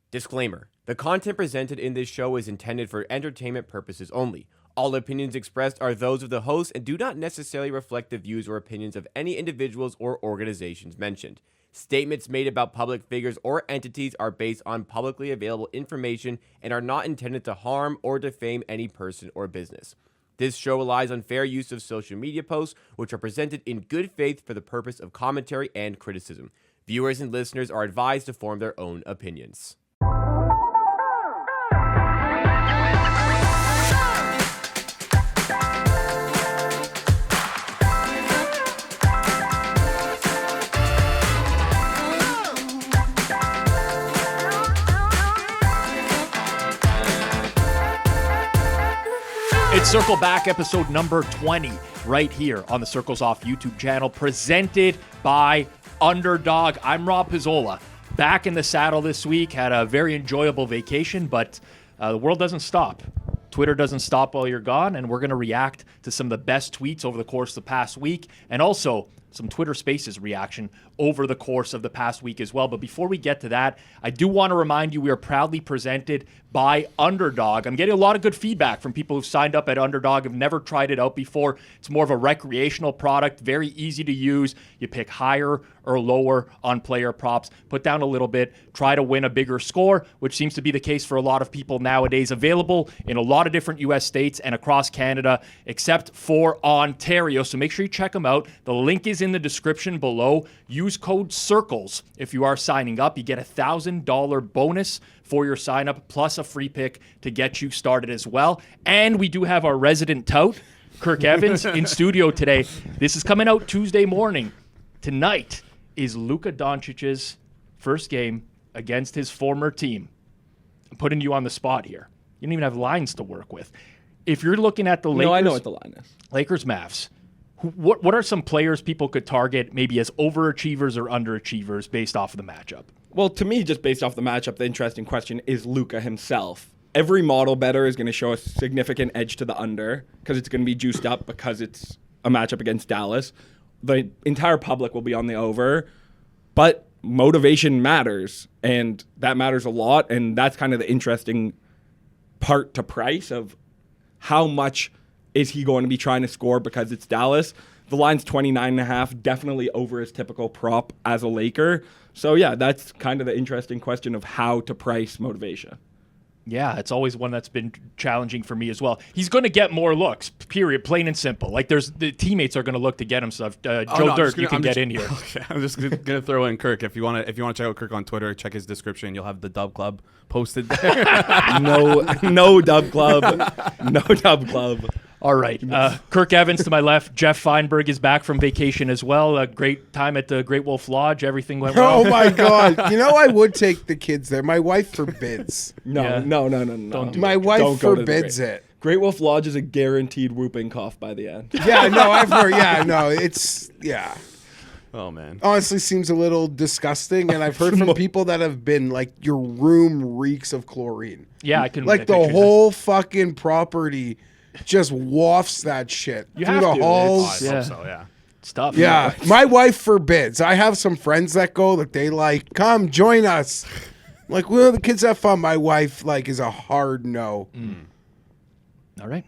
Disclaimer. The content presented in this show is intended for entertainment purposes only. All opinions expressed are those of the host and do not necessarily reflect the views or opinions of any individuals or organizations mentioned. Statements made about public figures or entities are based on publicly available information and are not intended to harm or defame any person or business. This show relies on fair use of social media posts, which are presented in good faith for the purpose of commentary and criticism. Viewers and listeners are advised to form their own opinions. It's Circle Back, episode number 20, right here on the Circles Off YouTube channel, presented by Underdog. I'm Rob Pizzola, back in the saddle this week. Had a very enjoyable vacation, but the world doesn't stop. Twitter doesn't stop while you're gone, and we're going to react to some of the best tweets over the course of the past week, and also some Twitter Spaces reaction over the course of the past week as well. But before we get to that, I do want to remind you we are proudly presented by Underdog. I'm getting a lot of good feedback from people who've signed up at Underdog, have never tried it out before. It's more of a recreational product, very easy to use. You pick higher or lower on player props, put down a little bit, try to win a bigger score, which seems to be the case for a lot of people nowadays. Available in a lot of different U.S. states and across Canada, except for Ontario. So make sure you check them out. The link is in the description below. Use code CIRCLES if you are signing up. You get a $1,000 bonus for your sign up, plus a free pick to get you started as well. And we do have our resident tout, Kirk Evans, in studio today. This is coming out Tuesday morning. Tonight is Luka Doncic's first game against his former team. I'm putting you on the spot here. You don't even have lines to work with. If you're looking at the Lakers... No, I know what the line is. Lakers, Mavs. What are some players people could target maybe as overachievers or underachievers based off of the matchup? Well, to me, just based off the matchup, the interesting question is Luka himself. Every model bettor is going to show a significant edge to the under because it's going to be juiced up because it's a matchup against Dallas. The entire public will be on the over, but motivation matters, and that matters a lot, and that's kind of the interesting part to price of how much is he going to be trying to score because it's Dallas. The line's 29.5, definitely over his typical prop as a Laker. So, yeah, that's kind of the interesting question of how to price motivation. Yeah, it's always one that's been challenging for me as well. He's going to get more looks, period, plain and simple. Like, the teammates are going to look to get him stuff. Dirt, you can get in here. Okay, I'm just going to throw in Kirk. If you want to check out Kirk on Twitter, check his description. You'll have the DubClub posted there. No DubClub. No DubClub. All right. Kirk Evans to my left. Jeff Feinberg is back from vacation as well. A great time at the Great Wolf Lodge. Everything went well. Oh, my God. You know, I would take the kids there. My wife forbids. No. Don't do My it. wife forbids it. Great Wolf Lodge is a guaranteed whooping cough by the end. Yeah, no, I've heard. Yeah, no, it's, yeah. Oh, man. Honestly, seems a little disgusting, and I've heard from people that have been, like, your room reeks of chlorine. Yeah, I can. Like, the whole fucking property just wafts that shit You through have the to. halls. I hope so, yeah. It's tough. Yeah, my wife forbids. I have some friends that go that they like, come join us. I'm like, well, the kids have fun. My wife like is a hard no. All right.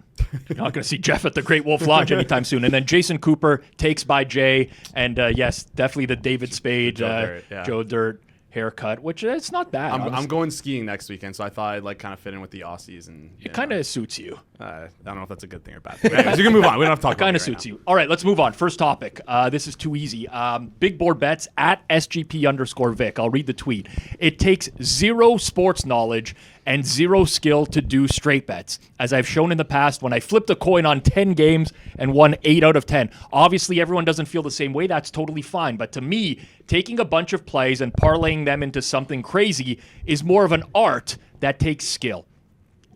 You're not going to see Jeff at the Great Wolf Lodge anytime soon. And then Jason Cooper takes by Jay. And yes, definitely the David Spade, Joe Dirt haircut, which it's not bad. I'm going skiing next weekend, so I thought I'd like kind of fit in with the Aussies. And it kind of suits you. I don't know if that's a good thing or bad thing. Anyways, you can move on. We don't have to talk about it. Kind of suits you. All right, let's move on. First topic. This is too easy. Big board bets at SGP_Vic. I'll read the tweet. It takes zero sports knowledge and zero skill to do straight bets. As I've shown in the past, when I flipped a coin on 10 games and won 8 out of 10. Obviously, everyone doesn't feel the same way. That's totally fine. But to me, taking a bunch of plays and parlaying them into something crazy is more of an art that takes skill.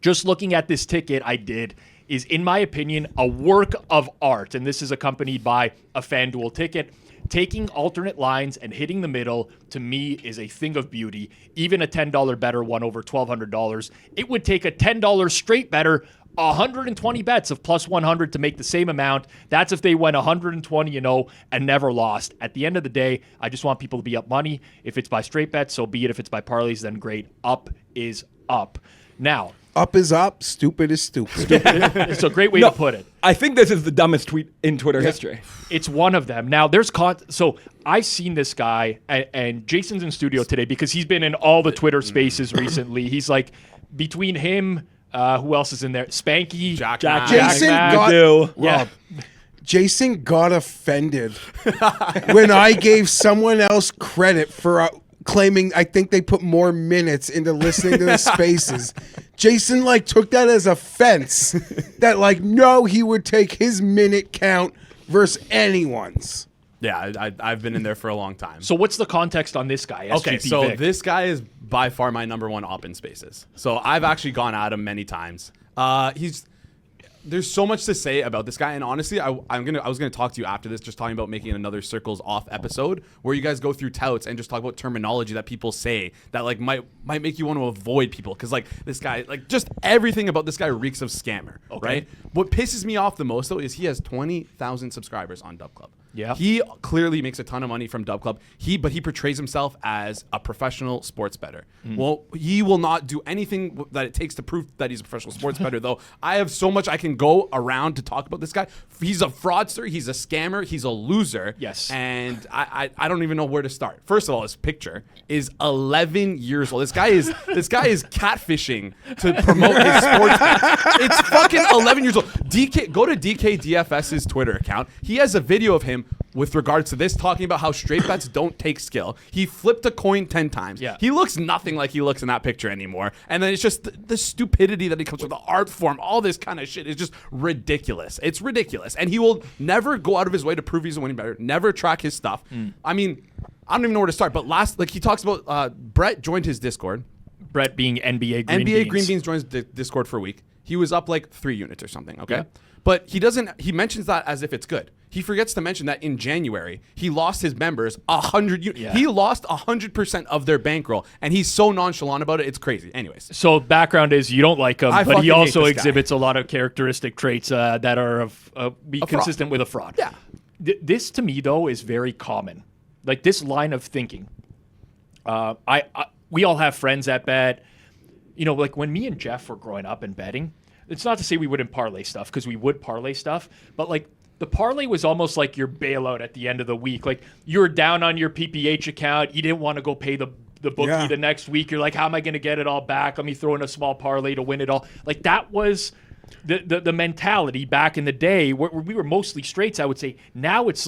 Just looking at this ticket I did is, in my opinion, a work of art. And this is accompanied by a FanDuel ticket. taking alternate lines and hitting the middle, to me, is a thing of beauty. Even a $10 better won over $1,200. It would take a $10 straight better 120 bets of plus 100 to make the same amount. That's if they went 120-0 and never lost. At the end of the day, I just want people to be up money. If it's by straight bets, so be it. If it's by parlays, then great. Up is up. Now, up is up, stupid is stupid. it's a great way to put it. I think this is the dumbest tweet in Twitter history. It's one of them. Now, so I've seen this guy, and Jason's in studio today because he's been in all the Twitter spaces recently. He's like, between him, who else is in there? Spanky, Jack Jason Jason got offended when I gave someone else credit for claiming I think they put more minutes into listening to the spaces. Jason took that as offense that no, he would take his minute count versus anyone's. Yeah, I've been in there for a long time. So what's the context on this guy? Okay, SGP so Vic? this guy is by far my number one op in spaces. So I've actually gone at him many times. There's so much to say about this guy, and honestly, I was gonna talk to you after this, just talking about making another Circles Off episode where you guys go through touts and just talk about terminology that people say that might make you want to avoid people, because this guy, just everything about this guy reeks of scammer. Okay. Right? What pisses me off the most though is he has 20,000 subscribers on DubClub. Yeah, he clearly makes a ton of money from DubClub. But he portrays himself as a professional sports bettor. Well, he will not do anything that it takes to prove that he's a professional sports bettor. Though I have so much I can go around to talk about this guy. He's a fraudster. He's a scammer. He's a loser. Yes, and I don't even know where to start. First of all, his picture is 11 years old. This guy is catfishing to promote his sports bet. It's fucking 11 years old. Go to DKDFS's Twitter account. He has a video of him with regards to this, talking about how straight bets don't take skill. He flipped a coin 10 times. Yeah. He looks nothing like he looks in that picture anymore. And then it's just the stupidity that he comes with, the art form, all this kind of shit is just ridiculous. It's ridiculous. And he will never go out of his way to prove he's a winning bettor, never track his stuff. I mean, I don't even know where to start. But he talks about Brett joined his Discord. Brett being NBA Green Beans. NBA Green Beans joins the Discord for a week. He was up 3 units or something, okay? Yeah. But he mentions that as if it's good. He forgets to mention that in January, he lost his members 100 units. Yeah. He lost 100% of their bankroll, and he's so nonchalant about it, it's crazy. Anyways. So background is you don't like him, but he also exhibits a lot of characteristic traits that are consistent with a fraud. Yeah. This, to me, though, is very common. This line of thinking. We all have friends that bet. When me and Jeff were growing up and betting, it's not to say we wouldn't parlay stuff, because we would parlay stuff, but the parlay was almost like your bailout at the end of the week. You were down on your PPH account. You didn't want to go pay the bookie the next week. You're like, how am I going to get it all back? Let me throw in a small parlay to win it all. That was the mentality back in the day where we were mostly straights, I would say. Now it's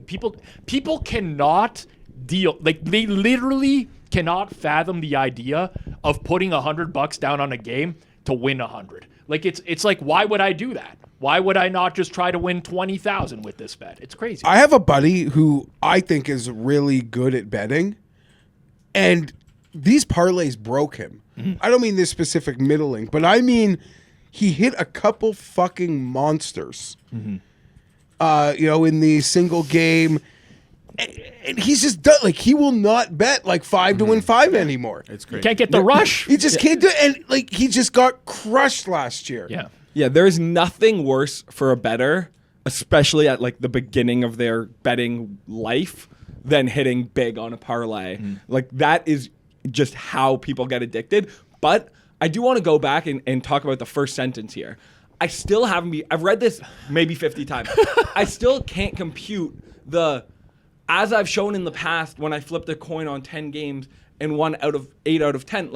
people cannot deal. They literally cannot fathom the idea of putting $100 down on a game to win 100. It's why would I do that? Why would I not just try to win 20,000 with this bet? It's crazy. I have a buddy who I think is really good at betting, and these parlays broke him. I don't mean this specific middling, but I mean he hit a couple fucking monsters. In the single game. And he's just done. He will not bet 5 to win 5 anymore. It's great. Can't get the rush. He just can't do it. And he just got crushed last year. Yeah. Yeah, there's nothing worse for a bettor, especially at the beginning of their betting life, than hitting big on a parlay. That is just how people get addicted. But I do want to go back and talk about the first sentence here. I still I've read this maybe 50 times. I still can't compute as I've shown in the past when I flipped a coin on 10 games and won 8 out of 10.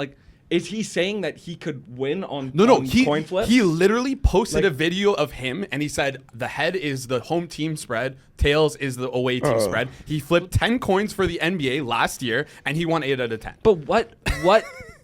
Is he saying that he could win on coin flips? He literally posted a video of him, and he said the head is the home team spread, tails is the away team spread. He flipped 10 coins for the NBA last year, and he won 8 out of 10. But what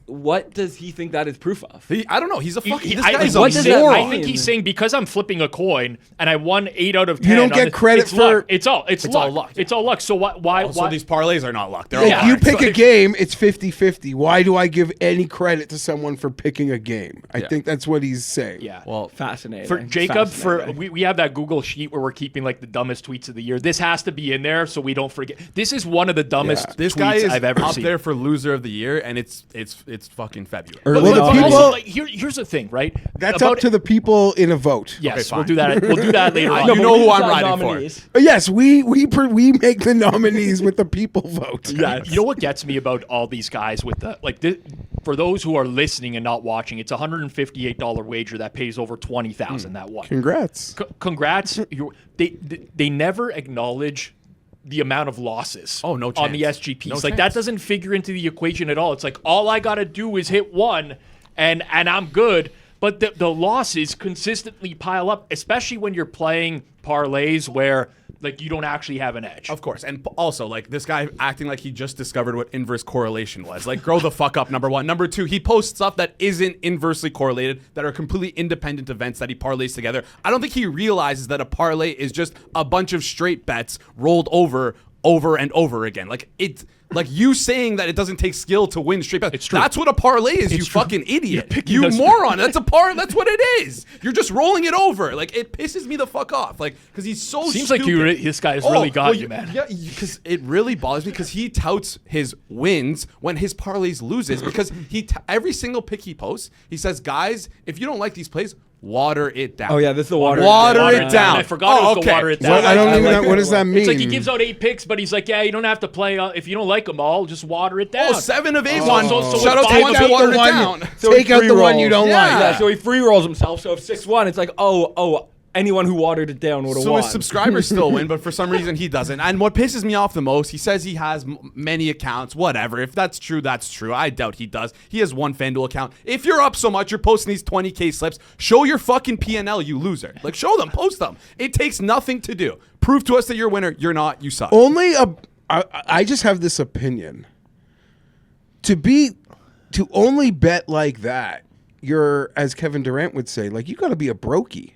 what does he think that is proof of? I don't know. He's a fucking. This I, guy's what a does that- moron. I think he's saying because I'm flipping a coin and I won 8 out of 10. You don't get credit it's for- luck. It's all all luck. It's all luck. So why? Also, these parlays are not luck. They're Like, all you luck. pick So a game, it's 50-50. Why do I give any credit to someone for picking a game? I think that's what he's saying. Yeah. Well, Fascinating. For Jacob, Fascinating. we have that Google sheet where we're keeping like the dumbest tweets of the year. This has to be in there so we don't forget. This is one of the dumbest this tweets guy is I've ever up seen. there for loser of the year, and it's fucking February. But, Well, the but people- also, like, here's the thing, right? That's About- up to the people in a vote. Yes, Okay, we'll fine. do that. We'll do that later on. You know who I'm decide riding for. nominees. Yes, we make the nominees with the people vote. You know what gets me about all these guys with the for those who are listening and not watching, it's a $158 wager that pays over 20,000 that one. Congrats. Congrats. They never acknowledge the amount of losses Oh, no on the chance. SGPs. No like chance. that doesn't figure into the equation at all. It's like all I got to do is hit one and I'm good. But the losses consistently pile up, especially when you're playing parlays where like you don't actually have an edge. Of course. And also, like, this guy acting like he just discovered what inverse correlation was. Like, grow the fuck up, number one. Number two, he posts stuff that isn't inversely correlated, that are completely independent events that he parlays together. I don't think he realizes that a parlay is just a bunch of straight bets rolled over and over again. Like, it's like you saying that it doesn't take skill to win straight bets. It's true. That's what a parlay is, you true. fucking idiot. You're You picking moron. That's that's what it is. You're just rolling it over. Like, it pisses me the fuck off. Like, because he's so Seems stupid. like this guy has really got you, man. Yeah, because it really bothers me because he touts his wins when his parlays loses because every single pick he posts, he says, guys, if you don't like these plays, water it down. Oh, yeah, this is the water it down. I forgot it was the water it down. What, I don't even like know. that What does that mean? It's like he gives out 8 picks, but he's like, yeah, you don't have to play. If you don't like them all, just water it down. Oh, 7 of 8 So- won. so Shout out it's to five one of that eight. watered it one- down. So Take he out the free one you don't rolls. like. Yeah, so he free rolls himself. So if 6-1, it's like, oh, anyone who watered it down would have So won. his subscribers still win, but for some reason he doesn't. And what pisses me off the most, he says he has many accounts. Whatever. If that's true, that's true. I doubt he does. He has one FanDuel account. If you're up so much, you're posting these 20K slips. Show your fucking P&L, you loser. Like, show them. Post them. It takes nothing to do. Prove to us that you're a winner. You're not. You suck. I just have this opinion. To only bet like that, you're, as Kevin Durant would say, like, you got to be a brokey.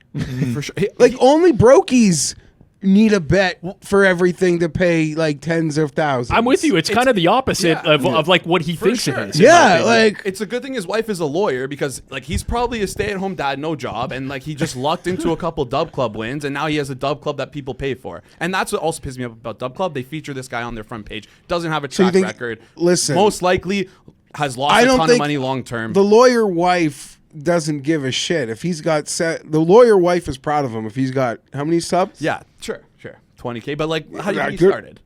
For sure. Like, only brokies need a bet for everything to pay like tens of thousands. I'm with you. It's kind of the opposite yeah. of like what he For thinks sure. it is. in my Yeah, opinion. like It's a good thing his wife is a lawyer because, like, he's probably a stay-at-home dad, no job, and like he just lucked into a couple DubClub wins, and now he has a DubClub that people pay for. And that's what also pisses me off about DubClub. They feature this guy on their front page, doesn't have a So you track think- record. listen, most likely has lost I a don't ton of think money long term. the lawyer wife doesn't give a shit if he's got set. The lawyer wife is proud of him if he's got how many subs? Yeah, sure, 20K. But like, how do you Yeah, think he good. started?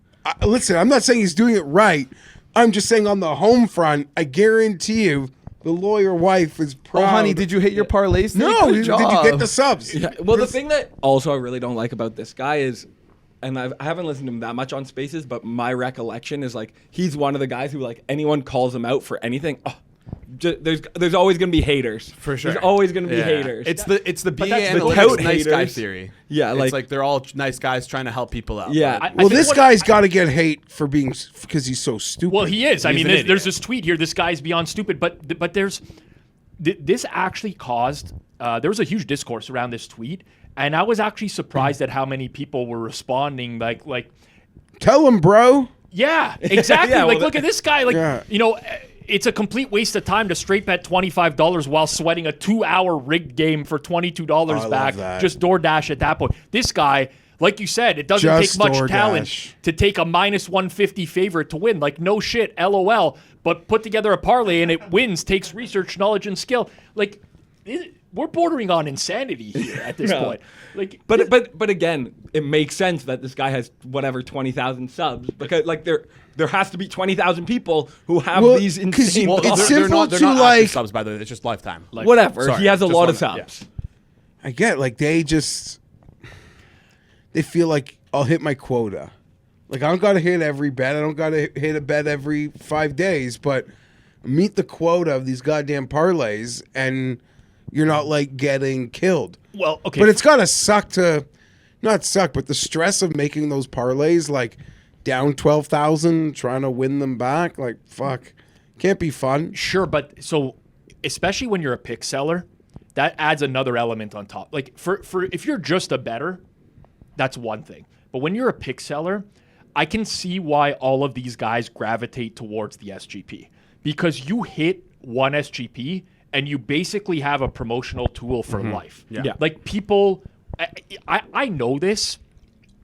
Listen, I'm not saying he's doing it right. I'm just saying on the home front, I guarantee you, the lawyer wife is proud. Oh, honey, did you hit your parlays? No, Good did you job. get the subs? Yeah, well, the thing that also I really don't like about this guy is, and I haven't listened to him that much on Spaces, but my recollection is like he's one of the guys who, like, anyone calls him out for anything, there's always gonna be haters. For sure. There's always gonna be Yeah. haters. It's the BA that's the analytics tout nice guy haters. theory. Yeah, it's like- like they're all nice guys trying to help people out. Yeah. But- Well, think this what- guy's got to get hate for being because he's so stupid. Well, he is. I He's mean, an idiot. there's this tweet here. This guy's beyond stupid. But there's this actually caused. There was a huge discourse around this tweet, and I was actually surprised at how many people were responding. Like, Tell him, bro. yeah, exactly. Yeah, like, well, look at this guy. Like, Yeah. you know. It's a complete waste of time to straight bet $25 while sweating a 2-hour rigged game for $22 I love back. that. Just DoorDash at that point. This guy, like you said, it doesn't Just take much DoorDash. talent to take a minus 150 favorite to win. Like, no shit, LOL. But put together a parlay and it wins, takes research, knowledge, and skill. Like, we're bordering on insanity here at this Yeah. point. Like, But again, it makes sense that this guy has whatever 20,000 subs because like there has to be 20,000 people who have Well, these 'cause insane. Well, It's they're simple not, they're to, not like- active subs, by the way. It's just lifetime. whatever. Sorry, he has a just lot one- of subs. I get like they feel like I'll hit my quota. Like I don't got to hit every bet. I don't got to hit a bet every 5 days, but meet the quota of these goddamn parlays, and you're not like getting killed. well, okay. But it's gotta suck to, not suck, but the stress of making those parlays like down 12,000, trying to win them back. Like fuck, Can't be fun. Sure, but so especially when you're a pick seller, that adds another element on top. Like for if you're just a bettor, that's one thing. But when you're a pick seller, I can see why all of these guys gravitate towards the SGP, because you hit one SGP and you basically have a promotional tool for life. Yeah. Like people, I know this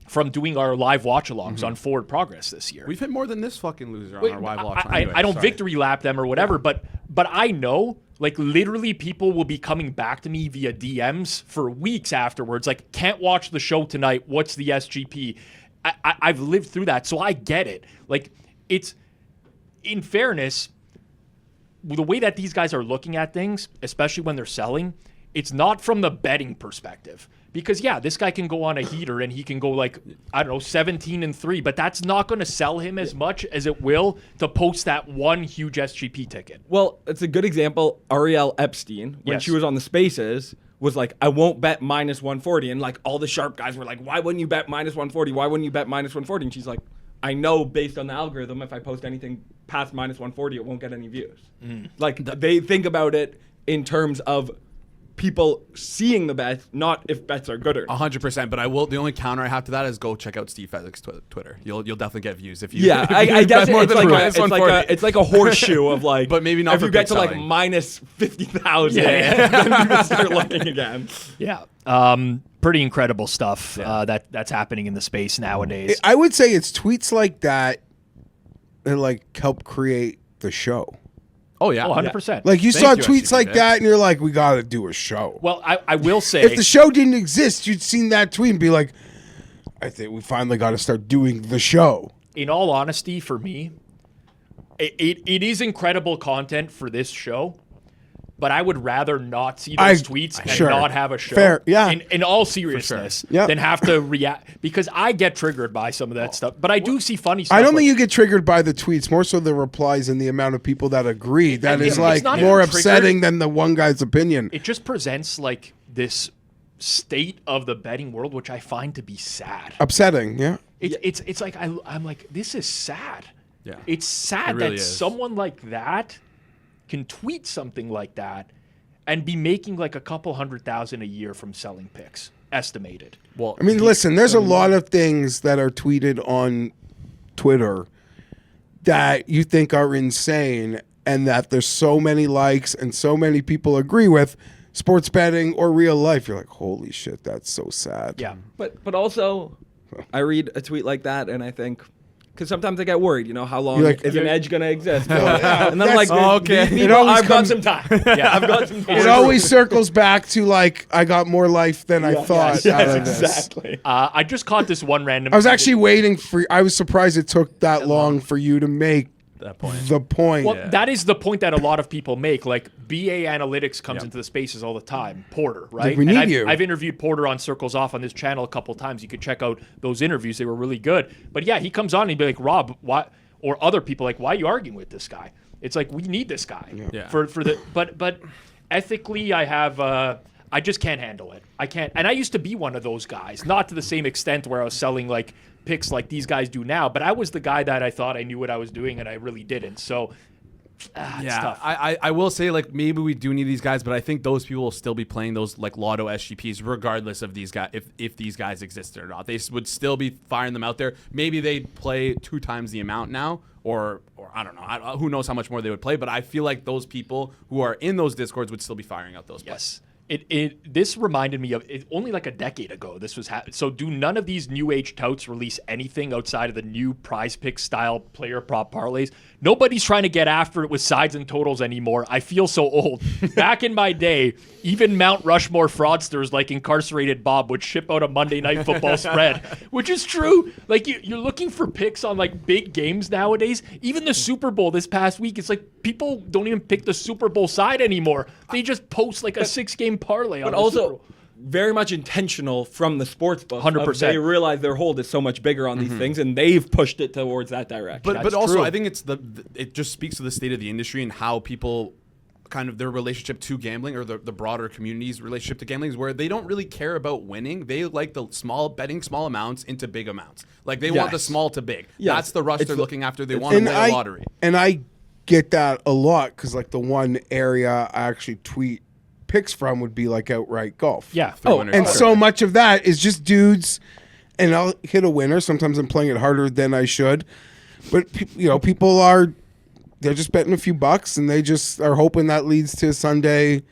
from doing our live watch-alongs on Forward Progress this year. We've hit more than this fucking loser on our live watch. I don't victory lap them or whatever, but I know, like, literally people will be coming back to me via DMs for weeks afterwards, like, can't watch the show tonight, what's the SGP? I've lived through that, so I get it. Like, it's, in fairness, the way that these guys are looking at things, especially when they're selling, it's not from the betting perspective. Because, yeah, this guy can go on a heater and he can go, like, I don't know, 17-3, but that's not going to sell him as much as it will to post that one huge SGP ticket. Well, it's a good example. Ariel Epstein, when she was on the Spaces, was like, I won't bet minus 140. And, like, all the sharp guys were like, why wouldn't you bet minus 140? Why wouldn't you bet minus 140? And she's like, I know based on the algorithm, if I post anything past minus 140, it won't get any views. Like, they think about it in terms of people seeing the bets, not if bets are good or not. 100%. But I will. The only counter I have to that is go check out Steve Fezzik's Twitter. You'll definitely get views if you. Yeah, I guess it's like a horseshoe of like. But maybe not. If you get to like minus 50,000, then people start looking again. Yeah. Pretty incredible stuff that's happening in the space nowadays. I would say it's tweets like that like help create the show. Oh, yeah. 100%. Like you Thank saw you, tweets SGP, like that and you're like, we got to do a show. Well, I will say, if the show didn't exist, you'd seen that tweet and be like, I think we finally got to start doing the show. in all honesty, for me, it is incredible content for this show. But I would rather not see those tweets and not have a show. Fair, yeah. In all seriousness, than have to react, because I get triggered by some of that stuff. But I do see funny stuff. I don't think you get triggered by the tweets, more so the replies and the amount of people that agree. That is like more upsetting than the one guy's opinion. It just presents like this state of the betting world, which I find to be sad. Upsetting, yeah. It's like I'm like, this is sad. Yeah. It's sad really that is. someone like that can tweet something like that and be making like a couple $100,000 a year from selling picks, estimated. Well, I mean, listen, there's a lot of things that are tweeted on Twitter that you think are insane and that there's so many likes and so many people agree with. Sports betting or real life, you're like, holy shit, that's so sad. Yeah. But also, I read a tweet like that and I think, because sometimes I get worried, you know, how long is an edge going to exist? And then I'm like, I've got some time. I've got some time. It always circles back to like, I got more life than I thought out of this. Exactly. I just caught this one random. I was actually waiting for. I was surprised it took that long for you to make that point. the point. Well, that is the point that a lot of people make. Like, BA Analytics comes into the spaces all the time. Porter, right? we need you. I've interviewed Porter on Circles Off on this channel a couple times. You could check out those interviews. They were really good. But yeah, he comes on and he'd be like, Rob, why? Or other people like, why are you arguing with this guy? It's like, we need this guy. Yeah. For the but ethically, I just can't handle it. I can't. And I used to be one of those guys, not to the same extent where I was selling like picks like these guys do now, but I was the guy that I thought I knew what I was doing and I really didn't. So it's tough. I will say, like, maybe we do need these guys, but I think those people will still be playing those like lotto SGPs regardless of these guys, if these guys existed or not. They would still be firing them out there. Maybe they'd play 2 times the amount now, or I don't know. Who knows how much more they would play, but I feel like those people who are in those Discords would still be firing out those plays. Yes. This reminded me of only like a decade ago. This was so. Do none of these new age touts release anything outside of the new Prize Pick style player prop parlays? Nobody's trying to get after it with sides and totals anymore. I feel so old. Back in my day, even Mount Rushmore fraudsters like Incarcerated Bob would ship out a Monday Night Football spread, which is true. Like you're looking for picks on like big games nowadays. Even the Super Bowl this past week, it's like people don't even pick the Super Bowl side anymore. They just post like a 6-game parlay on But the Super also, Bowl. very much intentional from the sportsbook. 100%. They realize their hold is so much bigger on these things, and they've pushed it towards that direction. But also, I think it just speaks to the state of the industry and how people kind of their relationship to gambling, or the broader community's relationship to gambling, is where they don't really care about winning. They like the betting small amounts into big amounts. Like they want the small to big. Yes. That's the rush they're looking after. They want to win a lottery. And I get that a lot because like the one area I actually tweet picks from would be like outright golf. Yeah. And so much of that is just dudes, and I'll hit a winner. Sometimes I'm playing it harder than I should, but people they're just betting a few bucks and they just are hoping that leads to Sunday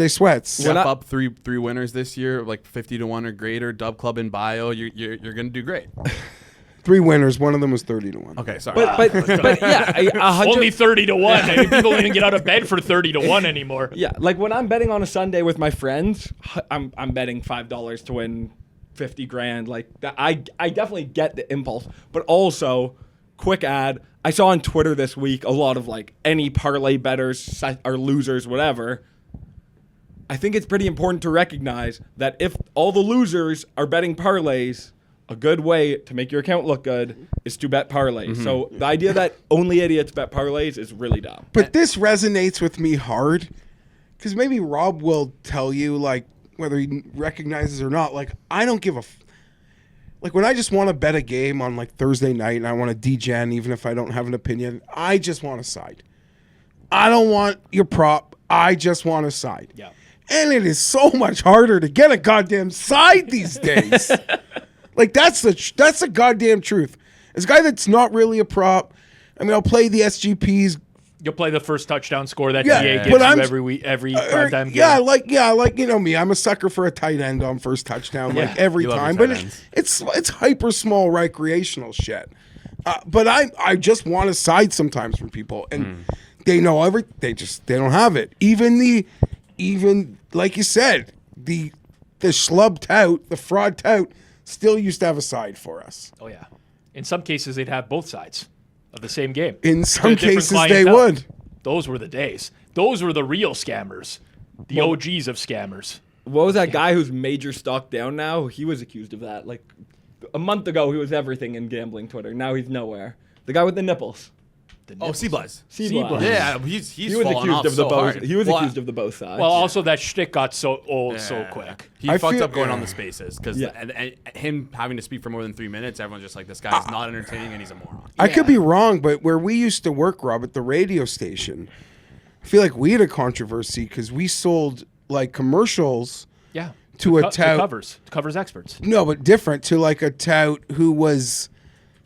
sweats. Step up three winners this year, like 50-1 or greater. DubClub in bio. You're gonna do great. 3 winners. One of them was 30-1. Okay, sorry. But yeah, Only 30-1. I mean, people don't even get out of bed for 30-1 anymore. Yeah, like when I'm betting on a Sunday with my friends, I'm betting $5 to win 50 grand. Like that, I definitely get the impulse, but also quick ad. I saw on Twitter this week a lot of like any parlay bettors or losers, whatever. I think it's pretty important to recognize that if all the losers are betting parlays, a good way to make your account look good is to bet parlays. Mm-hmm. So the idea that only idiots bet parlays is really dumb. But this resonates with me hard because maybe Rob will tell you like whether he recognizes or not. Like I don't give a like when I just want to bet a game on like Thursday night and I want to degen even if I don't have an opinion, I just want a side. I don't want your prop. I just want a side. Yeah. And it is so much harder to get a goddamn side these days. Like that's the goddamn truth. As a guy that's not really a prop, I mean, I'll play the SGPs. You'll play the first touchdown score that Yeah, DA but gives you I'm- every week, every primetime game. Yeah, like me. I'm a sucker for a tight end on first touchdown, like every You love time. your But tight ends. it's hyper small recreational shit. But I just want a side sometimes from people, and they know they don't have it. Even like you said, the schlub tout, the fraud tout, still used to have a side for us. Oh, yeah. In some cases, they'd have both sides of the same game. In some different cases, they clientele. would. Those were the days. Those were the real scammers. The OGs of scammers. What was that guy who's major stock down now? He was accused of that. Like a month ago, he was everything in gambling Twitter. Now he's nowhere. The guy with the nipples. C-Buzz. Seablaze. Yeah, he's He was fallen off accused of the so both. hard. He was Well, accused of the both sides. Well, also that shtick got so old so quick. He I fucked feel- up going on the spaces because Yeah. and him having to speak for more than 3 minutes, everyone's just like, this guy's not entertaining and he's a moron. I could be wrong, but where we used to work, Rob, at the radio station, I feel like we had a controversy because we sold like commercials. Yeah. To a tout. To covers experts. No, but different to like a tout who was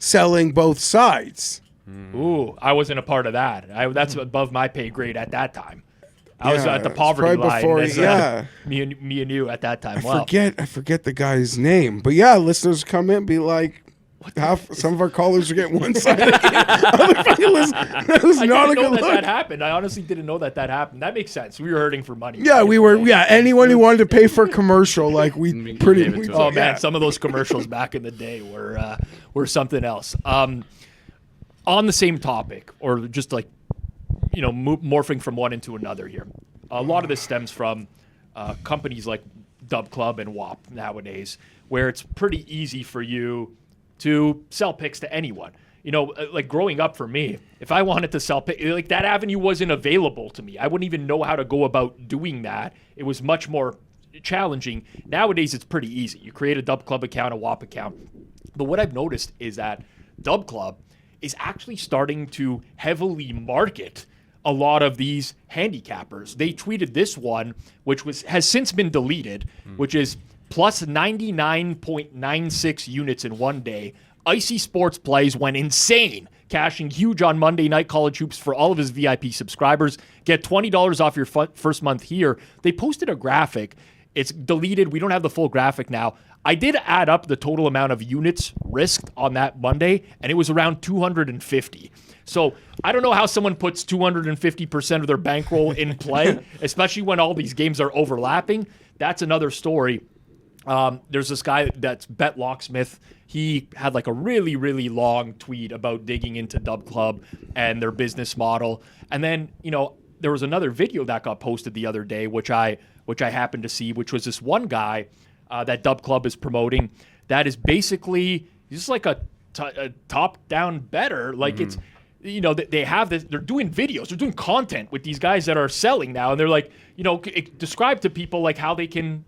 selling both sides. Ooh, I wasn't a part of that. That's above my pay grade at that time. I was Yeah, at the it's probably poverty line. before- as, yeah. me and you at that time. I forget the guy's name, but yeah, listeners come in and be like, some of our callers are getting one side. That was I not a didn't know good that look. happened. I honestly didn't know that happened. That makes sense. We were hurting for money. Yeah, we were. Yeah, anyone who wanted to pay for a commercial, like we We pretty. gave it We, to Oh him. man, some of those commercials back in the day were something else. On the same topic, or just like morphing from one into another here. A lot of this stems from companies like DubClub and WAP nowadays, where it's pretty easy for you to sell picks to anyone. Like growing up for me, if I wanted to sell picks, like that avenue wasn't available to me. I wouldn't even know how to go about doing that. It was much more challenging. Nowadays, it's pretty easy. You create a DubClub account, a WAP account. But what I've noticed is that DubClub is actually starting to heavily market a lot of these handicappers. They tweeted this one, which has since been deleted, which is plus 99.96 units in one day. Icy Sports Plays went insane, cashing huge on Monday Night College Hoops for all of his VIP subscribers. Get $20 off your first month here. They posted a graphic. It's deleted. We don't have the full graphic now. I did add up the total amount of units risked on that Monday, and it was around 250. So I don't know how someone puts 250% of their bankroll in play, especially when all these games are overlapping. That's another story. There's this guy that's Bet Locksmith. He had like a really, really long tweet about digging into DubClub and their business model. And then, there was another video that got posted the other day, which I happened to see, which was this one guy that DubClub is promoting that is basically just like a top-down bettor. Like it's, they have this, they're doing videos, they're doing content with these guys that are selling now. And they're like, describe to people like how they can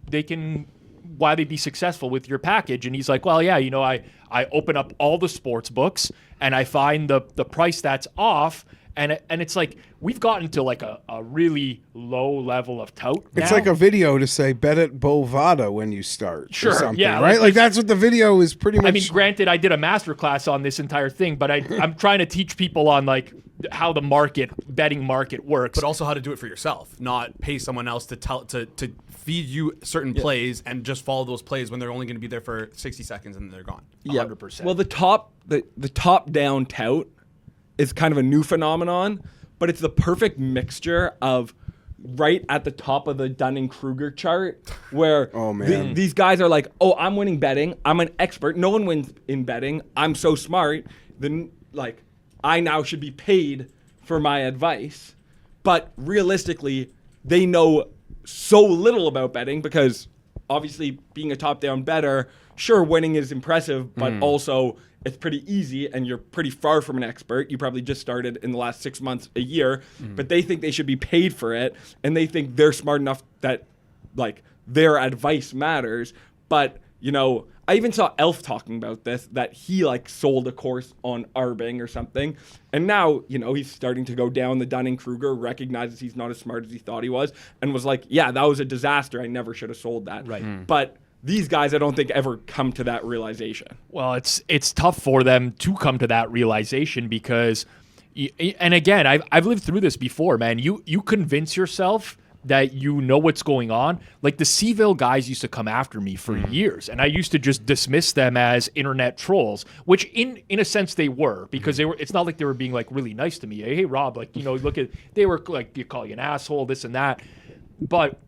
why they'd be successful with your package. And he's like, well, yeah, I open up all the sports books and I find the price that's off And it's like we've gotten to like a really low level of tout. It's now. like a video to say bet at Bovada when you start. Sure, or something, yeah, right? like Like that's what the video is pretty much. I mean, granted, I did a masterclass on this entire thing, but I'm trying to teach people on like how the betting market works. But also how to do it for yourself, not pay someone else to feed you certain plays and just follow those plays when they're only going to be there for 60 seconds and then they're gone. 100%. Well, the top down tout is kind of a new phenomenon, but it's the perfect mixture of right at the top of the Dunning-Kruger chart where these guys are like, oh, I'm winning betting. I'm an expert. No one wins in betting. I'm so smart. Then like I now should be paid for my advice. But realistically, they know so little about betting because obviously being a top-down bettor, sure, winning is impressive, but also it's pretty easy and you're pretty far from an expert. You probably just started in the last 6 months, a year, but they think they should be paid for it and they think they're smart enough that like their advice matters. But, you know, I even saw Elf talking about this, that he like sold a course on Arbing or something. And now, you know, he's starting to go down the Dunning-Kruger, recognizes he's not as smart as he thought he was, and was like, yeah, that was a disaster. I never should have sold that. Right. But these guys, I don't think ever come to that realization. Well, it's tough for them to come to that realization because, and again, I've lived through this before, man. You convince yourself that you know what's going on. Like the Seville guys used to come after me for years, and I used to just dismiss them as internet trolls, which in a sense they were, because they were. It's not like they were being like really nice to me. Hey Rob, like, you know, look at, they were like, you call you an asshole, this and that, but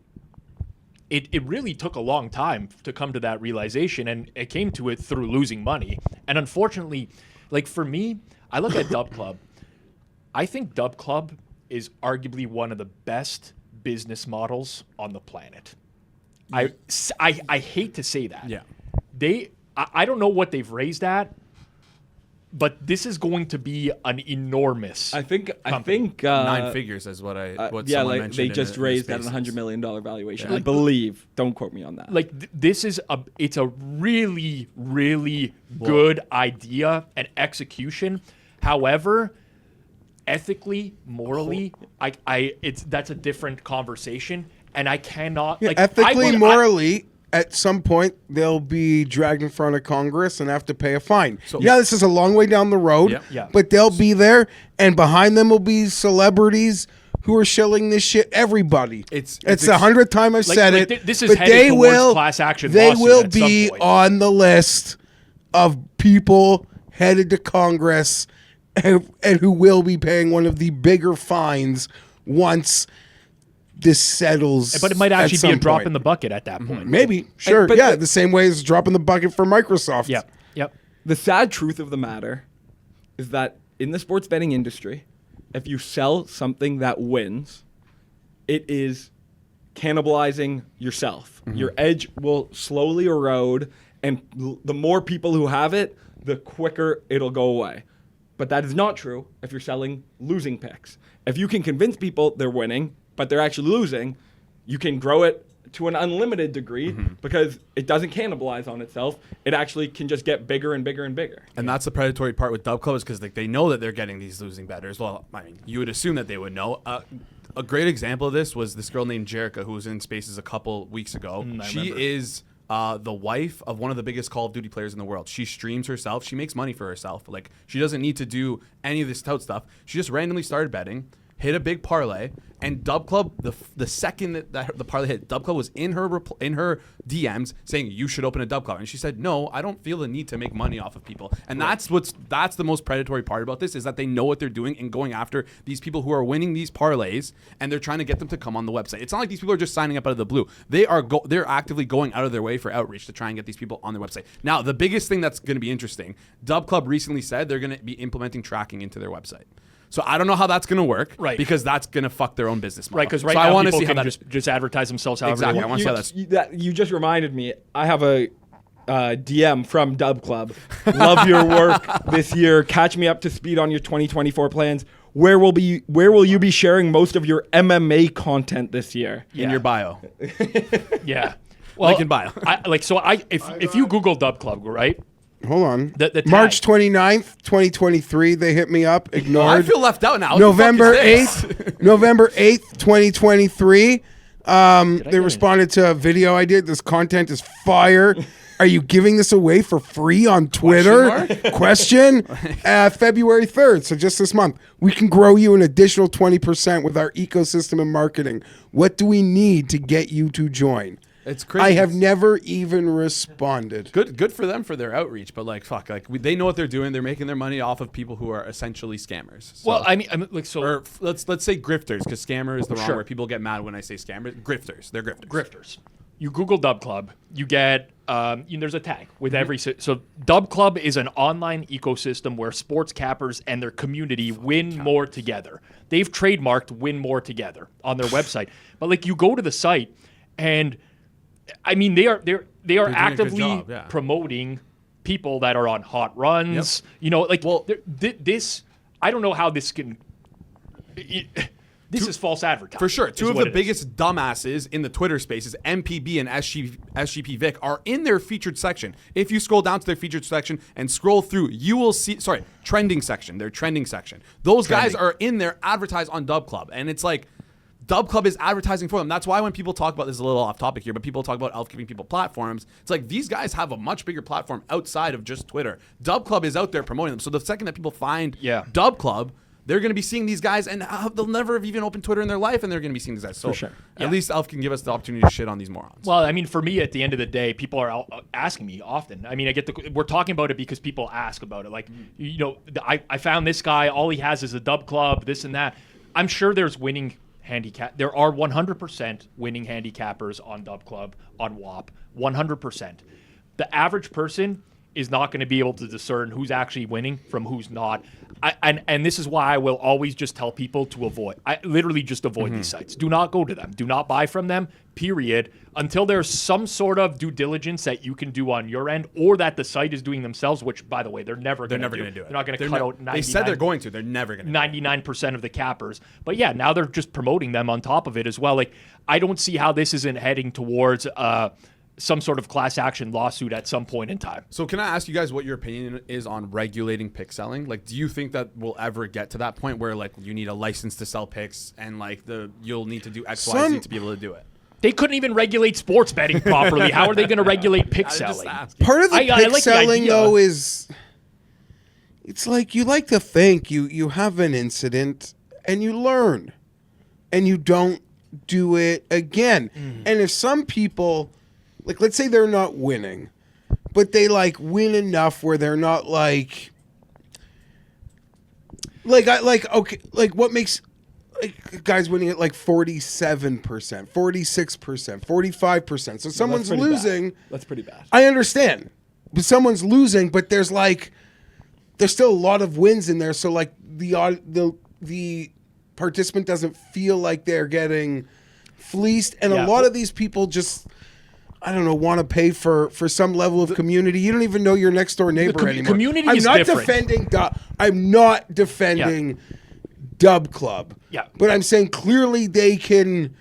it really took a long time to come to that realization, and it came to it through losing money. And unfortunately, like for me, I look at DubClub. I think DubClub is arguably one of the best business models on the planet. I hate to say that. Yeah. I don't know what they've raised at, but this is going to be an enormous. I think 9 figures is what yeah, someone like mentioned they in just the raised at Spaces. $100 million valuation. Yeah. I believe. Don't quote me on that. Like this is it's a really, really good idea and execution. However, ethically, morally, that's a different conversation, and I cannot like ethically, morally. At some point, they'll be dragged in front of Congress and have to pay a fine. So, yeah, this is a long way down the road, but they'll be there, and behind them will be celebrities who are shilling this shit. Everybody. It's the 100th time I've said it. This is headed towards class action. They will be on the list of people headed to Congress and who will be paying one of the bigger fines once this settles. But it might actually be a drop in the bucket at that point. Maybe. Sure. Yeah. The same way as dropping the bucket for Microsoft. Yep. The sad truth of the matter is that in the sports betting industry, if you sell something that wins, it is cannibalizing yourself. Your edge will slowly erode, and the more people who have it, the quicker it'll go away. But that is not true if you're selling losing picks. If you can convince people they're winning, but they're actually losing, you can grow it to an unlimited degree because it doesn't cannibalize on itself. It actually can just get bigger and bigger and bigger. And that's the predatory part with DubClub, is because they know that they're getting these losing bettors. Well, I mean, you would assume that they would know. A great example of this was this girl named Jerica, who was in Spaces a couple weeks ago. She is the wife of one of the biggest Call of Duty players in the world. She streams herself. She makes money for herself. Like, she doesn't need to do any of this tout stuff. She just randomly started betting, hit a big parlay, and DubClub, the second that the parlay hit, DubClub was in her DMs saying, you should open a DubClub. And she said, no, I don't feel the need to make money off of people. And that's the most predatory part about this, is that they know what they're doing and going after these people who are winning these parlays, and they're trying to get them to come on the website. It's not like these people are just signing up out of the blue. They're actively going out of their way for outreach to try and get these people on their website. Now, the biggest thing that's going to be interesting, DubClub recently said they're going to be implementing tracking into their website. So I don't know how that's going to work, right? Because that's going to fuck their own business model. Right, because now I want to people see how can that just advertise themselves however exactly. they I want. want to see how that's. You just reminded me. I have a DM from DubClub. Love your work this year. Catch me up to speed on your 2024 plans. Where will you be sharing most of your MMA content this year? In your bio. Yeah. Well, Link in bio. if you Google DubClub, right? hold on. The tag. March 29th, 2023, they hit me up. Ignored. I feel left out now. What November the fuck is this? 8th, November 8th, 2023. They responded to a video I did. This content is fire. Are you giving this away for free on Twitter? Question. February 3rd, so just this month. We can grow you an additional 20% with our ecosystem and marketing. What do we need to get you to join? It's crazy. I have never even responded. Good for them for their outreach, but like fuck, like they know what they're doing. They're making their money off of people who are essentially scammers. So, Well, I mean, like, so or let's say grifters, because scammer is the wrong Sure. word. People get mad when I say scammers. Grifters, they're grifters. grifters. You Google DubClub, you get there's a tag with every so DubClub is an online ecosystem where sports cappers and their community win more together. They've trademarked "win more together" on their website, but like you go to the site, and I mean they are doing a good actively job, yeah. promoting people that are on hot runs. Yep. You know, like Well- this. I don't know how this can. This is false advertising. For sure. is Two of what the it is. biggest dumbasses in the Twitter spaces, MPB and SGP Vic, are in their featured section. If you scroll down to their featured section and scroll through, you will see, trending section, their trending section. Those guys are in there advertised on DubClub. And it's like, DubClub is advertising for them. That's why when people talk about, this is a little off topic here, but people talk about Elf giving people platforms, it's like these guys have a much bigger platform outside of just Twitter. DubClub is out there promoting them. So the second that people find DubClub, they're going to be seeing these guys, and they'll never have even opened Twitter in their life, and they're going to be seeing these guys. So at least Elf can give us the opportunity to shit on these morons. Well, I mean, for me, at the end of the day, people are asking me often. I mean, we're talking about it because people ask about it. Like, you know, I found this guy, all he has is a DubClub, this and that. I'm sure there's winning handicap. There are 100% winning handicappers on DubClub, on WAP, 100%. The average person is not going to be able to discern who's actually winning from who's not. And this is why I will always just tell people to avoid. I literally just avoid these sites. Do not go to them. Do not buy from them, period, until there's some sort of due diligence that you can do on your end, or that the site is doing themselves, which, by the way, they're never going to do. do it. They're not going to cut out 99%. They said they're going to. They're never going to. 99% of the cappers. But yeah, now they're just promoting them on top of it as well. Like, I don't see how this isn't heading towards some sort of class action lawsuit at some point in time. So can I ask you guys what your opinion is on regulating pick selling? Like, do you think that we'll ever get to that point where like you need a license to sell picks and like you'll need to do X, Y, Z to be able to do it? They couldn't even regulate sports betting properly. How are they going to regulate pick selling? Part of the pick like the selling, idea. though, is it's like you like to think you have an incident and you learn and you don't do it again. And if some people, like, let's say they're not winning, but they like win enough where they're not like okay, like what makes like guys winning at like 47%, 46%, 45%. So someone's pretty losing. bad. That's pretty bad. I understand, but someone's losing, but there's still a lot of wins in there. So like the participant doesn't feel like they're getting fleeced, and a lot of these people just, I don't know, want to pay for some level of community. You don't even know your next door neighbor anymore. Community I'm is not different. I'm not defending DubClub. Yeah. But I'm saying clearly they can.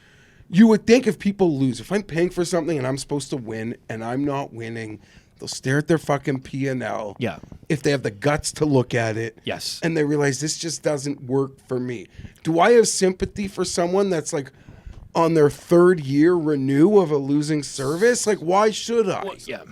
You would think if people lose, if I'm paying for something and I'm supposed to win and I'm not winning, they'll stare at their fucking P&L. Yeah. If they have the guts to look at it. Yes. And they realize this just doesn't work for me. Do I have sympathy for someone that's like on their third year renew of a losing service? Like, why should I? Well, yeah.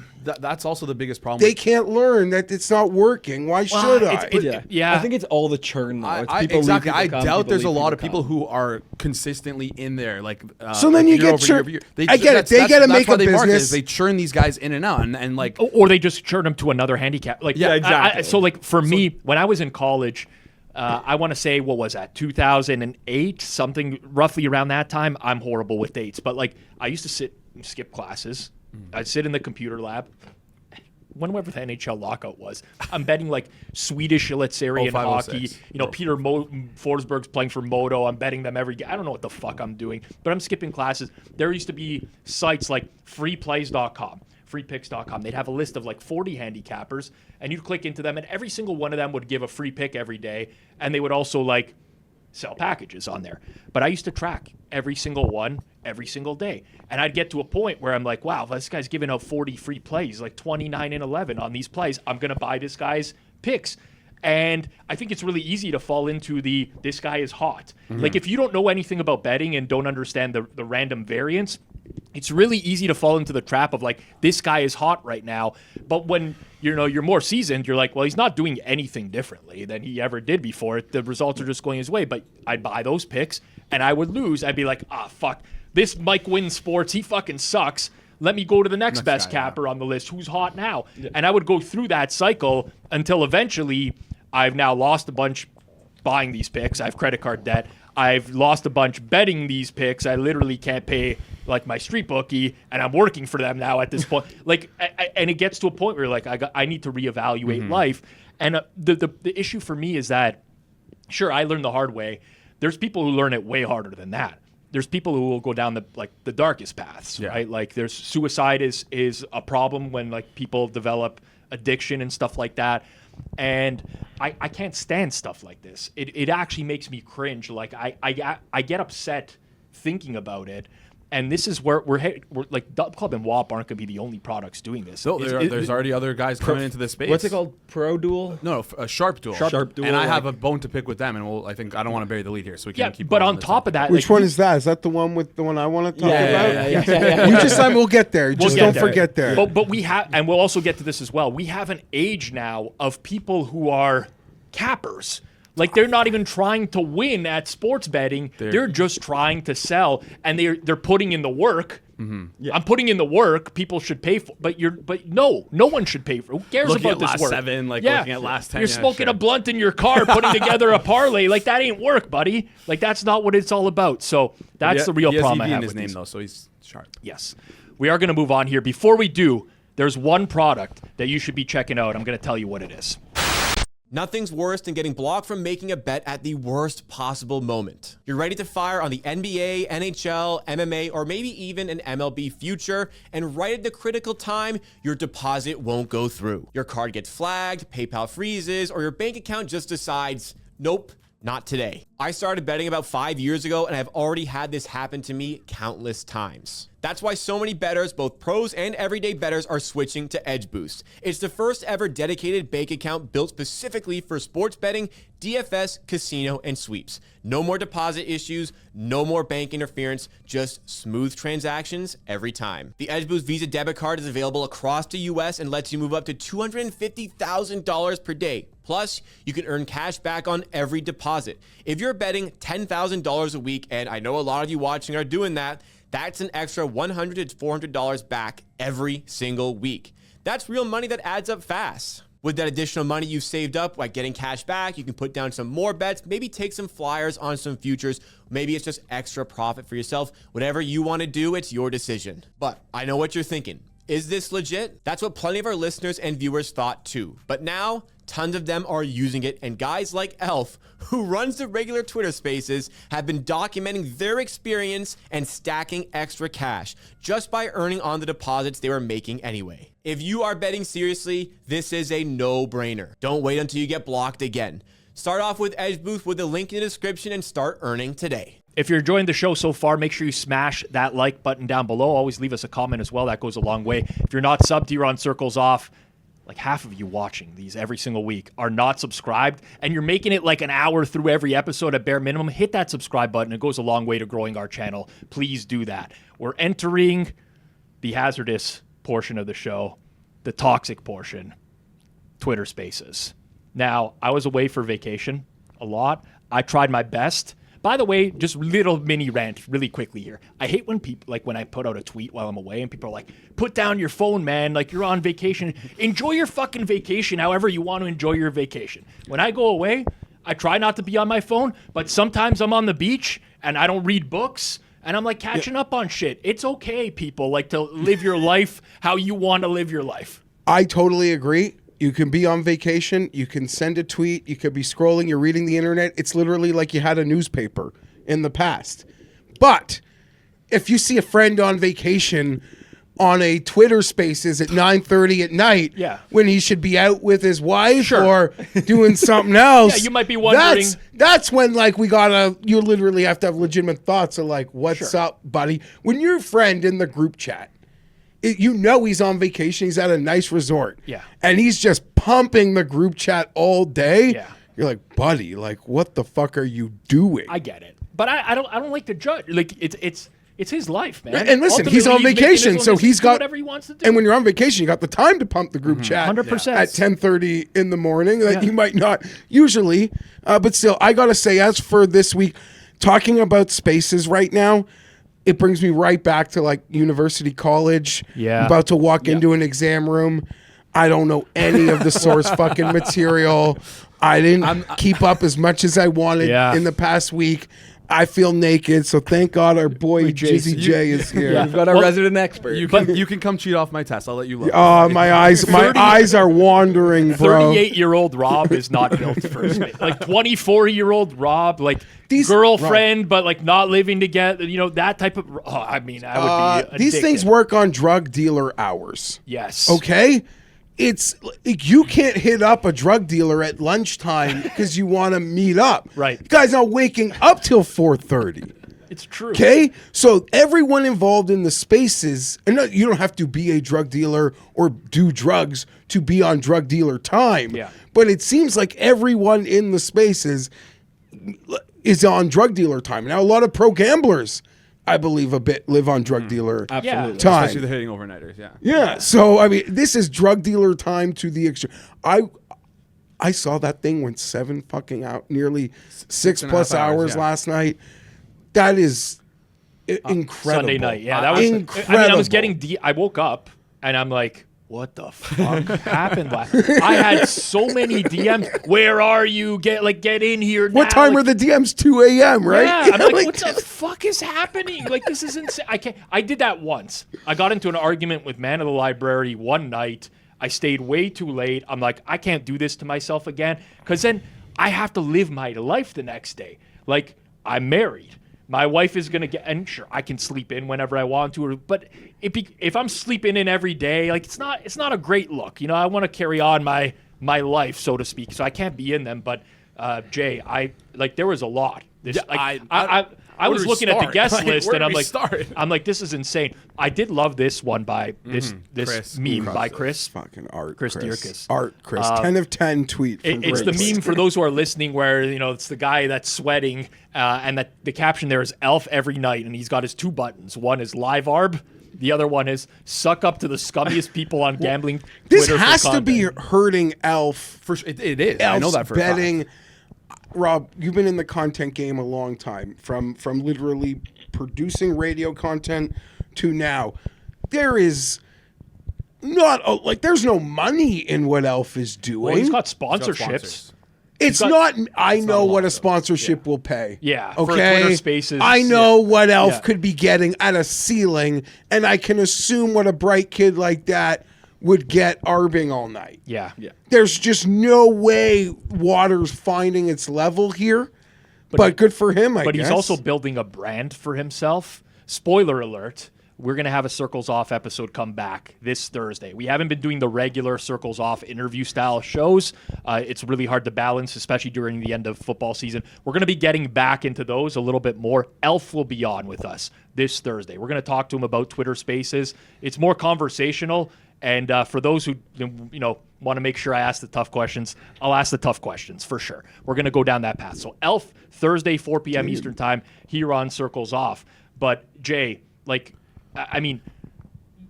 That's also the biggest problem. They can't learn that it's not working. Why should I? Yeah. I think it's all the churn though. It's I people leave, exactly. people I come, doubt people there's a leave, lot of people people come. who are consistently in there. Like So then you year get over churn- year. I get it. They gotta make that's why a they market it, business. is they churn these guys in and out, and like Or they just churn them to another handicap. Like, Yeah, exactly. So like for me, when I was in college, I want to say, what was that, 2008, something roughly around that time. I'm horrible with dates, but like I used to sit and skip classes. I'd sit in the computer lab. Whenever the NHL lockout was, I'm betting like Swedish Elitserian hockey. 0506. You know, Peter Forsberg's playing for Modo. I'm betting them every game. I don't know what the fuck I'm doing, but I'm skipping classes. There used to be sites like freeplays.com, freepicks.com. They'd have a list of like 40 handicappers, and you'd click into them, and every single one of them would give a free pick every day, and they would also like sell packages on there. But I used to track every single one every single day. And I'd get to a point where I'm like, wow, this guy's giving out 40 free plays, like 29 and 11 on these plays. I'm going to buy this guy's picks. And I think it's really easy to fall into this guy is hot. Like if you don't know anything about betting and don't understand the random variance, it's really easy to fall into the trap of like, this guy is hot right now. But when you're more seasoned, you're like, well, he's not doing anything differently than he ever did before. The results are just going his way. But I'd buy those picks and I would lose. I'd be like, fuck, this Mike wins sports. He fucking sucks. Let me go to the next best capper on the list. Who's hot now? Yeah. And I would go through that cycle until eventually I've now lost a bunch buying these picks. I have credit card debt. I've lost a bunch betting these picks. I literally can't pay like my street bookie, and I'm working for them now at this point. Like, and it gets to a point where like I need to reevaluate life. And the issue for me is that, sure, I learned the hard way. There's people who learn it way harder than that. There's people who will go down the darkest paths, right? Like there's suicide is a problem when like people develop addiction and stuff like that. And I can't stand stuff like this. It actually makes me cringe. Like I get upset thinking about it. And this is where we're like DubClub and WAP aren't going to be the only products doing this. No, there's already other guys coming into this space. What's it called? Pro Duel? No, a Sharp Duel. Sharp Duel. And I have a bone to pick with them, and I don't want to bury the lead here, so we can keep. But on top of that, which one is that? Is that the one with the one I want to talk about? Yeah. You just we'll get there. Just don't forget there. But we have, and we'll also get to this as well. We have an age now of people who are cappers. Like they're not even trying to win at sports betting. They're just trying to sell, and they're putting in the work. Yeah. I'm putting in the work. People should pay for, but no one should pay for. Who cares looking about at this last work? 7, looking at last 10. You're smoking a blunt in your car, putting together a parlay. Like that ain't work, buddy. Like that's not what it's all about. So that's the real problem I have with his name though, so he's sharp. Yes, we are going to move on here. Before we do, there's one product that you should be checking out. I'm going to tell you what it is. Nothing's worse than getting blocked from making a bet at the worst possible moment. You're ready to fire on the NBA, NHL, MMA, or maybe even an MLB future, and right at the critical time, your deposit won't go through. Your card gets flagged, PayPal freezes, or your bank account just decides, nope, not today. I started betting about 5 years ago, and I've already had this happen to me countless times. That's why so many bettors, both pros and everyday bettors, are switching to Edge Boost. It's the first ever dedicated bank account built specifically for sports betting, DFS, casino, and sweeps. No more deposit issues, no more bank interference, just smooth transactions every time. The Edge Boost Visa debit card is available across the US and lets you move up to $250,000 per day. Plus, you can earn cash back on every deposit. If you're betting $10,000 a week, and I know a lot of you watching are doing that, that's an extra $100 to $400 back every single week. That's real money that adds up fast. With that additional money you've saved up, like getting cash back, you can put down some more bets, maybe take some flyers on some futures. Maybe it's just extra profit for yourself. Whatever you want to do, it's your decision. But I know what you're thinking. Is this legit? That's what plenty of our listeners and viewers thought too. But now, tons of them are using it, and guys like Elf, who runs the regular Twitter spaces, have been documenting their experience and stacking extra cash just by earning on the deposits they were making anyway. If you are betting seriously, this is a no-brainer. Don't wait until you get blocked again. Start off with Edge Boost with the link in the description and start earning today. If you're enjoying the show so far, make sure you smash that like button down below. Always leave us a comment as well. That goes a long way. If you're not subbed here on Circles Off, like half of you watching these every single week are not subscribed, and you're making it like an hour through every episode at bare minimum, hit that subscribe button. It goes a long way to growing our channel. Please do that. We're entering the hazardous portion of the show, the toxic portion, Twitter Spaces. Now, I was away for vacation a lot. I tried my best. By the way, just little mini rant really quickly here. I hate when people, like when I put out a tweet while I'm away and people are like, put down your phone, man. Like you're on vacation. Enjoy your fucking vacation however you want to enjoy your vacation. When I go away, I try not to be on my phone, but sometimes I'm on the beach and I don't read books and I'm like catching up on shit. It's okay, people, like to live your life how you want to live your life. I totally agree. You can be on vacation, you can send a tweet, you could be scrolling, you're reading the internet. It's literally like you had a newspaper in the past. But if you see a friend on vacation on a Twitter Spaces at 9:30 at night, when he should be out with his wife or doing something else. Yeah, you might be wondering. That's when like you literally have to have legitimate thoughts of like, what's up, buddy? When your friend in the group chat, he's on vacation, he's at a nice resort, and he's just pumping the group chat all day. Yeah. You're like, buddy, like, what the fuck are you doing? I get it, but I don't like to judge. Like, it's his life, man. And listen, he's on vacation, so he's got whatever he wants to do. And when you're on vacation, you got the time to pump the group chat 100%. at 10:30 in the morning. Like you might not usually, but still, I gotta say, as for this week, talking about Spaces right now, it brings me right back to like university, college. Yeah, I'm about to walk into an exam room. I don't know any of the source fucking material. I didn't keep up as much as I wanted in the past week. I feel naked, so thank God our boy Jizzy J is here. We've got our resident expert. You can come cheat off my test. I'll let you look. Oh, my eyes are wandering, bro. 38-year-old Rob is not built for space. Like 24-year-old Rob, like girlfriend, but like not living together. You know, that type of. Oh, I mean, I would be. These things work on drug dealer hours. Yes. Okay. It's like you can't hit up a drug dealer at lunchtime because you want to meet up. Right. The guy's not waking up till 4:30. It's true. Okay? So everyone involved in the Spaces, and you don't have to be a drug dealer or do drugs to be on drug dealer time. Yeah. But it seems like everyone in the Spaces is on drug dealer time. Now, a lot of pro gamblers, I believe, live on drug dealer Absolutely. time. Especially the hitting overnighters, Yeah. So, I mean, this is drug dealer time to the extreme. I saw that thing went nearly 6+ hours last night. That is incredible. Sunday night. Yeah, that was incredible. I mean, I was getting I woke up and I'm like, what the fuck happened? I had so many DMs. Where are you? Get in here now. What time are the DMs? 2 a.m., right? Yeah, I'm like, what the fuck is happening? Like, this is insane. I did that once. I got into an argument with Man of the Library one night. I stayed way too late. I'm like, I can't do this to myself again, because then I have to live my life the next day. Like, I'm married. My wife is going to and sure, I can sleep in whenever I want to, but if I'm sleeping in every day, like, it's not a great look. You know, I want to carry on my life, so to speak, so I can't be in them. But Jay, there was a lot. I was looking at the guest list and I'm like, this is insane. I did love this one by this meme by Chris. Fucking art. Chris Dierkes. Art, Chris. 10 of 10 tweet. It's the meme for those who are listening where, you know, it's the guy that's sweating and that the caption there is Elf every night, and he's got his 2 buttons. One is live arb. The other one is suck up to the scummiest people on gambling This Twitter has to be hurting Elf. For sure, it is. Elf's I know that for betting. a fact. Rob, you've been in the content game a long time, from literally producing radio content to now. There is there's no money in what Elf is doing. Well, he's got sponsorships. I know what a sponsorship will pay. Yeah. For Okay. Twitter Spaces. I know what Elf could be getting at a ceiling, and I can assume what a bright kid like that would get arbing all night. Yeah. There's just no way water's finding its level here. But good for him, I guess. But he's also building a brand for himself. Spoiler alert. We're going to have a Circles Off episode come back this Thursday. We haven't been doing the regular Circles Off interview-style shows. It's really hard to balance, especially during the end of football season. We're going to be getting back into those a little bit more. Elf will be on with us this Thursday. We're going to talk to him about Twitter Spaces. It's more conversational. And for those who want to make sure I ask the tough questions, I'll ask the tough questions for sure. We're going to go down that path. So Elf, Thursday, 4 p.m. Eastern Time, here on Circles Off. But Jay, I mean,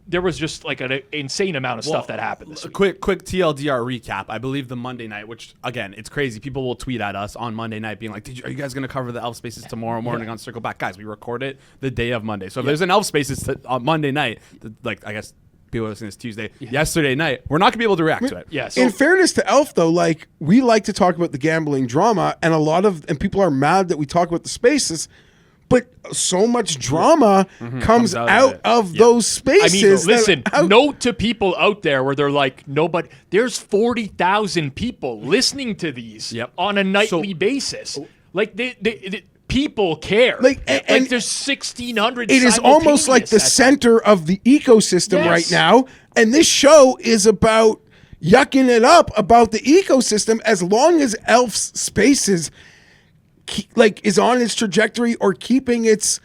there was just an insane amount of stuff that happened this week. Quick TLDR recap. I believe the Monday night, which again, it's crazy. People will tweet at us on Monday night being like, are you guys going to cover the Elf Spaces tomorrow morning on Circle Back? Guys, we record it the day of Monday. So if there's an Elf Spaces on Monday night, I guess people are listening this Tuesday, yesterday night, we're not going to be able to react to it. Yeah, in fairness to Elf, though, we like to talk about the gambling drama, and and people are mad that we talk about the Spaces. But so much drama comes out of those Spaces. I mean, listen, note to people out there where they're like, there's 40,000 people listening to these on a nightly basis. people care. And there's 1,600. It is almost like the center of the ecosystem right now. And this show is about yucking it up about the ecosystem as long as Elf's Spaces is on its trajectory or keeping its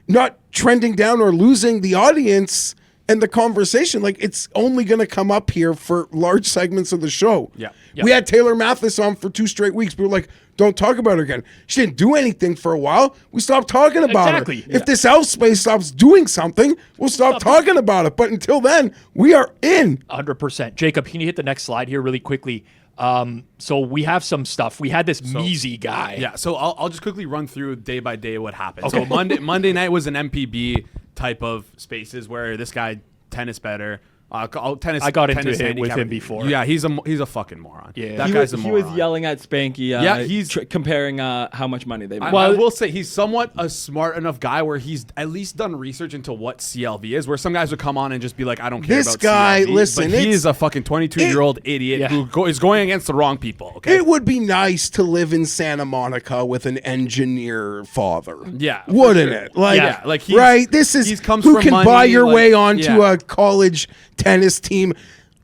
not trending down or losing the audience and the conversation. Like, it's only going to come up here for large segments of the show. Yeah. We had Taylor Mathis on for 2 straight weeks. We were like, don't talk about her again. She didn't do anything for a while. We stopped talking about her. If this Elf Space stops doing something, we'll stop talking about it. But until then, we are in. 100%. Jacob, can you hit the next slide here really quickly? So we have some stuff. We had this Measy guy. Yeah, so I'll just quickly run through day by day what happened. Okay. So Monday night was an MPB type of spaces where this guy, tennis better. I got into it with him before. Yeah, he's a fucking moron. Yeah, that guy's a moron. He was yelling at Spanky. He's comparing how much money they make. I will say he's somewhat a smart enough guy where he's at least done research into what CLV is. Where some guys would come on and just be like, I don't care this about guy. CLV, Listen, but he's a fucking 22-year-old idiot who is going against the wrong people. Okay, it would be nice to live in Santa Monica with an engineer father. Yeah, wouldn't it? Like right. This is who can buy your way onto a college tennis team.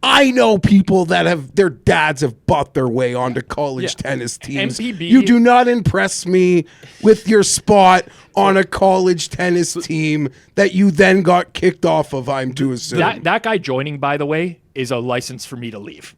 I know people that have their dads have bought their way onto college tennis teams. MPB. You do not impress me with your spot on a college tennis team that you then got kicked off of, I'm to assume. That guy joining, by the way, is a license for me to leave.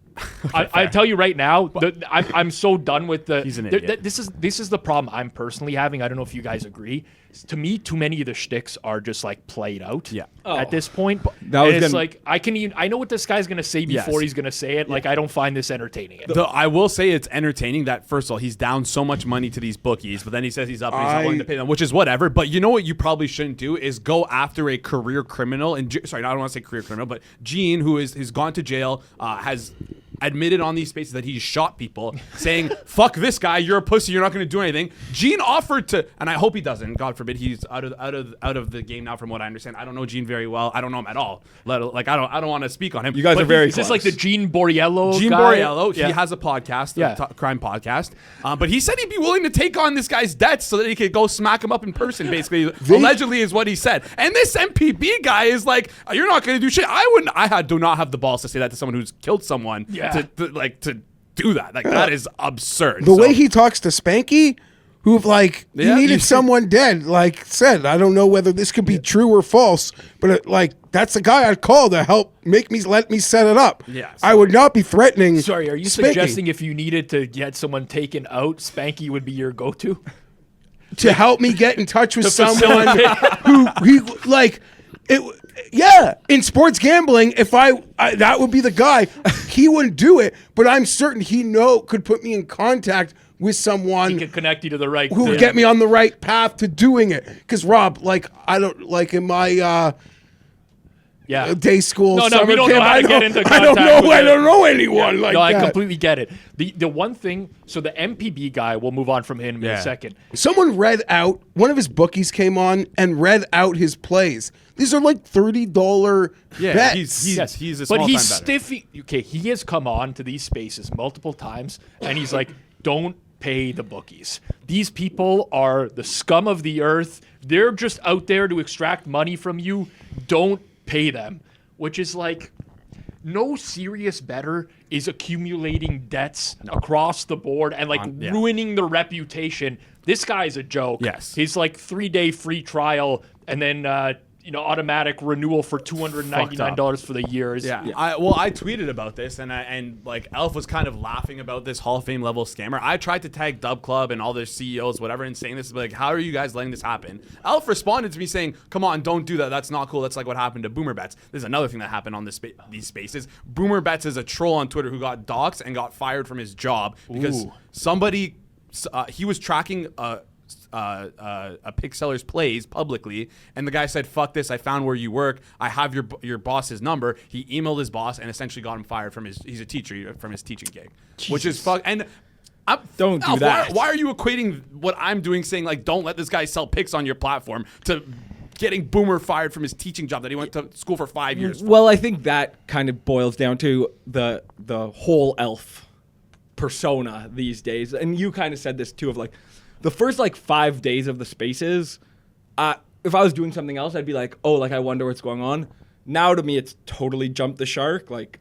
I tell you right now, I'm so done with the. He's an idiot. This is the problem I'm personally having. I don't know if you guys agree. To me, too many of the shticks are just like played out. Yeah. At this point, like I know what this guy's gonna say before he's gonna say it. Like, I don't find this entertaining. I will say it's entertaining that first of all he's down so much money to these bookies, but then he says he's up and he's not willing to pay them, which is whatever. But you know what you probably shouldn't do is go after a career criminal. And sorry, I don't want to say career criminal, but Gene, who has gone to jail, has admitted on these spaces that he shot people, saying, fuck this guy, you're a pussy, you're not going to do anything. Gene offered to, and I hope he doesn't, God forbid, he's out of the game now from what I understand. I don't know Gene very well. I don't know him at all. I don't want to speak on him. You guys are very close. close. Is this like the Gene Borriello Gene guy? Borriello, he has a podcast, a crime podcast. But he said he'd be willing to take on this guy's debts so that he could go smack him up in person, basically. Allegedly is what he said. And this MPB guy is like, you're not going to do shit. I do not have the balls to say that to someone who's killed someone. To do that. Like, that is absurd. The way he talks to Spanky, who he needed someone dead, like said, I don't know whether this could be true or false, but that's the guy I'd call to help let me set it up. Yeah, I would not be threatening. Sorry, are you Spanky. suggesting if you needed to get someone taken out, Spanky would be your go-to? To help me get in touch with someone in sports gambling, if I that would be the guy. He wouldn't do it, but I'm certain he could put me in contact with someone. He could connect you to the right. Who would get me on the right path to doing it. Because Rob, I don't in my day school. No, we don't know how to get into contact. I don't know anyone like that. I completely get it. The one thing, so the MPB guy, we'll move on from him in a second. Someone read out, one of his bookies came on and read out his plays. These are like $30 bets. He's a small time stiffy. Okay, he has come on to these spaces multiple times, and he's like, don't pay the bookies. These people are the scum of the earth. They're just out there to extract money from you. Don't pay them. Which is like, no serious bettor is accumulating debts across the board and ruining their reputation. This guy's a joke. Yes. He's like 3-day free trial and then automatic renewal for $299 for the years. Yeah. I tweeted about this and Elf was kind of laughing about this Hall of Fame level scammer. I tried to tag DubClub and all their CEOs, whatever, and saying this, like, how are you guys letting this happen? Elf responded to me saying, come on, don't do that. That's not cool. That's like what happened to Boomer Bets. There's another thing that happened on these spaces. Boomer Bets is a troll on Twitter who got doxxed and got fired from his job because somebody, he was tracking a pick seller's plays publicly, and the guy said, fuck this, I found where you work, I have your boss's number. He emailed his boss and essentially got him fired from he's a teacher, from his teaching gig. Jesus. Which is fuck. And don't do that. Why are you equating what I'm doing, saying like, don't let this guy sell picks on your platform, to getting Boomer fired from his teaching job that he went to school for 5 years for? Well, I think that kind of boils down to the whole Elf persona these days, and you kind of said this too, of like, the first like 5 days of the spaces, if I was doing something else, I'd be like, oh, like I wonder what's going on. Now to me, it's totally jumped the shark. Like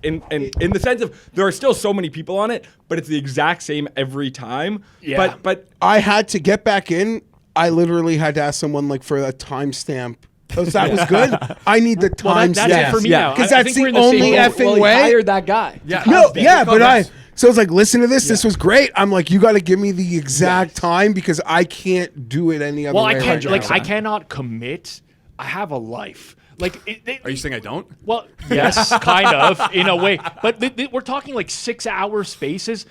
in the sense of there are still so many people on it, but it's the exact same every time. Yeah. But I had to get back in. I literally had to ask someone like for a timestamp. So that was good. I need the Well, timestamp. that's it for me now. Because I that's think we're the in the only same effing well, he way. hired that guy. Yeah. No, They yeah, call but us- so I was like, listen to this. This was great. I'm like, you got to give me the exact time because I can't do it any other Well, way. I can't. right Like, now. I cannot commit. I have a life. Like, Are you saying I don't? Well, yes, kind of in a way, but we're talking like 6 hour spaces.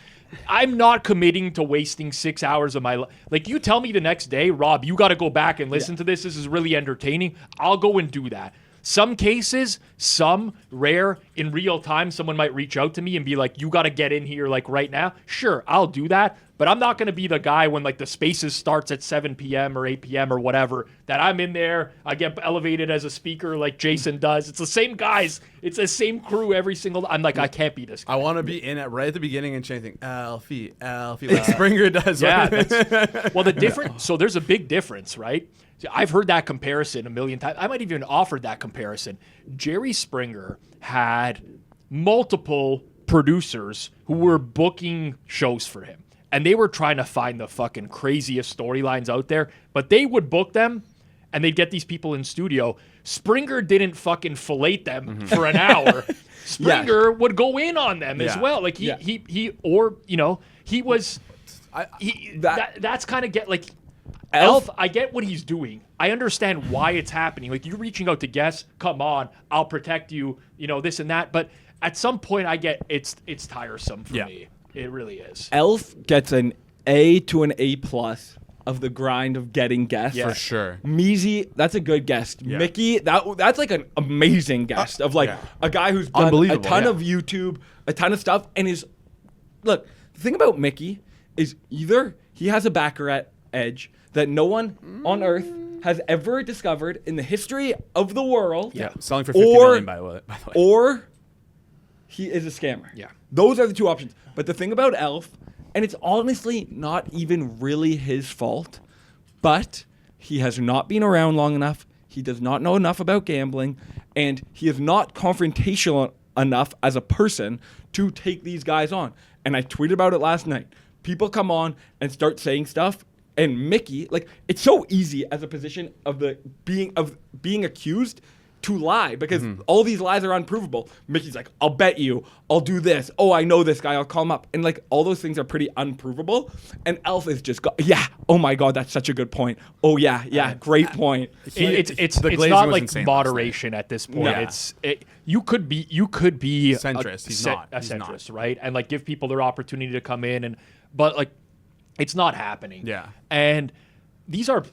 I'm not committing to wasting 6 hours of my life. Like, you tell me the next day, Rob, you got to go back and listen to this. This is really entertaining. I'll go and do that. Some cases, some rare, in real time, someone might reach out to me and be like, you got to get in here like right now. Sure, I'll do that. But I'm not going to be the guy when like the spaces starts at 7 p.m. or 8 p.m. or whatever, that I'm in there, I get elevated as a speaker like Jason does. It's the same guys. It's the same crew every single. I'm like, I can't be this guy. I want to be in it right at the beginning and chanting Elfy, like Springer does. Yeah. Well, so there's a big difference, right? See, I've heard that comparison a million times. I might even offer that comparison. Jerry Springer had multiple producers who were booking shows for him. And they were trying to find the fucking craziest storylines out there. But they would book them and they'd get these people in studio. Springer didn't fucking fillet them for an hour. Springer would go in on them as Yeah. well. Like that's kind of get like Elf, I get what he's doing. I understand why it's happening. Like, you're reaching out to guests, come on, I'll protect you, this and that. But at some point I get it's tiresome for me. It really is. Elf gets an A to an A+ of the grind of getting guests. Yeah. For sure. Measy, that's a good guest. Yeah. Mickey, that's like an amazing guest of like a guy who's done a Unbelievable, ton yeah. of YouTube, a ton of stuff, and look, the thing about Mickey is either he has a baccarat edge that no one on earth has ever discovered in the history of the world. Yeah. Selling for $50 million, by the way. Or he is a scammer. Yeah. Those are the two options. But the thing about Elf, and it's honestly not even really his fault, but he has not been around long enough. He does not know enough about gambling, and he is not confrontational enough as a person to take these guys on. And I tweeted about it last night. People come on and start saying stuff, and Mickey, like, it's so easy as a position of being accused to lie because all these lies are unprovable. Mickey's like, I'll bet you, I'll do this. Oh, I know this guy, I'll call him up. And like all those things are pretty unprovable. And Elf is just, oh my God, that's such a good point. Oh yeah, great point. It's glazing not was like insane moderation at this point. No. You could be Centrist. He's not. a He's centrist, not. right? And like give people their opportunity to come in, but like it's not happening. Yeah. And these are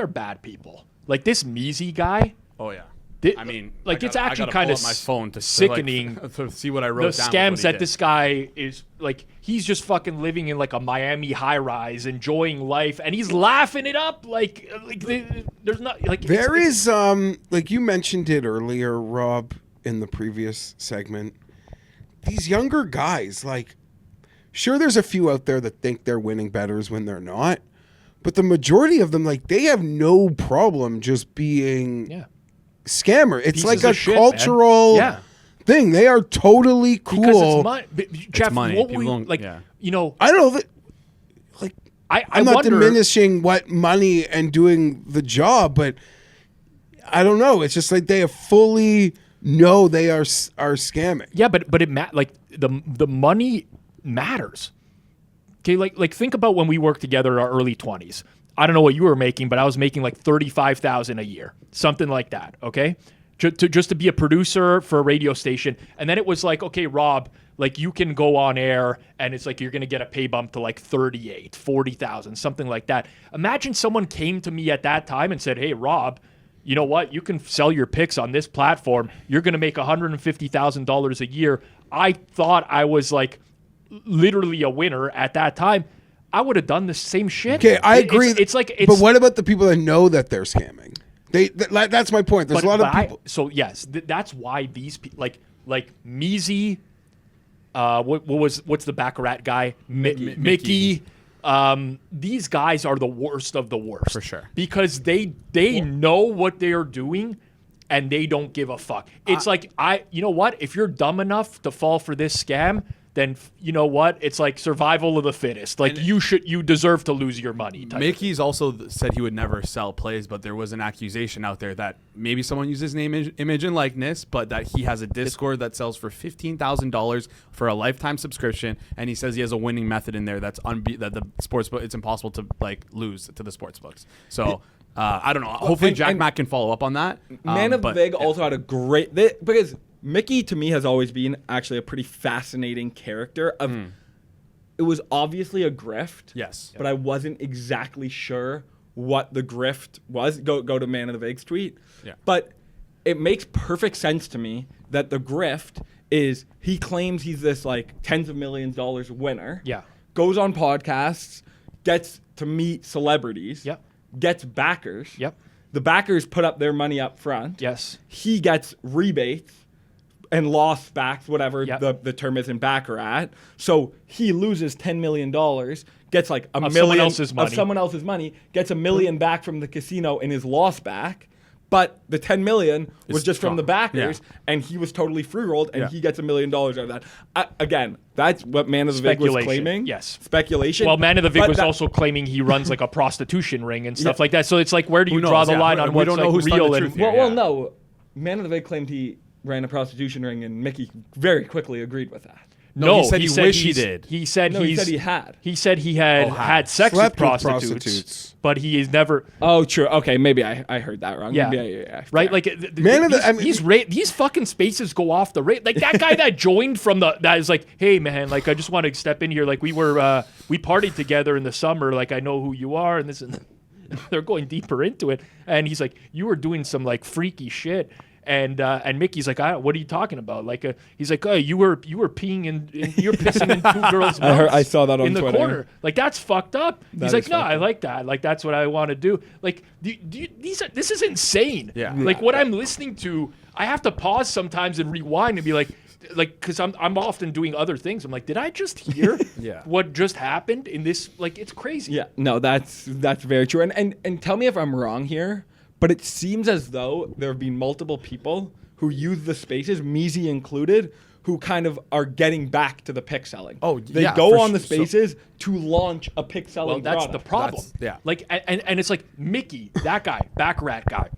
bad people. Like this Measy guy. Oh, yeah. I mean, like it's I actually gotta kind pull of up my phone to sickening. to see what I The wrote down. scams that this guy is like, he's just fucking living in like a Miami high rise, enjoying life, and he's laughing it up. There's not like There is like you mentioned it earlier, Rob, in the previous segment. These younger guys, like, sure, there's a few out there that think they're winning bettors when they're not, but the majority of them, like, they have no problem just being scammer. It's Pieces like of a shit, cultural man. thing. They are totally cool. because it's money. Jeff, money. what People we don't- like? yeah. I don't know that. Like, I I'm not wonder, diminishing what money and doing the job, but I don't know. It's just like they have fully know they are scamming. Yeah, but it like the money matters. Okay, like think about when we worked together in our early 20s. I don't know what you were making, but I was making like $35,000 a year, something like that. Okay, just to be a producer for a radio station, and then it was like, okay, Rob, like you can go on air, and it's like you're gonna get a pay bump to like 38, 40,000, something like that. Imagine someone came to me at that time and said, "Hey, Rob, you know what? You can sell your picks on this platform. You're gonna make $150,000 a year." I thought I was like literally a winner at that time. I would have done the same shit. Okay, I agree. It's like, but what about the people that know that they're scamming? That's my point. There's a lot of people. So yes, that's why these people like Measy. What's the Baccarat guy? Mickey. these guys are the worst of the worst. For sure. Because they know what they are doing and they don't give a fuck. It's like, you know what? If you're dumb enough to fall for this scam, then you know what? It's like survival of the fittest. Like you deserve to lose your money. Mickey's also said he would never sell plays, but there was an accusation out there that maybe someone used his name, image, and likeness, but that he has a Discord that sells for $15,000 for a lifetime subscription, and he says he has a winning method in there that the sportsbook, it's impossible to like lose to the sportsbooks. So I don't know. Hopefully Jack Mack can follow up on that. Man of the Vig also had a great because Mickey to me has always been actually a pretty fascinating character. It was obviously a grift. Yes. But I wasn't exactly sure what the grift was. Go to Man of the Vig's tweet. Yeah. But it makes perfect sense to me that the grift is he claims he's this like tens of millions dollars winner. Yeah. Goes on podcasts, gets to meet celebrities. Yep. Gets backers. Yep. The backers put up their money up front. Yes. He gets rebates and loss backs, whatever Yep. the term is in Baccarat. So he loses $10 million, gets like a Of million someone else's money. of someone else's money, gets $1 million back from the casino in his loss back. But the $10 million was It's just from the gone. backers, and he was totally free rolled, and Yeah. he gets $1 million out of that. Again, that's what Man of the Vig was Speculation, claiming. yes. Speculation. Well, Man of the Vig But was that- also claiming he runs like a prostitution ring and stuff Yeah. like that. So it's like, where do you Who draw knows? the Yeah, line we- on we what's don't know like who's telling real the and truth here. Well, Yeah. no. Man of the Vig claimed he ran a prostitution ring, and Mickey very quickly agreed with that. No, he said he wished he he's- did. He said No, he said he had. He said he had had sex Slept with with prostitutes, prostitutes. but he is never. Oh, true. Okay, maybe I heard that wrong. Yeah. Yeah. Right, Yeah. like Man of the- these fucking spaces go off the rate. Like that guy that joined from that is like, hey man, like I just want to step in here. Like we partied together in the summer. Like I know who you are, and this and they're going deeper into it. And he's like, you were doing some like freaky shit. And Mickey's like, what are you talking about? Like, he's like, oh, you were peeing you're pissing in two girls' mouths I saw that on in the Twitter. corner. Like that's fucked up. He's That like, is no, fucked I up. like that. Like that's what I want to do. Like, this is insane. Yeah. Like what I'm listening to, I have to pause sometimes and rewind and be like, because I'm often doing other things. I'm like, did I just hear Yeah. what just happened in this? Like, it's crazy. Yeah, no, that's very true. And tell me if I'm wrong here, but it seems as though there have been multiple people who use the spaces, Measy included, who kind of are getting back to the pick selling. Oh, they yeah, go for on the sure. spaces to launch a pick selling. Well, that's the product. problem. Yeah. Like, and it's like Mickey, that guy, Baccarat guy.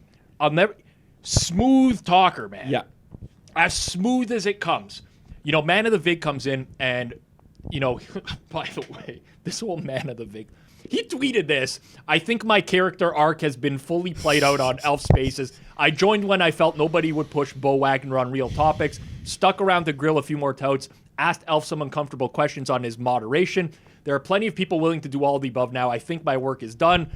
I'll never smooth talker, man. Yeah. As smooth as it comes. You know, Man of the Vig comes in and, you know, by the way, this whole Man of the Vig, he tweeted this. I think my character arc has been fully played out on Elf Spaces. I joined when I felt nobody would push Bo Wagner on real topics, stuck around to grill a few more touts, asked Elf some uncomfortable questions on his moderation. There are plenty of people willing to do all the above now. I think my work is done.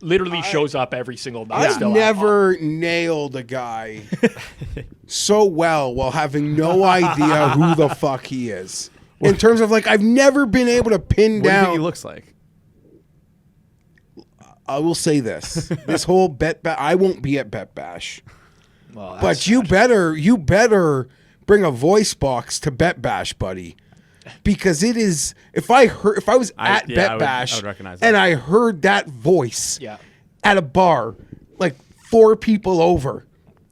Literally shows up every single night. I've still never nailed a guy so well while having no idea who the fuck he is. In terms of like, I've never been able to pin What do you down. think he looks like? I will say this: this whole I won't be at Bet Bash, but you better bring a voice box to Bet Bash, buddy, because it is. If I was at Bet Bash I would recognize and that. I heard that voice Yeah. at a bar, like 4 people over,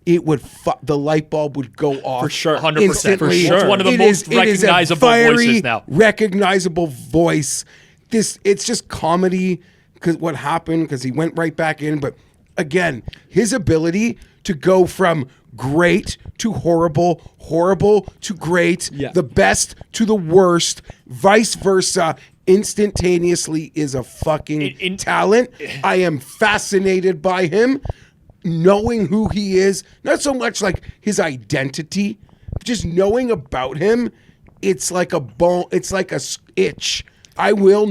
it would the light bulb would go off For sure. 100%. instantly. For sure. It's one of the It most it a recognizable very voices now. Recognizable voice. It's just comedy because what happened because he went right back in. But again, his ability to go from great to horrible, horrible to great, Yeah. the best to the worst, vice versa, instantaneously is a fucking talent. I am fascinated by him. Knowing who he is, not so much like his identity, just knowing about him, it's like a bone, it's like a itch. I will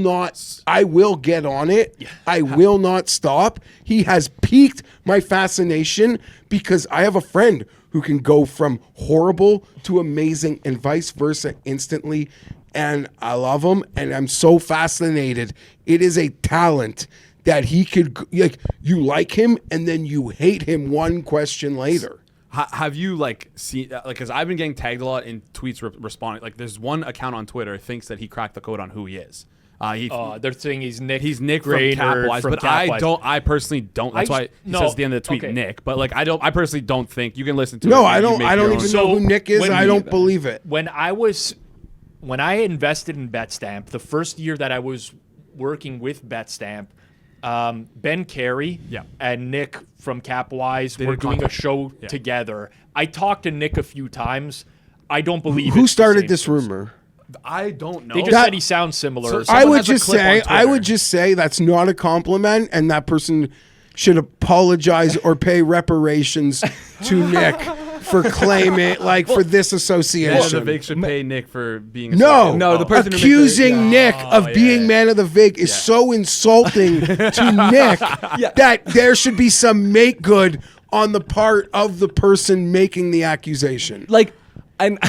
get on it. I will not stop. He has piqued my fascination because I have a friend who can go from horrible to amazing and vice versa instantly. And I love him and I'm so fascinated. It is a talent that he could, like, you like him and then you hate him one question later. Have you like seen like because I've been getting tagged a lot in tweets responding like there's one account on Twitter thinks that he cracked the code on who he is. They're saying he's Nick. He's Nick from Grainer Capwise, from but Capwise. I personally don't. That's why he says at the end of the tweet Nick. But like I personally don't think you can listen to it. No, and I you don't. make I don't your even own. know who Nick is. when I we- don't believe it. When I invested in Betstamp, the first year that I was working with Betstamp, Ben Carey Yeah. and Nick from Capwise They were did doing a content. show Yeah. together. I talked to Nick a few times. I don't believe Who it's the started same this person. rumor? I don't know. They just That- said he sounds similar. So- or I something. would has a just clip on say, I would Twitter. just say that's not a compliment, and that person should apologize or pay reparations to Nick for claiming, like, for this Yeah, association. the Vig should pay Nick for being. No, No, the person who accusing makes Nick of being man of the Vig is so insulting to Nick that there should be some make good on the part of the person making the accusation. Like, and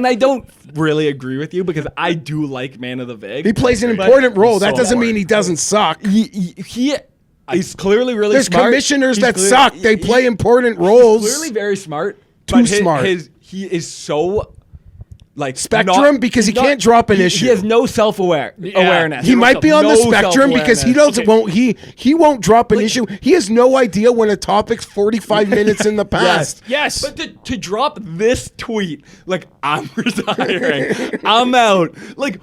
I don't really agree with you because I do like Man of the Vig. He plays an But important role. That so doesn't mean important. he doesn't suck. He is clearly really There's smart. commissioners He's that clear- suck. They play important roles. Clearly very smart. Too but smart. He is so like Spectrum because he he's can't drop an he, issue. He has no awareness. He might be on the No spectrum because he self-awareness. he won't drop an issue. He has no idea when a topic's 45 minutes in the past. Yes. But to drop this tweet, like, I'm retiring, I'm out. Like,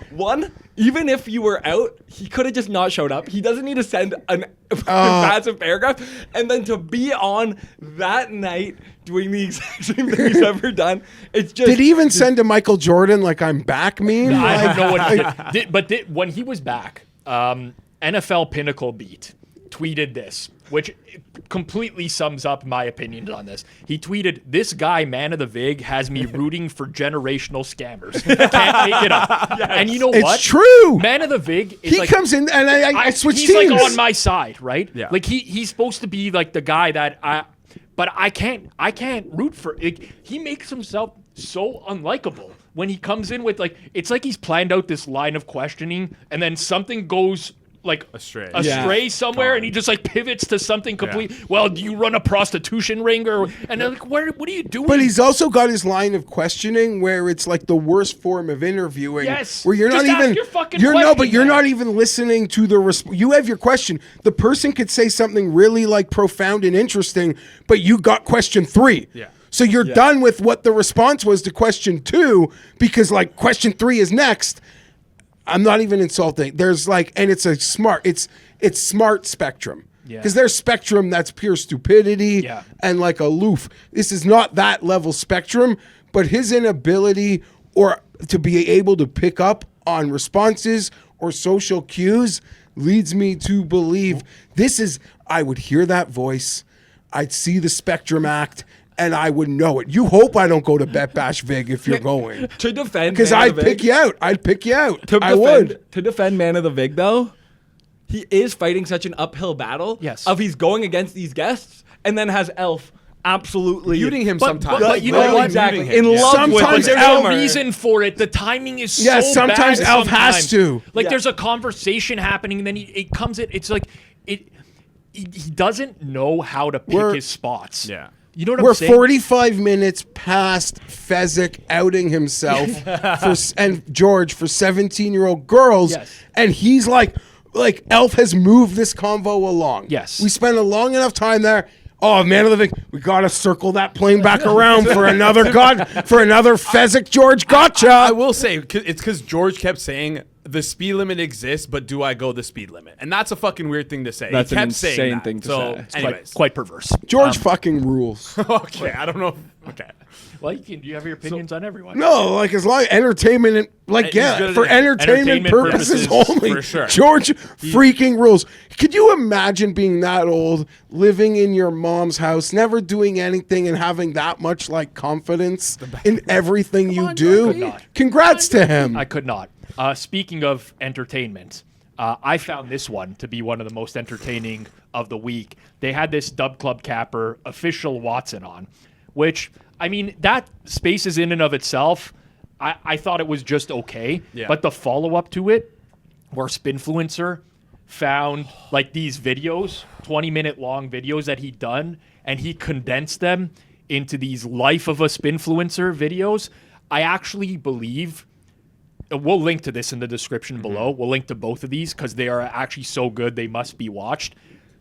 even if you were out, he could have just not showed up. He doesn't need to send a massive paragraph. And then to be on that night doing the exact same thing he's ever done, it's just... Did he even send to Michael Jordan like I'm back meme? I Like, don't know what he did. But when he was back, NFL Pinnacle Beat tweeted this, which completely sums up my opinions on this. He tweeted, "This guy, Man of the Vig, has me rooting for generational scammers. Can't make it up." And you know It's what? true. Man of the Vig is he like, comes in and I switch he's teams. like on my side, right? Yeah. Like he's supposed to be like the guy that but I can't root for. Like, he makes himself so unlikable when he comes in with, like, it's like he's planned out this line of questioning and then something goes like Astray. somewhere and he just like pivots to something complete. Well, do you run a prostitution ring and they're like, what are you doing? But he's also got his line of questioning where it's like the worst form of interviewing. Yes. Where you're Just not ask even your fucking you're no, but question, you're man. not even listening to the you have your question. The person could say something really like profound and interesting, but you got question 3. Yeah. So you're done with what the response was to question 2 because like question 3 is next. I'm not even insulting. There's like, and it's smart spectrum. Yeah. Because there's spectrum that's pure stupidity Yeah. and like aloof. This is not that level spectrum, but his inability or to be able to pick up on responses or social cues leads me to believe I would hear that voice, I'd see the spectrum act, and I would know it. You hope I don't go to Bet Bash Vig if you're going. To defend Because Man of I'd the pick Vig- you out. I'd pick you out. To I defend, would. To defend Man of the Vig, though, he is fighting such an uphill battle. Yes. Of he's going against these guests and then has Elf absolutely Muting him sometimes. but you know Like, what? exactly. Muting him. In love with Sometimes him. There's no Elf- reason for it. The timing is Yeah, so sometimes bad Elf has to. Like Yeah. there's a conversation happening, and then it comes in. It's like he doesn't know how to pick We're- his spots. Yeah. You know what We're I'm saying? 45 minutes past Fezzik outing himself and George for 17-year-old girls. Yes. And he's like Elf has moved this convo along. Yes. We spent a long enough time there. Oh, Man of the Vig, we got to circle that plane back around for another Fezzik George gotcha. I will say it's because George kept saying the speed limit exists, but do I go the speed limit? And that's a fucking weird thing to say. That's he an kept saying insane that. thing to so, say. It's anyways, Quite perverse. George fucking rules. okay. I don't know. Okay. Well, you have your opinions on everyone. No, like as long as entertainment, like He's yeah, good at for it. entertainment Entertainment purposes purposes, only. for sure. George freaking rules. Could you imagine being that old, living in your mom's house, never doing anything, and having that much like confidence in everything you I do? could not. Congrats to him. I could not. Speaking of entertainment, I found this one to be one of the most entertaining of the week. They had this DubClub capper, Official Watson, on, which, I mean, that space is in and of itself. I thought it was just okay. Yeah. But the follow-up to it, where Spinfluencer found like these videos, 20-minute long videos that he'd done, and he condensed them into these Life of a Spinfluencer videos. I actually believe we'll link to this in the description below. We'll link to both of these because they are actually so good they must be watched.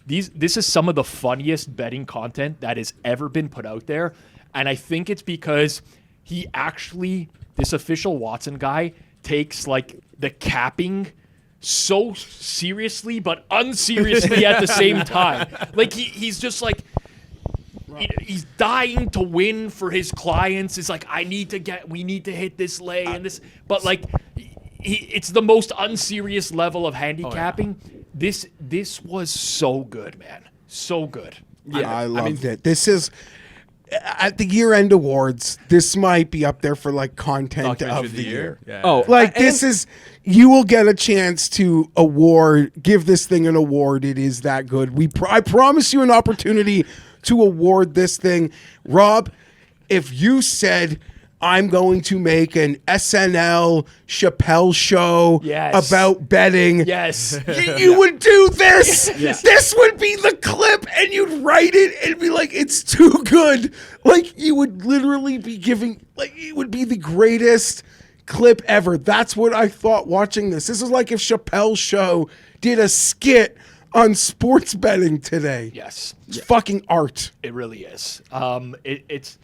This is some of the funniest betting content that has ever been put out there, and I think it's because this official Watson guy takes like the capping so seriously but unseriously at the same time. Like he's just like he's dying to win for his clients. It's like we need to hit this lay and this, but like it's the most unserious level of handicapping. This was so good, man, so good. Yeah, I loved it. This is at the year-end awards. This might be up there for like content of the year. Yeah. Oh, Like this is, you will get a chance to give this thing an award. It is that good. I promise you an opportunity to award this thing. Rob, if you said, I'm going to make an SNL Chappelle show about betting. Yes. You would do this. Yes. This would be the clip, and you'd write it and be like, it's too good. Like, you would literally be it would be the greatest clip ever. That's what I thought watching this. This is like if Chappelle's show did a skit on sports betting today. Yes. It's fucking art. It really is. It's.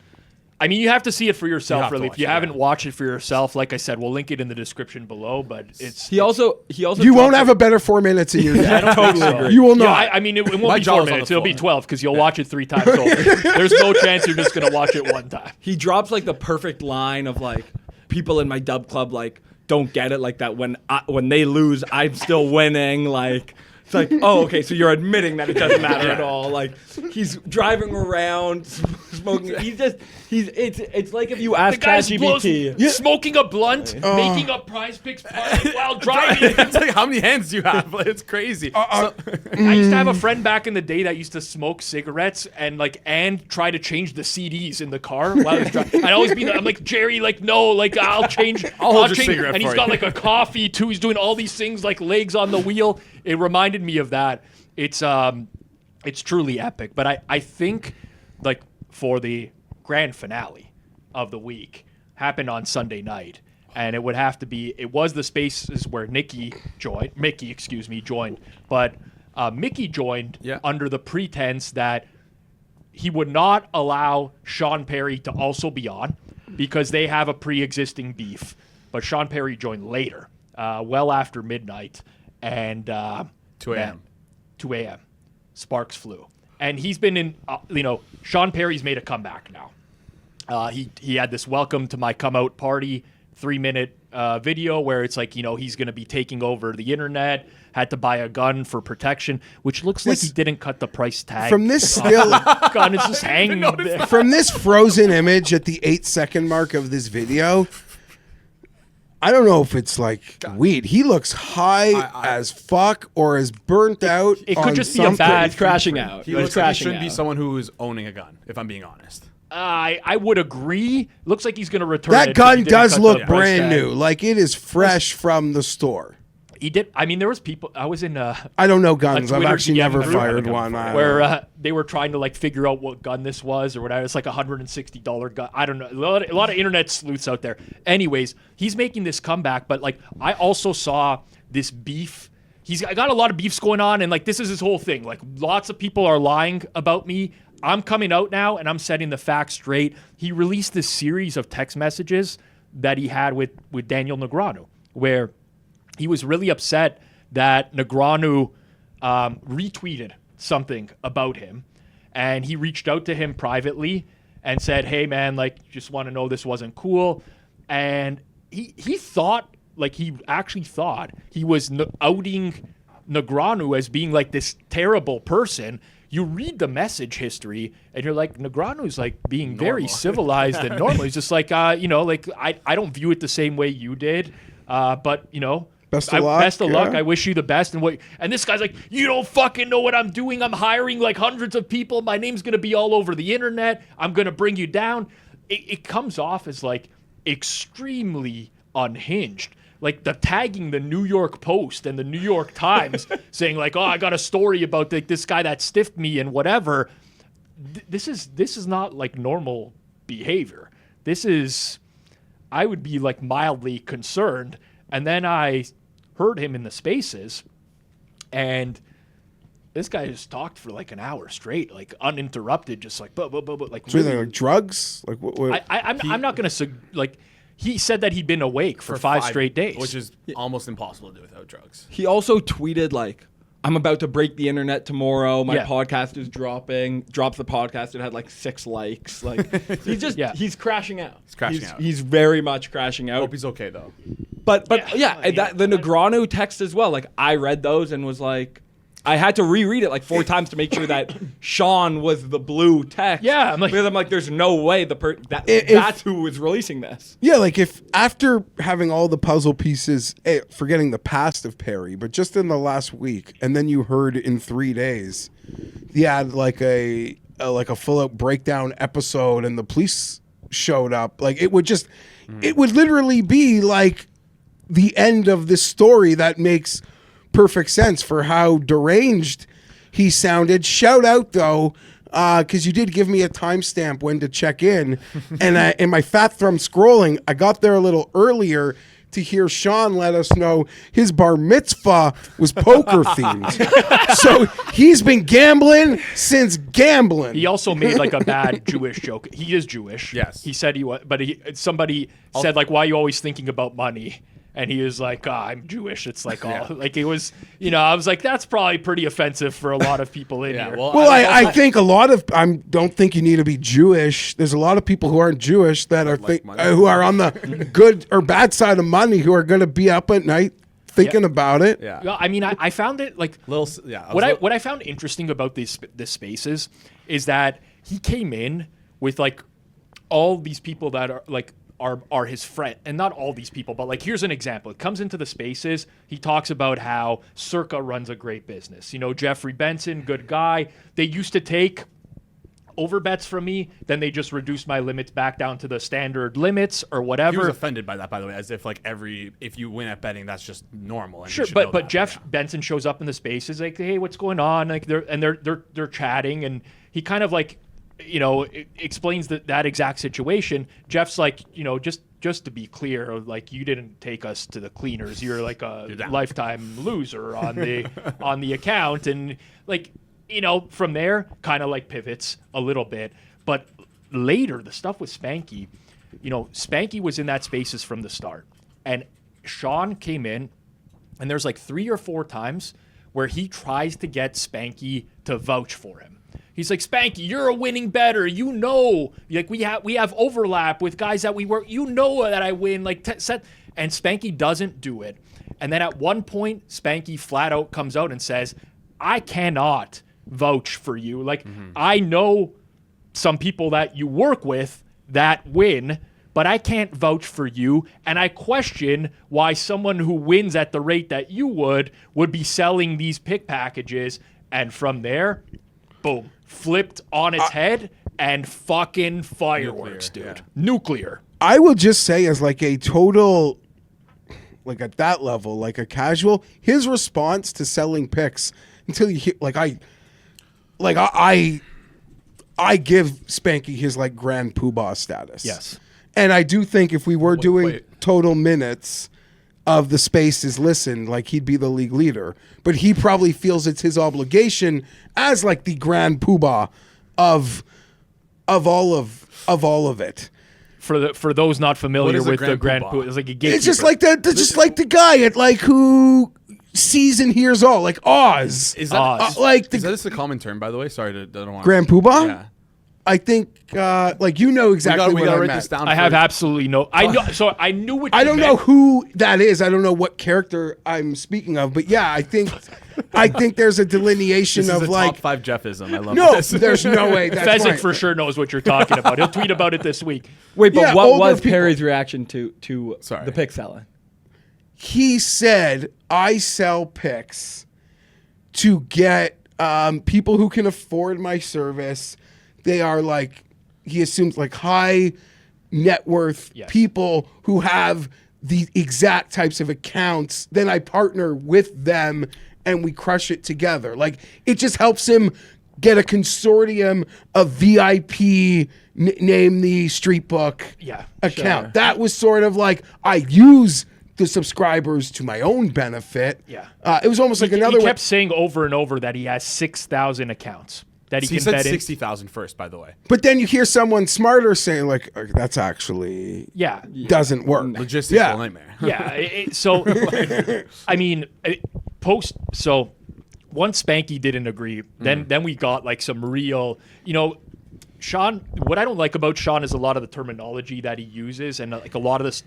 I mean, you have to see it for yourself, really. If you haven't watched it for yourself, like I said, we'll link it in the description below. But he also you won't have a better 4 minutes in your day. I don't totally agree. You will not. Yeah, I mean, it won't be 4 minutes. It'll be 12 because you'll watch it 3 times over. There's no chance you're just gonna watch it one time. He drops like the perfect line of like, people in my DubClub like don't get it, like that when they lose, I'm still winning. Like. It's like, oh, okay, so you're admitting that it doesn't matter at all. Like, he's driving around, smoking. It's like if you ask ChatGPT. Smoking a blunt, making a Prize Picks party while driving. It's like, how many hands do you have? It's crazy. I used to have a friend back in the day that used to smoke cigarettes and try to change the CDs in the car while I was driving. I'm like, Jerry, like, no, like, I'll change. I'll hold your change. cigarette and he's for got you. like a coffee too. He's doing all these things like legs on the wheel. It reminded me of that. It's truly epic. But I think like for the grand finale of the week happened on Sunday night, and it was the spaces where Mickey joined, but Mickey joined under the pretense that he would not allow Sean Perry to also be on because they have a pre-existing beef. But Sean Perry joined later, well after midnight. And 2 a.m. 2 a.m. Sparks flew. And he's been in, Sean Perry's made a comeback now. He had this welcome to my come out party 3-minute video where it's like, he's going to be taking over the internet, had to buy a gun for protection, which looks like he didn't cut the price tag. From this still, gun is just hanging there. From this frozen image at the 8-second mark of this video, I don't know if it's like weed. He looks high as fuck or as burnt out. It could just be something. a bad He's crashing out. He looks like he should be someone who is owning a gun, if I'm being honest. I would agree. Looks like he's going to return That it. gun does look price brand tag. new. Like it is fresh from the store. He did. I mean, there was people. I was in. I don't know guns. I've Twitter actually DM never group fired one. Where they were trying to figure out what gun this was or whatever. It's like $160 gun. I don't know. A lot of internet sleuths out there. Anyways, he's making this comeback, but I also saw this beef. He's got a lot of beefs going on, and this is his whole thing. Lots of people are lying about me. I'm coming out now, and I'm setting the facts straight. He released this series of text messages that he had with Daniel Negreanu, where he was really upset that Negreanu retweeted something about him, and he reached out to him privately and said, "Hey, man, just want to know this wasn't cool." And he thought, he actually thought he was outing Negreanu as being this terrible person. You read the message history, and you're like, Negreanu's being very civilized and normal. He's just I don't view it the same way you did, but Best of luck. Best of luck. I wish you the best. And this guy's like, you don't fucking know what I'm doing. I'm hiring hundreds of people. My name's gonna be all over the internet. I'm gonna bring you down. It comes off as extremely unhinged. The tagging the New York Post and the New York Times saying oh, I got a story about this guy that stiffed me and whatever. This is not normal behavior. This is, I would be mildly concerned. And then I heard him in the spaces, and this guy just talked for like an hour straight, like uninterrupted, just like like. So really, like drugs? Like what? I'm not gonna like. He said that he'd been awake for five straight days, which is almost impossible to do without drugs. He also tweeted like, "I'm about to break the internet tomorrow. My Yeah. podcast is dropping." Dropped the podcast. It had like 6 likes. Like he's just he's crashing out. He's crashing out. He's very much crashing out. Hope he's okay though. But the Negreanu text as well. Like I read those and was like, I had to reread it like 4 times to make sure that Sean was the blue text. Yeah, I'm like, there's no way that's who was releasing this. Yeah, like if after having all the puzzle pieces, forgetting the past of Perry, but just in the last week, and then you heard in 3 days, he had like a full out breakdown episode, and the police showed up. Like it would literally be like the end of this story that makes perfect sense for how deranged he sounded. Shout out though, because you did give me a timestamp when to check in, and in my fat thumb scrolling, I got there a little earlier to hear Sean let us know his bar mitzvah was poker themed. So he's been gambling since gambling. he also made like a bad Jewish joke. He is Jewish. Yes. He said he was, but somebody said like, "Why are you always thinking about money?" And he was like, I'm Jewish. It's like all like it was, I was like, that's probably pretty offensive for a lot of people in here. Well, I think a lot of don't think you need to be Jewish. There's a lot of people who aren't Jewish that are who are on the good or bad side of money, who are going to be up at night thinking about it. Yeah. Well, I mean, I found it like what I found interesting about this spaces is that he came in with like all these people that are like are his friend, and not all these people, but like here's an example. It comes into the spaces. He talks about how Circa runs a great business. Jeffrey Benson, good guy. They used to take over bets from me, then they just reduced my limits back down to the standard limits or whatever. He was offended by that, by the way, as if like if you win at betting, that's just normal. And sure, but Jeff Benson shows up in the spaces like, hey, what's going on? Like they're chatting, and he kind of like explains that exact situation. Jeff's like, just to be clear, like you didn't take us to the cleaners. You're like a lifetime loser on the account, and like from there, kind of like pivots a little bit. But later, the stuff with Spanky, Spanky was in that spaces from the start, and Sean came in, and there's like 3 or 4 times where he tries to get Spanky to vouch for him. He's like, Spanky, you're a winning bettor. Like we have overlap with guys that we work. That I win. Like and Spanky doesn't do it. And then at one point, Spanky flat out comes out and says, I cannot vouch for you. Like I know some people that you work with that win, but I can't vouch for you. And I question why someone who wins at the rate that you would be selling these pick packages. And from there, boom. Flipped on its head and fucking fireworks, dude. Nuclear. I will just say, as like a total, like at that level, like a casual, his response to selling picks until you hear, I give Spanky his like grand poobah status. Yes. And I do think if we were doing total minutes of the spaces listened, like he'd be the league leader, but he probably feels it's his obligation as like the grand poobah of all of it. For those not familiar with the grand poobah, it's like a gatekeeper. It's just like the guy at like who sees and hears all, like Oz. Is that is this a common term, by the way? Sorry, I don't want grand poobah. Yeah. I think, exactly we what gotta I write meant. this down. I have absolutely no. I know. So I knew what. I don't know who that is. I don't know what character I'm speaking of. But yeah, I think there's a delineation This is of a like top 5 Jeffism. I love no, this. there's no way. That's Pheasant right. for sure knows what you're talking about. He'll tweet about it this week. Wait, but Yeah, what older was people. Perry's reaction to Sorry. the pick selling? He said, "I sell picks to get people who can afford my service. They are like." He assumes like high net worth people who have the exact types of accounts. Then I partner with them and we crush it together. Like it just helps him get a consortium of VIP, name the street book account. Sure. That was sort of like I use the subscribers to my own benefit. Yeah. It was almost like another He way. kept saying over and over that he has 6,000 accounts that he He can said bet in. 60,000 first, by the way. But then you hear someone smarter saying, like, that's actually Yeah. doesn't work. Logistical Yeah. nightmare. Yeah. So, I mean, so once Spanky didn't agree, then we got like some real, Sean, what I don't like about Sean is a lot of the terminology that he uses and like a lot of this,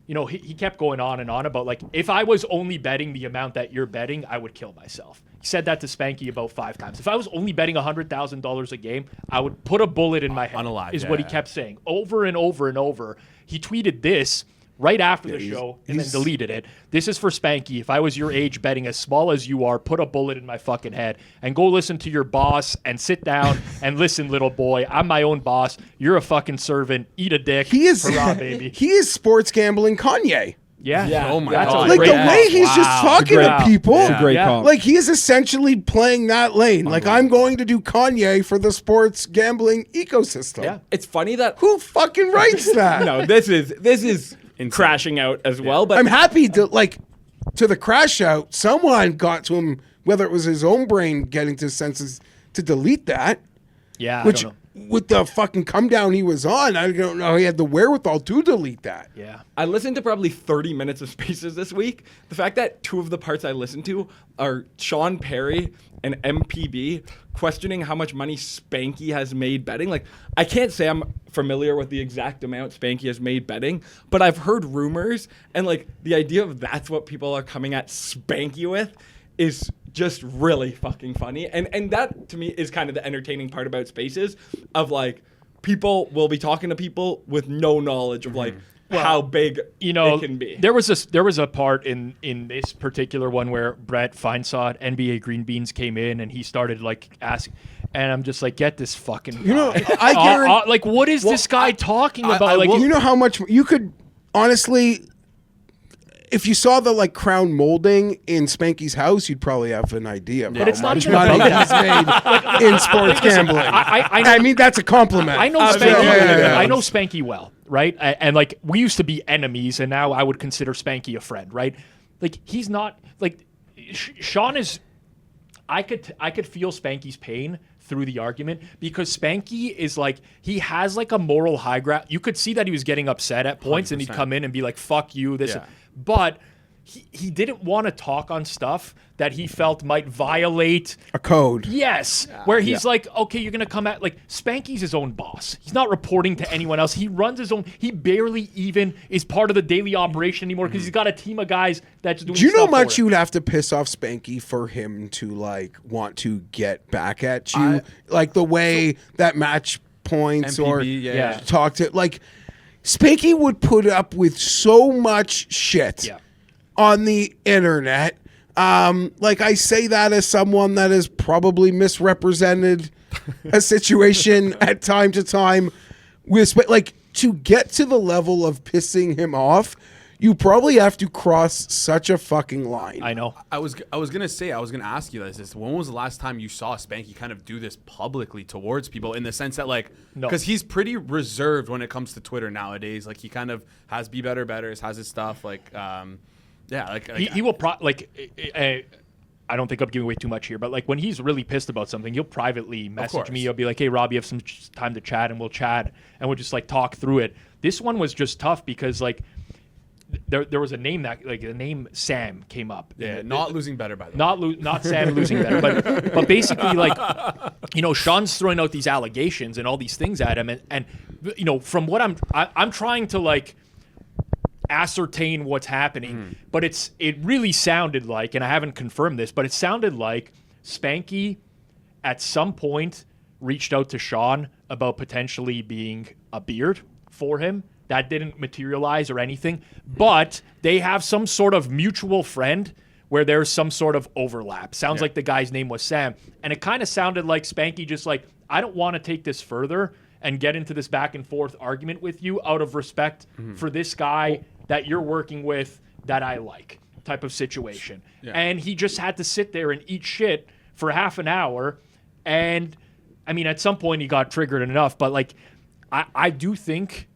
he kept going on and on about like, if I was only betting the amount that you're betting, I would kill myself. He said that to Spanky about 5 times. If I was only betting $100,000 a game, I would put a bullet in my head, Unalive, is yeah, what he yeah. kept saying over and over and over. He tweeted this right after the show and then deleted it. This is for Spanky. If I was your age betting as small as you are, put a bullet in my fucking head and go listen to your boss and sit down and listen, little boy. I'm my own boss. You're a fucking servant. Eat a dick. He is Hurrah, baby. He is sports gambling Kanye. Yeah. Oh my That's God. a Like great the call. way he's just talking Wow. to people. It's a great Yeah. call. Like he is essentially playing that lane. Like I'm going to do Kanye for the sports gambling ecosystem. Yeah. It's funny that Who fucking writes that? no, this is crashing out as well. But I'm happy to to the crash out. Someone got to him, whether it was his own brain getting to his senses to delete that. Yeah. Which I don't know. with the fucking come down he was on, I don't know he had the wherewithal to delete that. Yeah. I listened to probably 30 minutes of Spaces this week. The fact that 2 of the parts I listened to are Sean Perry and MPB questioning how much money Spanky has made betting. Like, I can't say I'm familiar with the exact amount Spanky has made betting, but I've heard rumors, and like the idea of that's what people are coming at Spanky with is just really fucking funny. And that to me is kind of the entertaining part about Spaces of like people will be talking to people with no knowledge of like how big it can be. There was a part in this particular one where Brett Feinsaw, NBA Green Beans, came in and he started like asking, and I'm just like, get this fucking guy. I guarantee like, what is this guy talking about? Like, you know how much you could honestly, if you saw the like crown molding in Spanky's house, you'd probably have an idea. But it's not even money about he's made in sports gambling. I mean, that's a compliment. I know Spanky. Yeah. I know Spanky well, right? And like we used to be enemies, and now I would consider Spanky a friend, right? Like he's not like Sean is. I could feel Spanky's pain through the argument because Spanky is like he has like a moral high ground. You could see that he was getting upset at points, 100%. And he'd come in and be like, "Fuck you," this, but. He didn't want to talk on stuff that he felt might violate a code. Yes, where he's like, okay, you're going to come at, like, Spanky's his own boss. He's not reporting to anyone else. He runs his own, he barely even is part of the daily operation anymore because he's got a team of guys that's doing Do you know stuff how much for him. you would have to piss off Spanky for him to, like, want to get back at you? Like, the way that match points MPB, or yeah. talk to, like, Spanky would put up with so much shit. Yeah. On the internet. Like I say that as someone that has probably misrepresented a situation at time to time with like to get to the level of pissing him off, you probably have to cross such a fucking line. I know. I was gonna ask you this. When was the last time you saw Spanky kind of do this publicly towards people in the sense that like because he's pretty reserved when it comes to Twitter nowadays. Like he kind of has Be Better Bettors, has his stuff like yeah, like He will I don't think I'm giving away too much here, but like when he's really pissed about something, he'll privately message me. He'll be like, "Hey, Rob, you have some time to chat," and we'll chat and we'll just like talk through it. This one was just tough because like there was a name that like the name Sam came up. Yeah, not losing better by the way. Not Sam losing better, but basically like Sean's throwing out these allegations and all these things at him, and from what I'm trying to like ascertain what's happening, but it really sounded like, and I haven't confirmed this, but it sounded like Spanky at some point reached out to Sean about potentially being a beard for him. That didn't materialize or anything, but they have some sort of mutual friend where there's some sort of overlap. Sounds like the guy's name was Sam, and it kind of sounded like Spanky just like, I don't want to take this further and get into this back and forth argument with you out of respect for this guy that you're working with that I like type of situation. Yeah. And he just had to sit there and eat shit for half an hour. And I mean, at some point he got triggered enough, but like, I do think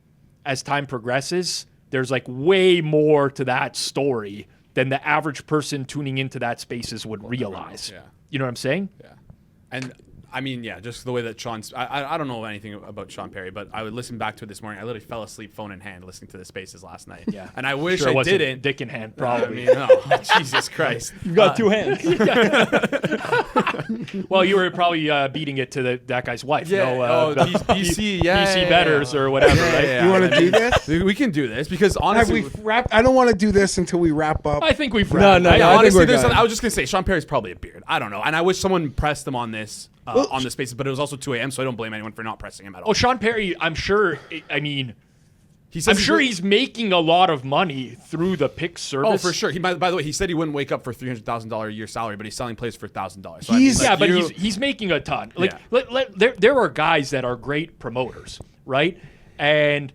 as time progresses, there's like way more to that story than the average person tuning into that spaces would realize. Yeah. You know what I'm saying? Yeah. And I mean, yeah, just the way that I don't know anything about Sean Perry, but I would listen back to it this morning. I literally fell asleep phone in hand listening to the spaces last night. Yeah. And I wish Sure I wasn't didn't. dick in hand, probably. I mean, oh, Jesus Christ. You've got 2 hands. Well, you were probably beating it to that guy's wife. Yeah. BC, yeah. BC Bettors or whatever, right? Yeah, You want to do this? We can do this because Have honestly, we wrapped? I don't want to do this until we wrap up. I think we've No, wrapped. no, I- no. yeah, I think honestly, we're done. I was just gonna say Sean Perry's probably a beard. I don't know, and I wish someone pressed him on this on the spaces, but it was also 2 a.m., so I don't blame anyone for not pressing him at all. Oh, Sean Perry, I'm sure. I mean, He says I'm sure he's making a lot of money through the pick service. Oh, for sure. By the way, he said he wouldn't wake up for $300,000 a year salary, but he's selling players for $1,000. So He's- Yeah, but he's making a ton. Like there are guys that are great promoters, right? And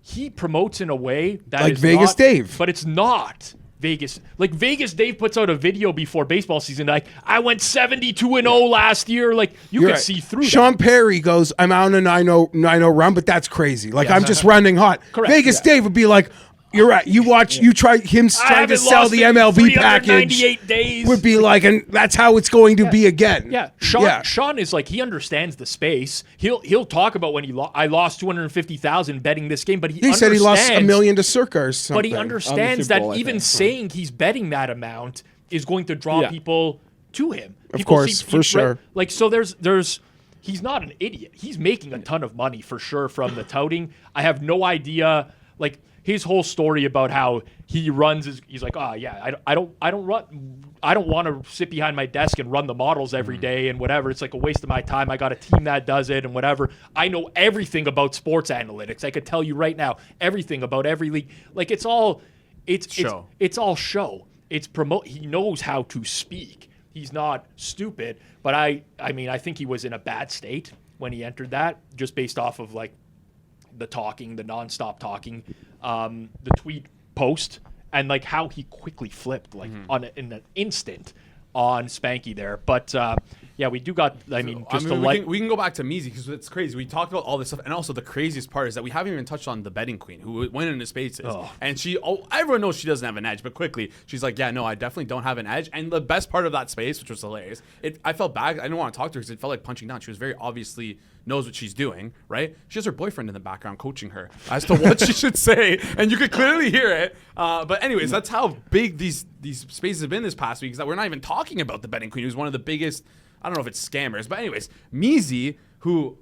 he promotes in a way that Like is Vegas not- Dave. but it's not Vegas. Like Vegas Dave puts out a video before baseball season, like I went 72-0 last year. Like you You're can right. see through that. Sean Perry goes, I'm out on a 9-0 run, but that's crazy. Like, I'm just running hot. Correct. Vegas Dave would be like, you're right. You try him I trying to haven't sell lost the in MLB package. 398 days. Would be like, and that's how it's going to be again. Yeah, Sean is like he understands the space. He'll talk about when I lost 250,000 betting this game, but He said he lost $1 million to Circa or something. But he understands Super Bowl, that I even think. saying he's betting that amount is going to draw Yeah. people to him. Of People course, for sure. Like so, there's he's not an idiot. He's making a ton of money for sure from the touting. I have no idea. Like his whole story about how he runs is he's like, I don't want to sit behind my desk and run the models every day and whatever. It's like a waste of my time. I got a team that does it and whatever. I know everything about sports analytics. I could tell you right now everything about every league. Like it's all show. It's all show. It's promote. He knows how to speak. He's not stupid. But I mean I think he was in a bad state when he entered that, just based off of like the talking, the nonstop talking, the tweet post, and like how he quickly flipped like in an instant on Spanky there. But yeah, we do got. I mean, we can go back to Measy because it's crazy. We talked about all this stuff, and also the craziest part is that we haven't even touched on the betting queen who went into spaces, and everyone knows she doesn't have an edge, but quickly she's like, yeah, no, I definitely don't have an edge. And the best part of that space, which was hilarious, I felt bad. I didn't want to talk to her because it felt like punching down. She was very obviously knows what she's doing, right? She has her boyfriend in the background coaching her as to what she should say, and you could clearly hear it. But anyways, that's how big these spaces have been this past week, is that we're not even talking about the betting queen, who's one of the biggest, I don't know if it's scammers, but anyways, Measy, who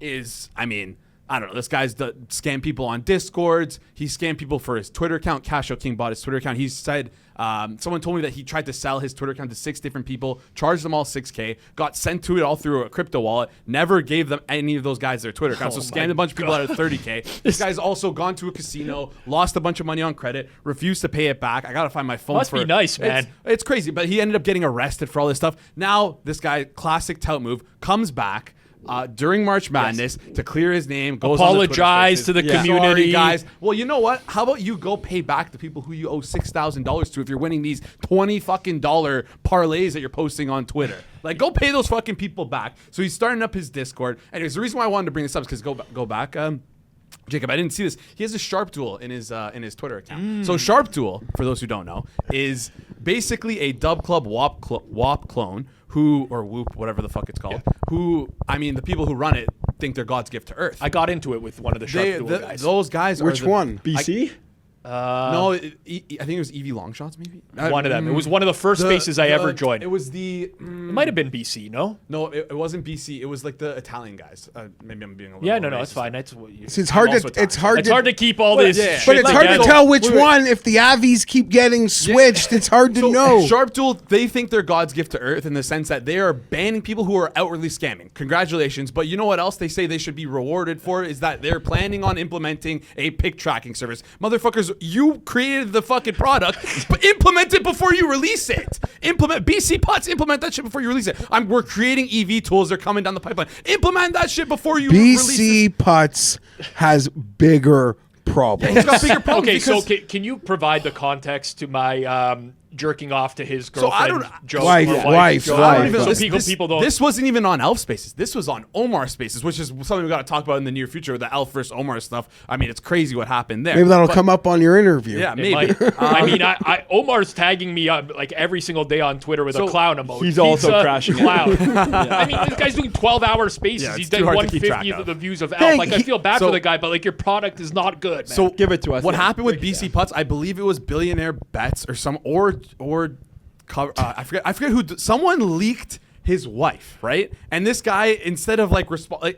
is, I mean, I don't know, this guy's scam people on Discords. He scammed people for his Twitter account. Casho King bought his Twitter account. He said, someone told me that he tried to sell his Twitter account to 6 different people, charged them all $6K, got sent to it all through a crypto wallet, never gave them any of those guys their Twitter account, so scammed a bunch of people out of $30K. This guy's also gone to a casino, lost a bunch of money on credit, refused to pay it back. I got to find my phone. Must be nice, man. It's crazy, but he ended up getting arrested for all this stuff. Now, this guy, classic tout move, comes back during March Madness to clear his name, goes apologize on to the Twitter spaces. community. Sorry, guys. Well, you know what? How about you go pay back the people who you owe $6,000 to if you're winning these $20 fucking parlays that you're posting on Twitter? Like, go pay those fucking people back. So he's starting up his Discord. Anyways, the reason why I wanted to bring this up is because go back. Jacob, I didn't see this. He has a Sharp Duel in his Twitter account. So Sharp Duel, for those who don't know, is basically a DubClub WAP clone or Whoop, whatever the fuck it's called, who, I mean, the people who run it think they're God's gift to Earth. I got into it with one of the Sharp Duel guys. Those guys Which one? BC? No, I think it was EV Longshots, maybe? One of them. It was one of the first spaces I ever joined. It was the... It might have been BC, no? No, it wasn't BC. It was like the Italian guys. Maybe I'm being a little Yeah, no, racist. it's fine. That's what you, See, it's hard I'm also to it's hard it's to hard to keep all this. yeah. shit but it's hard to together. tell which one. If the Avies keep getting switched, it's hard to know. Sharp Duel, they think they're God's gift to Earth in the sense that they are banning people who are outwardly scamming. Congratulations. But you know what else they say they should be rewarded for is that they're planning on implementing a pick tracking service. Motherfuckers, you created the fucking product, but implement it before you release it. Implement that shit before you release it. We're creating EV tools. They're coming down the pipeline. Implement that shit before you release it. BC Putts has bigger problems. He's got bigger problems. Okay, so because- can you provide the context to my jerking off to his So I girlfriend don't- joke. Wife, or wife, joke. wife. I don't even- So people don't. This wasn't even on Elf Spaces. This was on Omar Spaces, which is something we got to talk about in the near future. The Elf versus Omar stuff. I mean, it's crazy what happened there. Maybe that'll But- come up on your interview. Yeah, It maybe. might. I mean, Omar's tagging me like every single day on Twitter with a So clown emoji. he's also Pizza, crashing it. clown. I mean, this guy's doing 12-hour spaces. Yeah, He's it's too done hard to keep track 1/50th of. of the views of Elf. Hey, Like, I feel bad so- for the guy, but like your product is not good, man. So Give it to us. What Yeah. happened with BC Putts? I believe it was Billionaire Bets or cover. I forget who. Someone leaked his wife, right? And this guy, instead of like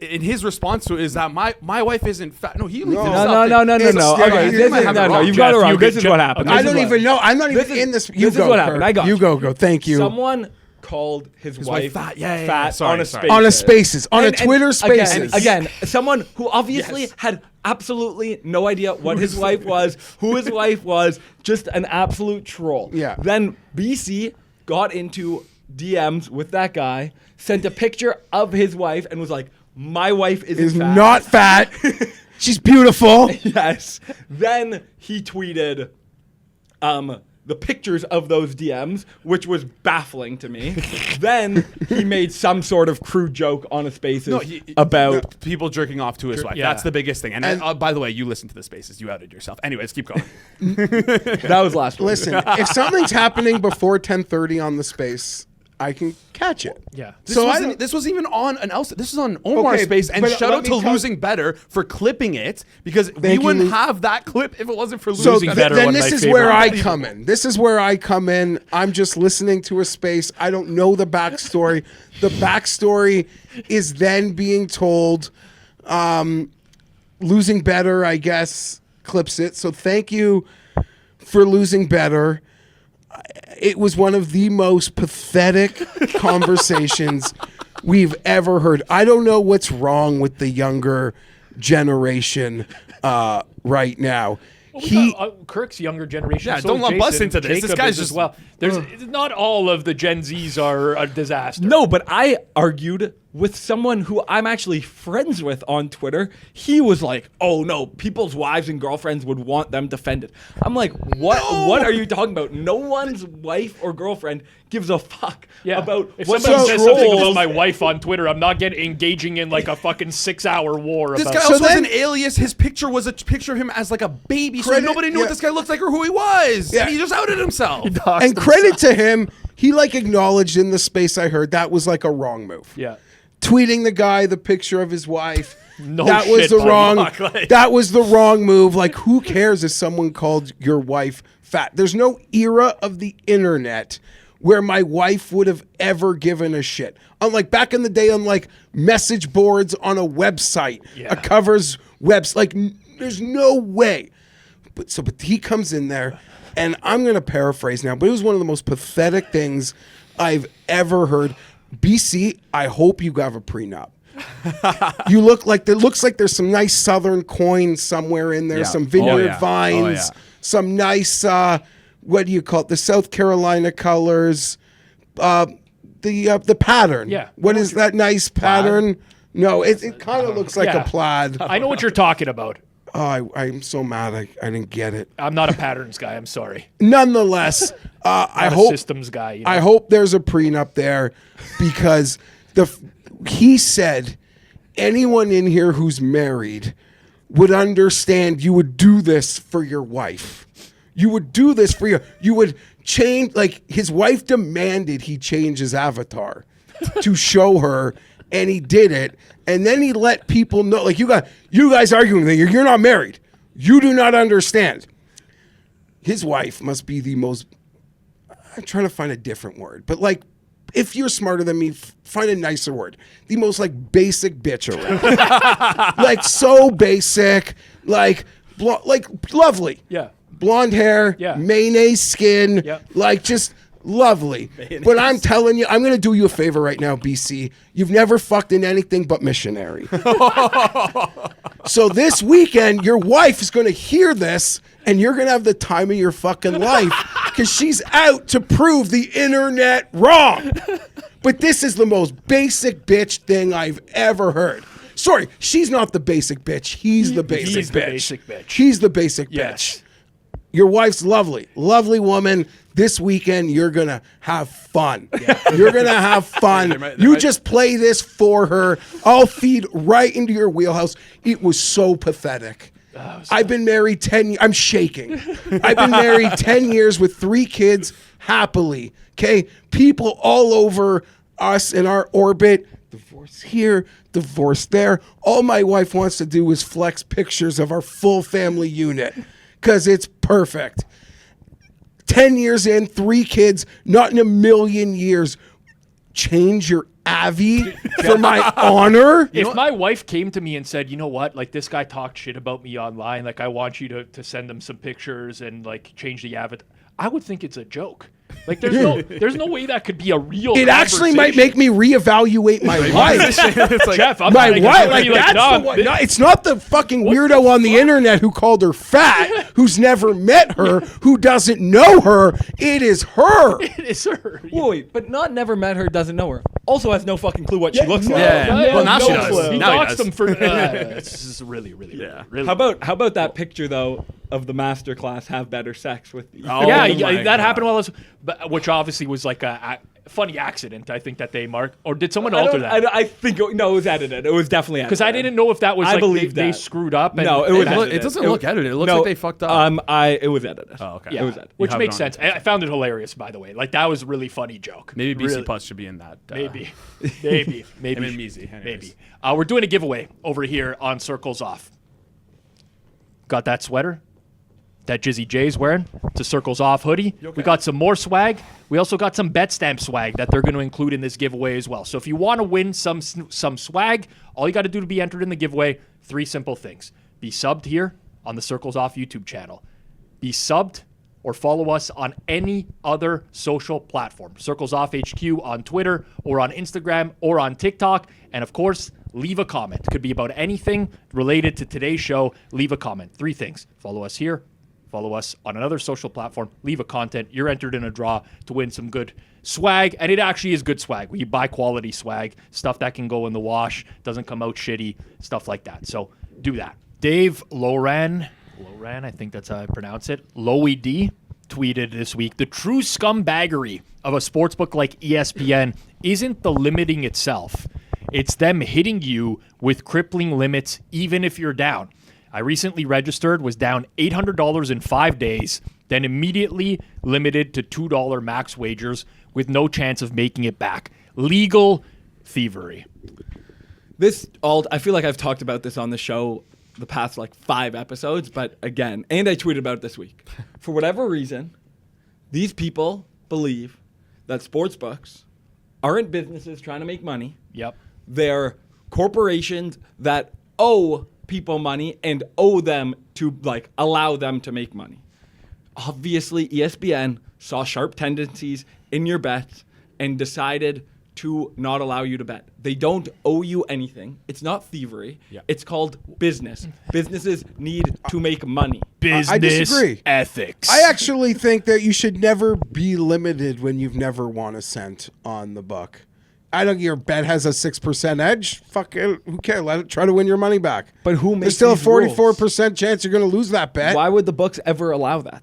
in his response to it, is that my wife isn't fat. No, he leaked it No. himself. No. It's- Okay, you this might is, have no, it no, wrong. you've got it Jeff, wrong. you This get is Jeff- what happened. okay. I This is don't what- even know. I'm not even This is- in this. this is what happened. I got you you. go. Thank you. Someone called his wife fat. Yeah, yeah, yeah. fat Sorry, on a sorry. space. On a Spaces, on a Twitter Spaces. Again, someone who obviously had absolutely no idea what his wife was, who his wife was, just an absolute troll. Yeah. Then BC got into DMs with that guy, sent a picture of his wife, and was like, "My wife is fat." not fat. She's beautiful. Yes. Then he tweeted the pictures of those DMs, which was baffling to me. Then he made some sort of crude joke on a Spaces about people jerking off to his wife. yeah. That's the biggest thing. And by the way, you listen to the Spaces. You outed yourself. Anyways, keep going. that was last week. Listen, if something's happening before 10:30 on the Space, I can catch it. yeah. This So I wasn't, don't- this was even on an else. This was on Omar's Okay, Space, and but shout let out me to tell- Losing Better for clipping it because we Thank you, wouldn't Lu- have that clip if it wasn't for So Losing Better, then one of this my is where I favorite. come in. This is where I come in. I'm just listening to a Space. I don't know the backstory. The backstory is then being told. Losing Better, I guess, clips it. So thank you for Losing Better. It was one of the most pathetic conversations we've ever heard. I don't know what's wrong with the younger generation right now. Kirk's younger generation. Yeah, so don't lump us Jason, into this. This Jacob guy's is as just- well. There's not all of the Gen Zs are a disaster. No, but I argued with someone who I'm actually friends with on Twitter. He was like, "Oh no, people's wives and girlfriends would want them defended." I'm like, "What? What are you talking about? No one's wife or girlfriend gives a fuck Yeah. about if what somebody the says something about trolls." my wife on Twitter, I'm not engaging in like a fucking 6-hour war This about guy it. also then- has an alias. His picture was a picture of him as like a baby, so Credit- nobody knew yeah. what this guy looked like or who he was. Yeah. And he just outed himself. And credit to him, he like acknowledged in the Space I heard that was like a wrong move. Yeah. Tweeting the guy the picture of his wife. No that shit, was the buddy. wrong. Fuck, like- That was the wrong move. Like, who cares if someone called your wife fat? There's no era of the internet where my wife would have ever given a shit. Unlike back in the day, on like message boards on a website, Yeah. a covers webs. Like, there's no way. But he comes in there, and I'm gonna paraphrase now, but it was one of the most pathetic things I've ever heard. BC, I hope you have a prenup. You look like looks like there's some nice Southern coin somewhere in there, Yeah. some vineyard yeah. vines, Oh, yeah. some nice what do you call it? The South Carolina colors, the pattern. Yeah. What is that nice pattern? No, it kind of looks like Yeah. a plaid. I know what you're talking about. Oh, I'm so mad I didn't get it. I'm not a patterns guy. I'm sorry. Nonetheless, I Not a hope systems guy. You know? I hope there's a prenup there because he said anyone in here who's married would understand you would do this for your wife. You would do this for you would change, like his wife demanded he change his avatar to show her, and he did it. And then he let people know, like, you guys arguing that you're not married. You do not understand. His wife must be the most, I'm trying to find a different word, but like, if you're smarter than me, find a nicer word. The most like basic bitch around. Like so basic, like lovely. Yeah. Blonde hair, Yeah. mayonnaise skin, Yeah. like just lovely. But I'm telling you, I'm going to do you a favor right now, BC. You've never fucked in anything but missionary. So this weekend, your wife is going to hear this, and you're going to have the time of your fucking life because she's out to prove the internet wrong. But this is the most basic bitch thing I've ever heard. Sorry, she's not the basic bitch. He's the basic He's bitch. the basic bitch. She's the basic Yes. bitch. Your wife's lovely. Lovely woman. this weekend you're going to have fun. You're going to have fun. Just play this for her. I'll feed right into your wheelhouse. It was so pathetic. I've been married 10 years. I'm shaking. I've been married 10 years with 3 kids happily. Okay? People all over us in our orbit. Divorce here, divorce there. All my wife wants to do is flex pictures of our full family unit because it's perfect. 10 years in, 3 kids, not in a million years. Change your Avi for my honor. If my wife came to me and said, you know what, like this guy talked shit about me online, like I want you to send him some pictures and like change the avatar, I would think it's a joke. Like there's no way that could be a real. It actually might make me reevaluate my wife. It's like, Jeff, I'm My like, wife, like, that's the one. No, it's not the fucking weirdo on the internet who called her fat, who's never met her, who doesn't know her. It is her. It is her. Wait, but not never met her, doesn't know her. Also has no fucking clue what she looks like. Yeah. Well, now she does. clue. He Now he doxed does. him for. This is really. How about that picture though of the master class have better sex with? Oh, Yeah, my that God. happened while I was, which obviously was like a funny accident. I think that they marked, or did someone alter that? I think no, it was edited. It was definitely edited. Because I didn't know if that was I like believe they that. screwed up. And, No, it was. and- edited. It doesn't look edited. It looks like they fucked up. It was edited. Oh, okay. Yeah, It was edited. which You have makes it on sense. I found it hilarious, by the way. Like that was a really funny joke. Maybe BC Really- Plus should be in that. Maybe. Him and Measy. Anyways. Maybe. We're doing a giveaway over here on Circles Off. Got that sweater that Jizzy J's wearing? It's a Circles Off hoodie. We got some more swag. We also got some Betstamp swag that they're going to include in this giveaway as well. So if you want to win some swag, all you got to do to be entered in the giveaway, 3 simple things. Be subbed here on the Circles Off YouTube channel. Be subbed or follow us on any other social platform. Circles Off HQ on Twitter or on Instagram or on TikTok. And of course, leave a comment. Could be about anything related to today's show. Leave a comment. 3 things. Follow us here. Follow us on another social platform. Leave a content. You're entered in a draw to win some good swag. And it actually is good swag. We buy quality swag. Stuff that can go in the wash. Doesn't come out shitty. Stuff like that. So do that. Dave Loran, I think that's how I pronounce it, Loey D, tweeted this week, the true scumbaggery of a sportsbook like ESPN isn't the limiting itself. It's them hitting you with crippling limits even if you're down. I recently registered, was down $800 in 5 days, then immediately limited to $2 max wagers with no chance of making it back. Legal thievery. I feel like I've talked about this on the show the past like 5 episodes, but again, and I tweeted about it this week. For whatever reason, these people believe that sportsbooks aren't businesses trying to make money. Yep. They're corporations that owe people money and owe them to like allow them to make money. Obviously, ESPN saw sharp tendencies in your bets and decided to not allow you to bet. They don't owe you anything. It's not thievery. Yeah. It's called business. Businesses need to make money. Business I disagree. ethics. I actually think that you should never be limited when you've never won a cent on the buck. I don't. Your bet has a 6% edge. Fuck it. Who cares? Let it try to win your money back. But who There's makes still a these rules? 44% chance you're going to lose that bet. Why would the books ever allow that?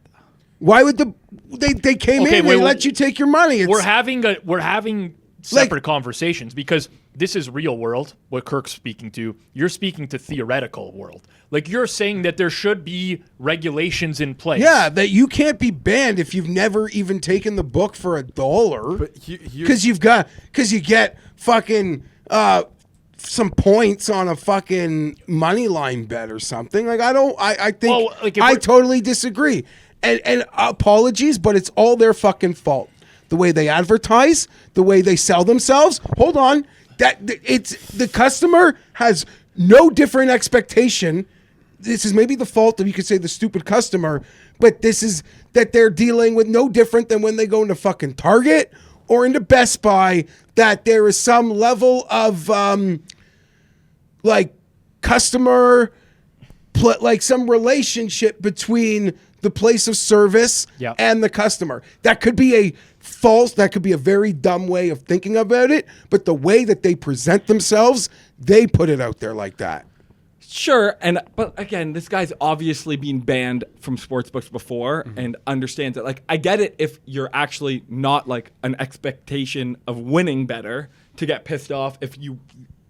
Why would they came Okay, in? wait, They let you take your money. It's, We're having separate conversations because this is real world, what Kirk's speaking to. You're speaking to theoretical world. Like you're saying that there should be regulations in place. yeah, that you can't be banned if you've never even taken the book for $1. But Because you get fucking some points on a fucking money line bet or something. Like I think Well, like, if I we're- totally disagree. And apologies, but it's all their fucking fault. The way they advertise, the way they sell themselves. Hold on, it's the customer has no different expectation. This is maybe the fault of, you could say, the stupid customer, but this is that they're dealing with no different than when they go into fucking Target or into Best Buy, that there is some level of like customer, like some relationship between the place of service Yep. and the customer. That could be a very dumb way of thinking about it, but the way that they present themselves, they put it out there like that. Sure, but again, this guy's obviously been banned from sportsbooks before and understands it. Like, I get it if you're actually not like an expectation of winning better to get pissed off if you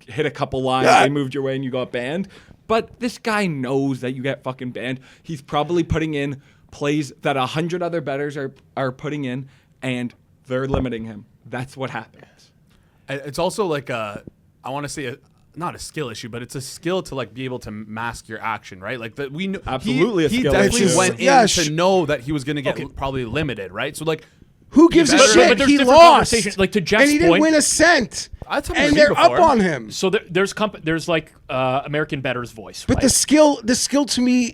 hit a couple lines, they moved your way and you got banned. But this guy knows that you get fucking banned. He's probably putting in plays that 100 other bettors are putting in, and they're limiting him. That's what happens. It's also like I want to say not a skill issue, but it's a skill to like be able to mask your action, right? Like that we know Absolutely a he skill definitely issue. went Yeah, in to know that he was going to get probably limited, right? So like Who gives a better- shit? but there's He different lost. conversations. Like, to Jeff's and he didn't point- win a cent. That's happened to And me they're before. up on him. So there's like American Bettors voice, But right? the skill to me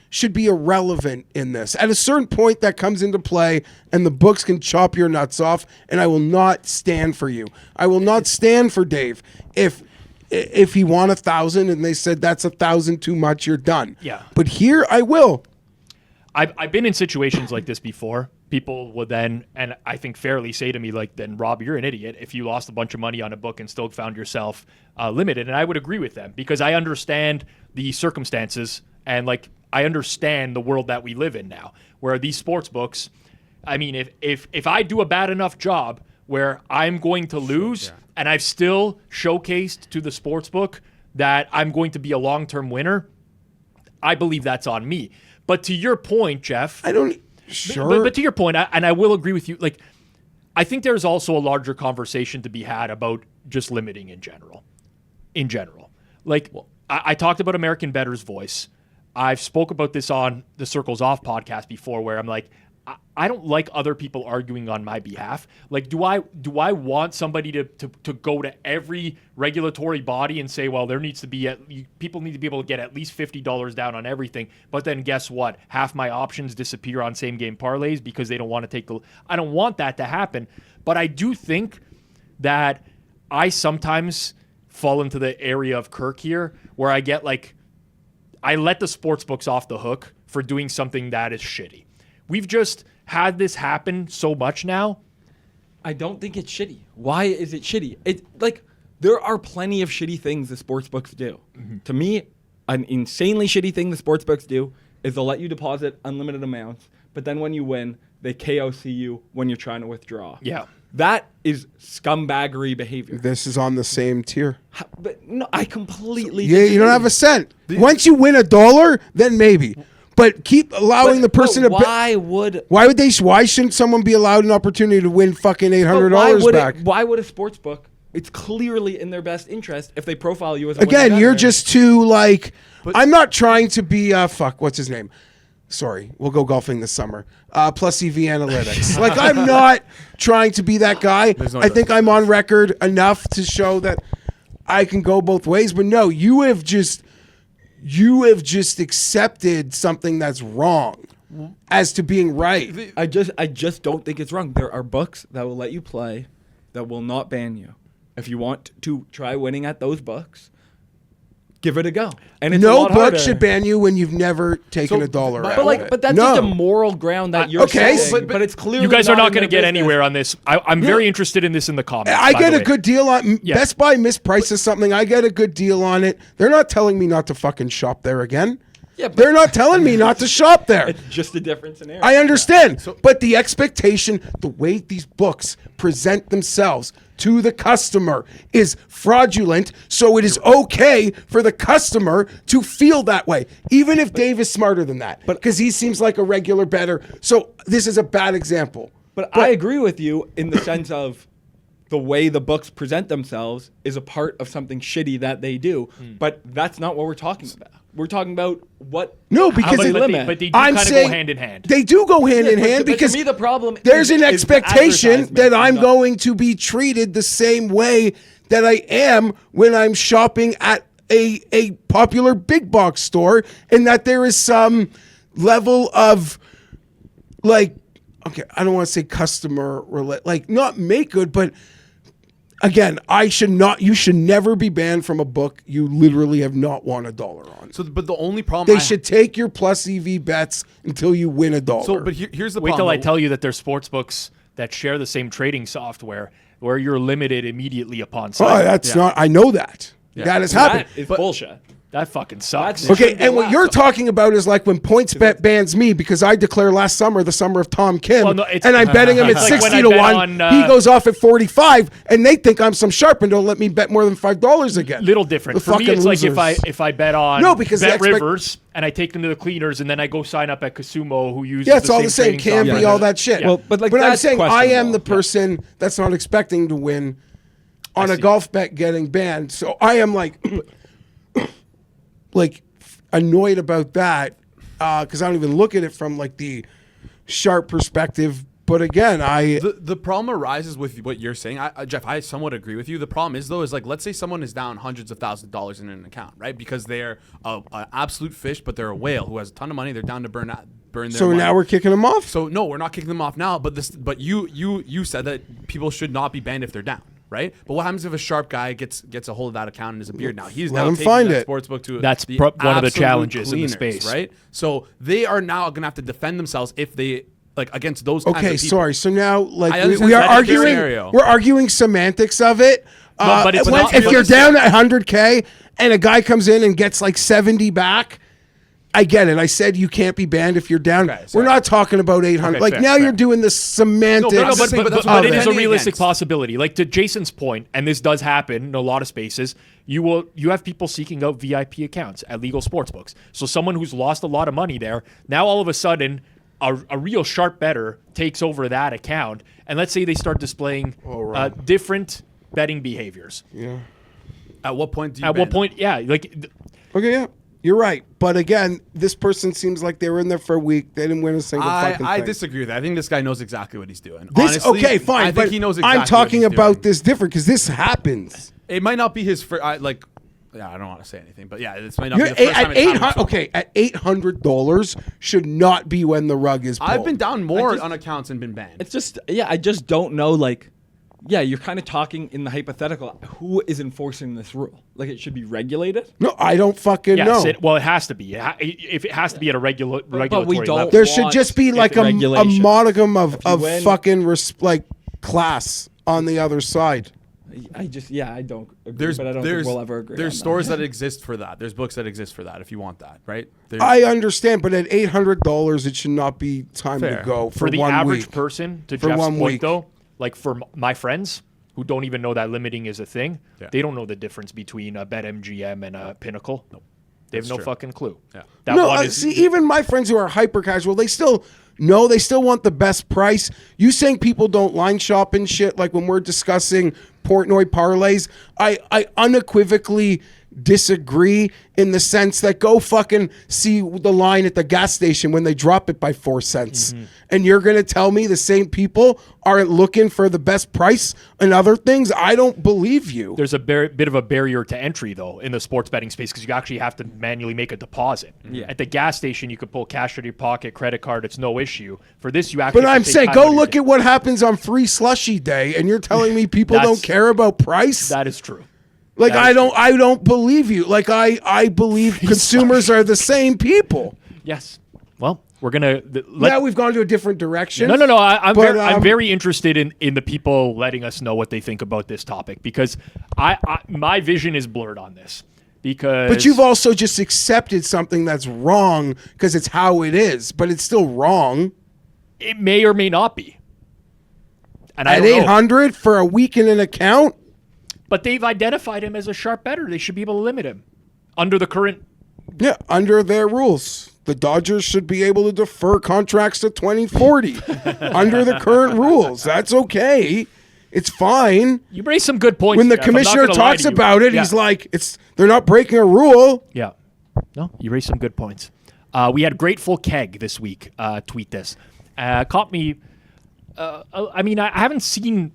should be irrelevant in this. At a certain point, that comes into play, and the books can chop your nuts off. And I will not stand for you. I will not stand for Dave if he won 1,000 and they said that's 1,000 too much, you're done. Yeah. But here I will. I've been in situations like this before. People would then, and I think fairly, say to me, like, then Rob, you're an idiot if you lost a bunch of money on a book and still found yourself limited. And I would agree with them because I understand the circumstances and, like, I understand the world that we live in now, where these sports books, I mean, if I do a bad enough job where I'm going to lose and I've still showcased to the sports book that I'm going to be a long-term winner, I believe that's on me. But to your point, Jeff, Sure. but to your point, and I will agree with you, like, I think there's also a larger conversation to be had about just limiting in general. Like, I talked about American Bettors voice. I've spoke about this on the Circles Off podcast before, where I'm like, I don't like other people arguing on my behalf. Like, do I want somebody to go to every regulatory body and say, well, there needs to be people need to be able to get at least $50 down on everything. But then guess what? Half my options disappear on same game parlays because they don't want to take I don't want that to happen. But I do think that I sometimes fall into the area of Kirk here, where I get like, I let the sports books off the hook for doing something that is shitty. We've just had this happen so much now. I don't think it's shitty. Why is it shitty? There are plenty of shitty things the sportsbooks do. To me, an insanely shitty thing the sportsbooks do is they'll let you deposit unlimited amounts, but then when you win, they KOC you when you're trying to withdraw. Yeah. That is scumbaggery behavior. This is on the same tier. But no, I completely Yeah, you don't disagree. have a cent. Once you win $1, then maybe. But keep allowing the person to. Why shouldn't someone be allowed an opportunity to win fucking $800 back? Why would a sports book? It's clearly in their best interest if they profile you as a Again, winning you're bettor. just too like. I'm not trying to be what's his name? Sorry, we'll go golfing this summer. Plus EV Analytics. Like, I'm not trying to be that guy. I think I'm on record enough to show that I can go both ways. But no, you have just accepted something that's wrong as to being right. I just don't think it's wrong. There are books that will let you play that will not ban you. If you want to try winning at those books, give it a go. And it's a No lot book harder. should ban you when you've never taken a dollar out of it. But that's No. just a moral ground that you're okay, saying, but it's clearly You guys are not in going to their get business. anywhere on this. I'm very interested in this in the comments. I by get the a way. good deal on Yeah. Best Buy misprices something. I get a good deal on it. They're not telling me not to fucking shop there again. Yeah, but They're not telling me not to shop there. it's just a different scenario. I understand. But the expectation, the way these books present themselves to the customer is fraudulent, so it is okay for the customer to feel that way, even if Dave is smarter than that, because he seems like a regular bettor. So this is a bad example. But I agree with you in the sense of the way the books present themselves is a part of something shitty that they do. But that's not what we're talking about. We're talking about what. No, because they it- limit. but they do I'm kind of saying go hand in hand. They do go hand in but hand to because me the problem there's is an the expectation advertisement, that I'm not- going to be treated the same way that I am when I'm shopping at a popular big box store, and that there is some level of like, okay, I don't want to say customer like not make good, but again, you should never be banned from a book you literally have not won $1 on. So, but the only problem They should take your plus EV bets until you win $1. So, but here's the Wait till problem. I tell you that there's sports books that share the same trading software where you're limited immediately upon Oh, sign. that's not. I know that. That has happened. That is bullshit. That fucking sucks. That's- Okay, and what you're talking about is like when PointsBet bans me because I declare last summer the summer of Tom Kim, Well, no, it's- and I'm betting him at it's like 60 when to I bet 1. on, He goes off at 45, and they think I'm some sharp and don't let me bet more than $5 again. Little different. The For me, fucking it's like losers. if I bet on No, because the Bet expect- Rivers and I take them to the cleaners and then I go sign up at Casumo who uses Yeah, it's all the same. trading Canby, software. all that shit. Yeah. Well, but, like, I'm that's saying I am the questionable. person that's not expecting to win on a see. golf bet getting banned. So I am like annoyed about that because I don't even look at it from like the sharp perspective. But again, The problem arises with what you're saying, Jeff. I somewhat agree with you. The problem is though, is like let's say someone is down hundreds of thousands of dollars in an account, right? Because they're an absolute fish, but they're a whale who has a ton of money. They're down to burn their so money. now we're kicking them off. So no, we're not kicking them off now. But you said that people should not be banned if they're down, right? But what happens if a sharp guy gets a hold of that account and is a beard now? He's Let now him taking find that it. sportsbook to That's the one of the absolute challenges in the cleaners, space. right? So they are now going to have to defend themselves if they like against those. kinds Okay, of people. sorry. So now, like, I we understand are that's the arguing. scenario. We're arguing semantics of it. but it's not if you're realistic. down at 100K and a guy comes in and gets like 70 back, I get it. I said you can't be banned if you're down. Okay, We're sorry. not talking about 800. Okay, like fair, now fair. you're doing the semantics. No, No, I'm just saying, but that's what it I'm is a defending realistic against. possibility. Like to Jason's point, and this does happen in a lot of spaces. You have people seeking out VIP accounts at legal sportsbooks. So someone who's lost a lot of money there, now all of a sudden, a real sharp bettor takes over that account, and let's say they start displaying different betting behaviors. Yeah. At what point do you? At ban what them? point? Yeah, like Okay, yeah. You're right. But again, this person seems like they were in there for a week. They didn't win a single fucking I thing. disagree with that. I think this guy knows exactly what he's doing. This Honestly, okay, fine. I but think he knows exactly I'm talking what he's about doing. this different because this happens. It might not be his first. Yeah, I don't want to say anything, but yeah, this might not You're be the first time at it's happened 800. before. Okay, at $800 should not be when the rug is pulled. I've been down more just- on accounts and been banned. It's just, I just don't know, like, you're kind of talking in the hypothetical. Who is enforcing this rule? Like, it should be regulated? No, I don't fucking know. it has to be. If it has to be at a regulatory don't- level. There should want just be like a regulation. modicum of you win- fucking like class on the other side. I don't agree, There's but I don't think we'll ever agree. There's on stores that exist for that. There's books that exist for that. If you want that, right? There's, I understand, but at $800, it should not be time Fair. to go For the 1 average week. person, to For Jeff's 1 point week. though, like for my friends who don't even know that limiting is a thing, Yeah. they don't know the difference between a BetMGM and a Pinnacle. Nope. They have That's no true. fucking clue. Yeah. That No, one is see, even my friends who are hyper casual, they still want the best price. You saying people don't line shop and shit, like when we're discussing Portnoy parlays, I unequivocally disagree in the sense that go fucking see the line at the gas station when they drop it by 4 cents. Mm-hmm. And you're going to tell me the same people aren't looking for the best price and other things? I don't believe you. there's a bit of a barrier to entry though in the sports betting space because you actually have to manually make a deposit. Yeah. At the gas station, you could pull cash out of your pocket, credit card, it's no issue. For this, you actually. But have to I'm take saying, time go out of your look day. at what happens on Free Slushy Day, and you're telling me people That's- don't care about price? That is true. Like That is I don't believe you. Like I believe consumers are the same people. Yes. Well, we're gonna Now we've gone to a different direction. No. I'm But, I'm very interested in the people letting us know what they think about this topic because my vision is blurred on this. Because But you've also just accepted something that's wrong because it's how it is, but it's still wrong. it may or may not be. And I At don't know. 800 for a week in an account, But they've identified him as a sharp bettor. They should be able to limit him under the current. yeah, under their rules. The Dodgers should be able to defer contracts to 2040 under the current rules. That's okay. It's fine. You raise some good points. When the Jeff. I'm not commissioner gonna lie talks to you. about it, Yeah. he's like, they're not breaking a rule. Yeah. No, you raised some good points. We had Grateful Keg this week tweet this. Caught me. I mean, I haven't seen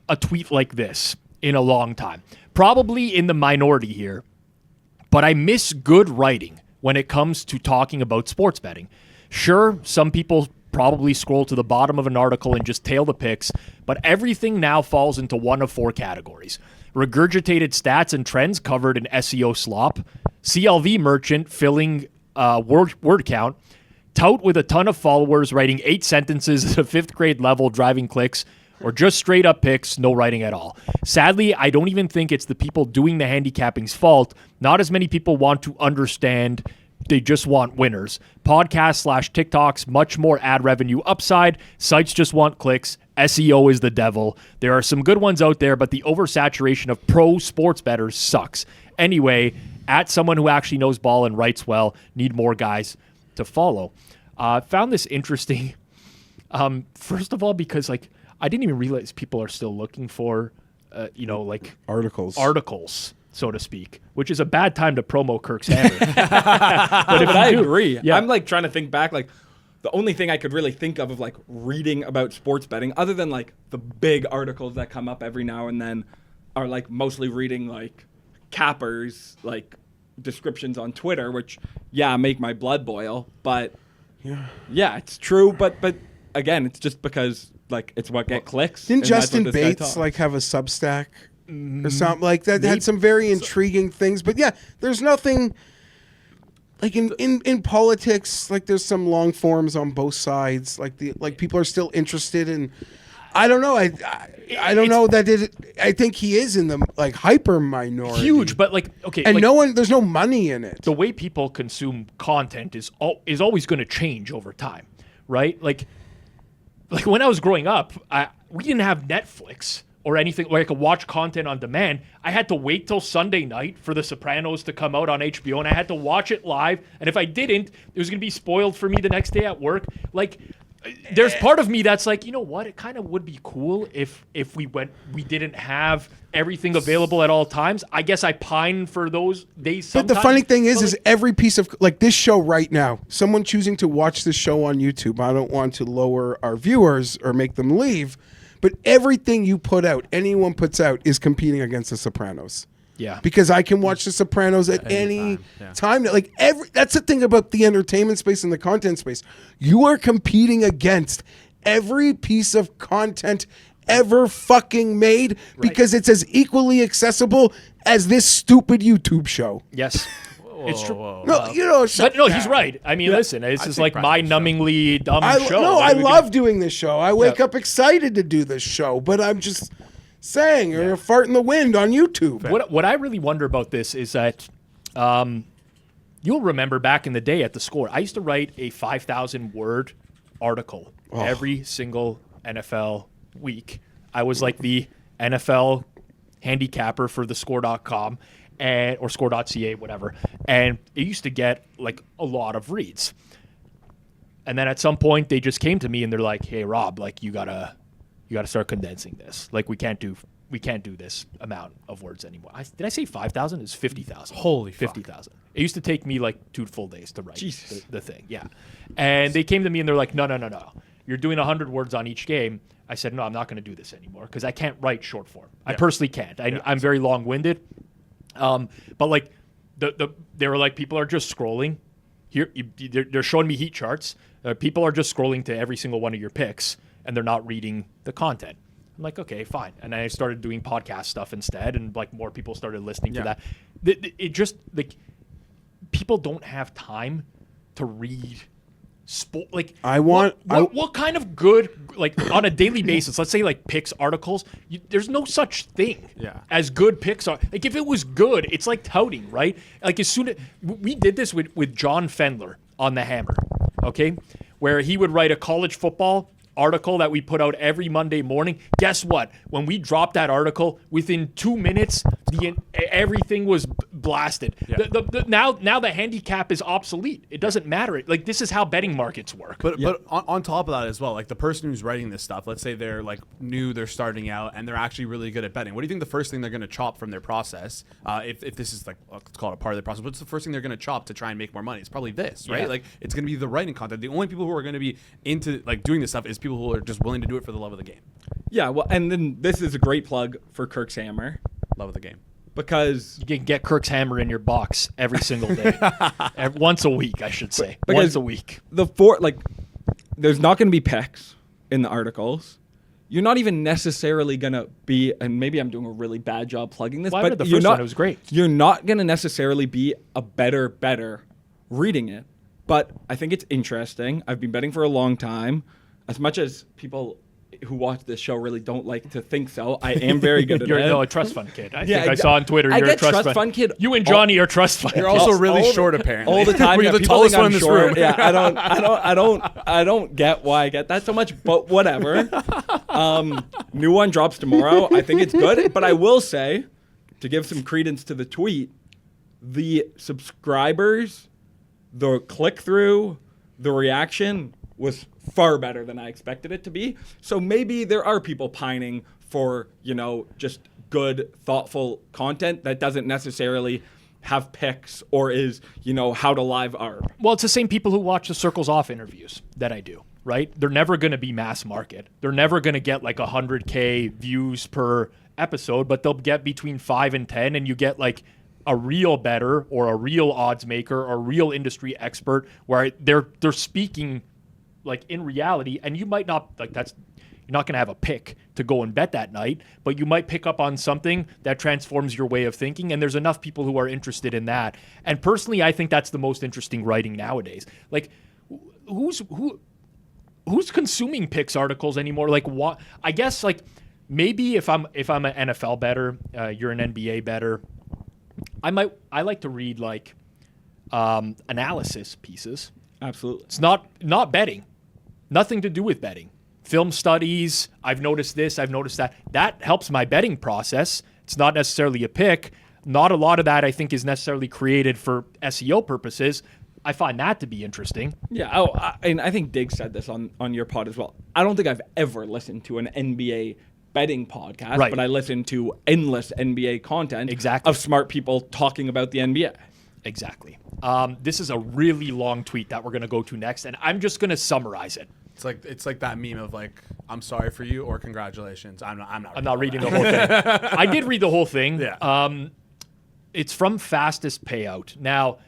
a tweet like this in a long time. Probably in the minority here, but I miss good writing when it comes to talking about sports betting. Sure, some people probably scroll to the bottom of an article and just tail the picks, but everything now falls into one of 4 categories. Regurgitated stats and trends covered in SEO slop, CLV merchant filling word count, tout with a ton of followers writing 8 sentences at a 5th grade level driving clicks, or just straight up picks, no writing at all. Sadly, I don't even think it's the people doing the handicapping's fault. Not as many people want to understand. They just want winners. Podcasts/TikToks, much more ad revenue upside. Sites just want clicks. SEO is the devil. There are some good ones out there, but the oversaturation of pro sports bettors sucks. Anyway, at someone who actually knows ball and writes well, need more guys to follow. Found this interesting. First of all, because like I didn't even realize people are still looking for, like articles, so to speak, which is a bad time to promo Kirk's hammer. But I agree. Yeah. I'm like trying to think back, like the only thing I could really think of like reading about sports betting, other than like the big articles that come up every now and then, are like mostly reading like cappers, like descriptions on Twitter, which make my blood boil. But yeah, it's true. But again, it's just because like it's what get clicks. Didn't and that's what Justin this guy Bates talks. like have a Substack or something like that? Had some very intriguing things, but yeah, there's nothing like in politics. Like there's some long forms on both sides. Like people are still interested in. I don't know. I don't know that it. I think he is in the like hyper minority. Huge, but like okay, and like, there's no money in it. the way people consume content is always going to change over time, right? Like when I was growing up, we didn't have Netflix or anything where I could watch content on demand. I had to wait till Sunday night for The Sopranos to come out on HBO, and I had to watch it live. And if I didn't, it was going to be spoiled for me the next day at work. Like, there's part of me that's like, you know what? It kind of would be cool if we didn't have everything available at all times. I guess I pine for those days sometimes. But the funny thing is every piece of like this show right now, someone choosing to watch this show on YouTube, I don't want to lower our viewers or make them leave, but everything you put out, anyone puts out, is competing against The Sopranos. Yeah. Because I can watch The Sopranos at any time. Like that's the thing about the entertainment space and the content space. You are competing against every piece of content ever fucking made because it's as equally accessible as this stupid YouTube show. Yes. It's true. No, But no, he's right. I mean, listen, this is like mind-numbingly dumb show. No, I love doing this show. I wake up excited to do this show, but I'm just saying, you're a fart in the wind on YouTube. What I really wonder about this is that you'll remember back in the day at The Score, I used to write a 5,000-word article every single NFL week. I was like the NFL handicapper for thescore.com or score.ca, whatever. And it used to get like a lot of reads. And then at some point they just came to me and they're like, "Hey Rob, like you gotta start condensing this. Like we can't do this amount of words anymore." Did I say 5,000? It's 50,000. Holy fuck. 50,000. It used to take me like 2 full days to write the thing. Yeah. And they came to me and they're like, no. You're doing 100 words on each game. I said, no, I'm not going to do this anymore because I can't write short form. I personally can't. I'm very long-winded. But like they were like, people are just scrolling. Here, they're showing me heat charts. People are just scrolling to every single one of your picks, and they're not reading the content. I'm like, okay, fine. And I started doing podcast stuff instead, and like more people started listening to that. It just like people don't have time to read. Like what kind of good, like on a daily basis, let's say like picks articles, there's no such thing as good picks are. Like if it was good, it's like touting, right? Like as soon as we did this with John Fendler on the Hammer, okay, where he would write a college football article that we put out every Monday morning. Guess what? When we dropped that article, within 2 minutes, everything was blasted. Yeah. Now the handicap is obsolete. It doesn't matter. Like this is how betting markets work. But on top of that as well, like the person who's writing this stuff, let's say they're like new, they're starting out, and they're actually really good at betting. What do you think the first thing they're going to chop from their process, if this is like let's call it a part of the process, what's the first thing they're going to chop to try and make more money? It's probably this, right? Like it's going to be the writing content. The only people who are going to be into like doing this stuff is people who are just willing to do it for the love of the game. Yeah, well, and then this is a great plug for Kirk's Hammer. Love of the game. Because you can get Kirk's Hammer in your box every single day. Once a week, I should say. Because once a week. There's not going to be picks in the articles. You're not even necessarily going to be, and maybe I'm doing a really bad job plugging this, but the first one, it was great. You're not going to necessarily be a better reading it. But I think it's interesting. I've been betting for a long time. As much as people who watch this show really don't like to think so. I am very good at You're it. a trust fund kid. I think I saw on Twitter. I You're get a trust fund kid. You and Johnny are trust fund. You're kids. also really all short, the, apparently. all the time. You're Yeah, the people tallest think one I'm in this short. room. Yeah, I don't get why I get that so much, but whatever. New one drops tomorrow. I think it's good, but I will say, to give some credence to the tweet, the subscribers, the click-through, the reaction was far better than I expected it to be. So maybe there are people pining for, just good, thoughtful content that doesn't necessarily have picks or is, how to live ARB. Well, it's the same people who watch the Circles Off interviews that I do, right? They're never going to be mass market. They're never going to get like 100K views per episode, but they'll get between 5 and 10, and you get like a real bettor or a real odds maker or a real industry expert where they're speaking like in reality, and you might not like you're not going to have a pick to go and bet that night, but you might pick up on something that transforms your way of thinking, and there's enough people who are interested in that. And personally, I think that's the most interesting writing nowadays. Like, who's consuming picks articles anymore? Like, what? I guess like maybe if I'm an NFL bettor, you're an NBA bettor, I like to read like analysis pieces. Absolutely. It's not betting. Nothing to do with betting. Film studies, I've noticed this, I've noticed that. That helps my betting process. It's not necessarily a pick. Not a lot of that, I think, is necessarily created for SEO purposes. I find that to be interesting. Yeah. And I think Diggs said this on your pod as well. I don't think I've ever listened to an NBA betting podcast, Right. but I listen to endless NBA content Exactly. of smart people talking about the NBA. Exactly. This is a really long tweet that we're going to go to next, and I'm just going to summarize it. It's like that meme of like, I'm sorry for you or congratulations. I'm not reading the whole thing. I did read the whole thing. Yeah. It's from Fastest Payout. Now,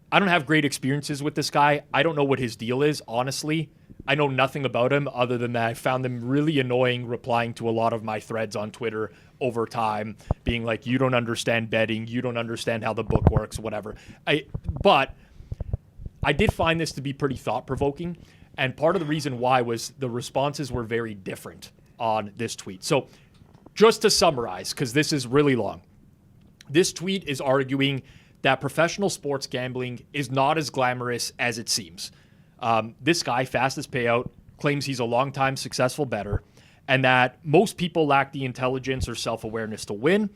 I don't have great experiences with this guy. I don't know what his deal is, honestly. I know nothing about him other than that I found him really annoying replying to a lot of my threads on Twitter over time, being like, you don't understand betting, you don't understand how the book works, whatever. But I did find this to be pretty thought-provoking, and part of the reason why was the responses were very different on this tweet. So just to summarize, because this is really long, this tweet is arguing that professional sports gambling is not as glamorous as it seems. This guy, Fastest Payout, claims he's a longtime successful bettor and that most people lack the intelligence or self-awareness to win.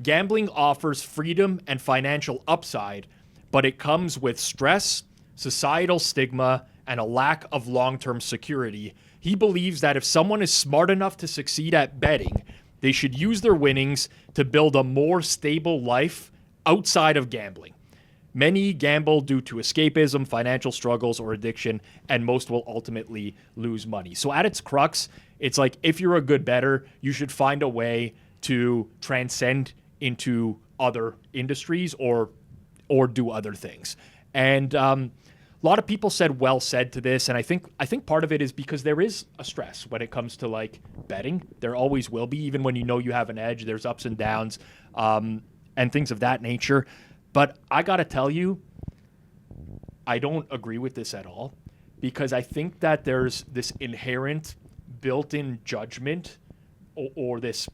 Gambling offers freedom and financial upside, but it comes with stress, societal stigma, and a lack of long-term security. He believes that if someone is smart enough to succeed at betting, they should use their winnings to build a more stable life outside of gambling. Many gamble due to escapism, financial struggles, or addiction, and most will ultimately lose money. So at its crux, it's like if you're a good bettor, you should find a way to transcend into other industries or do other things. And a lot of people said well said to this, and I think part of it is because there is a stress when it comes to like betting. There always will be, even when you know you have an edge. There's ups and downs and things of that nature. But I got to tell you, I don't agree with this at all, because I think that there's this inherent built-in judgment or this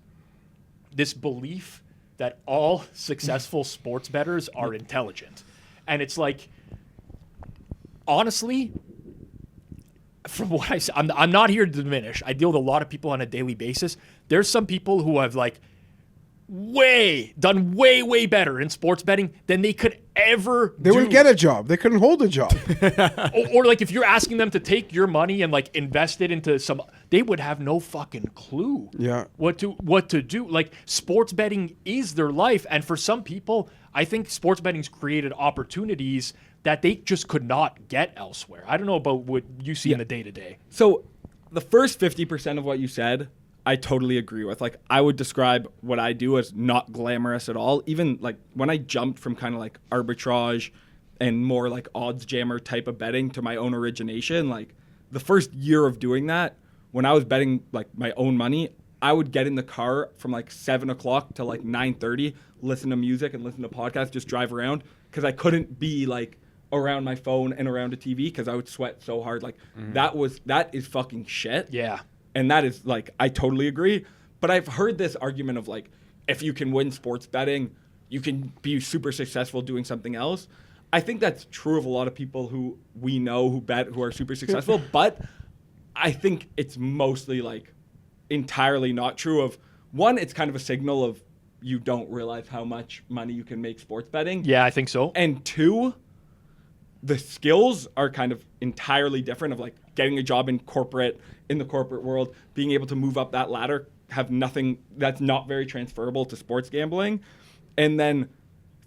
belief that all successful sports bettors are intelligent. And it's like, honestly, from what I see, I'm not here to diminish. I deal with a lot of people on a daily basis. There's some people who have like done way better in sports betting than they could ever They wouldn't get a job. They couldn't hold a job. or like if you're asking them to take your money and like invest it into some, they would have no fucking clue what to do. Like sports betting is their life. And for some people, I think sports betting's created opportunities that they just could not get elsewhere. I don't know about what you see in the day-to-day. So the first 50% of what you said, I totally agree with. Like, I would describe what I do as not glamorous at all. Even like when I jumped from kind of like arbitrage and more like odds jammer type of betting to my own origination, like the first year of doing that, when I was betting like my own money, I would get in the car from like 7 o'clock to like 9:30, listen to music and listen to podcasts, just drive around, because I couldn't be like around my phone and around a TV because I would sweat so hard. Like that is fucking shit. Yeah. And that is like, I totally agree. But I've heard this argument of like, if you can win sports betting, you can be super successful doing something else. I think that's true of a lot of people who we know who bet who are super successful, but I think it's mostly like entirely not true of, one, it's kind of a signal of you don't realize how much money you can make sports betting. Yeah, I think so. And two, the skills are kind of entirely different of like getting a job in the corporate world, being able to move up that ladder, have nothing that's not very transferable to sports gambling. And then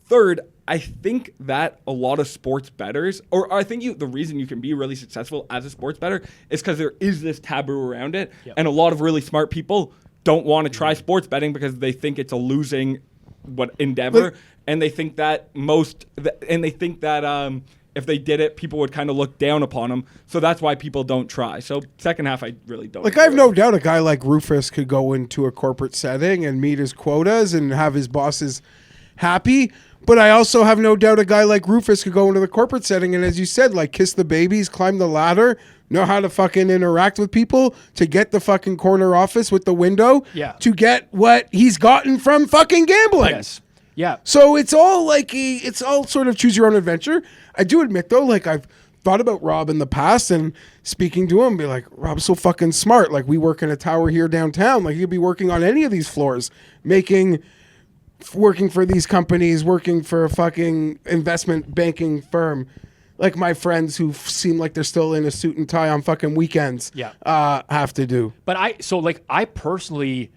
third, I think that a lot of sports bettors, or I think the reason you can be really successful as a sports bettor is because there is this taboo around it. Yep. And a lot of really smart people don't want to try sports betting because they think it's a losing endeavor. And they think that if they did it, people would kind of look down upon them. So that's why people don't try. So second half, I really don't. Like, I have no doubt a guy like Rufus could go into a corporate setting and meet his quotas and have his bosses happy. But I also have no doubt a guy like Rufus could go into the corporate setting and, as you said, like kiss the babies, climb the ladder, know how to fucking interact with people, to get the fucking corner office with the window, to get what he's gotten from fucking gambling. Yes. Yeah. So it's all like it's all sort of choose your own adventure. I do admit though, like I've thought about Rob in the past and speaking to him, be like, Rob's so fucking smart. Like we work in a tower here downtown. Like he could be working on any of these floors, working for these companies, working for a fucking investment banking firm. Like my friends who seem like they're still in a suit and tie on fucking weekends have to do. But I personally,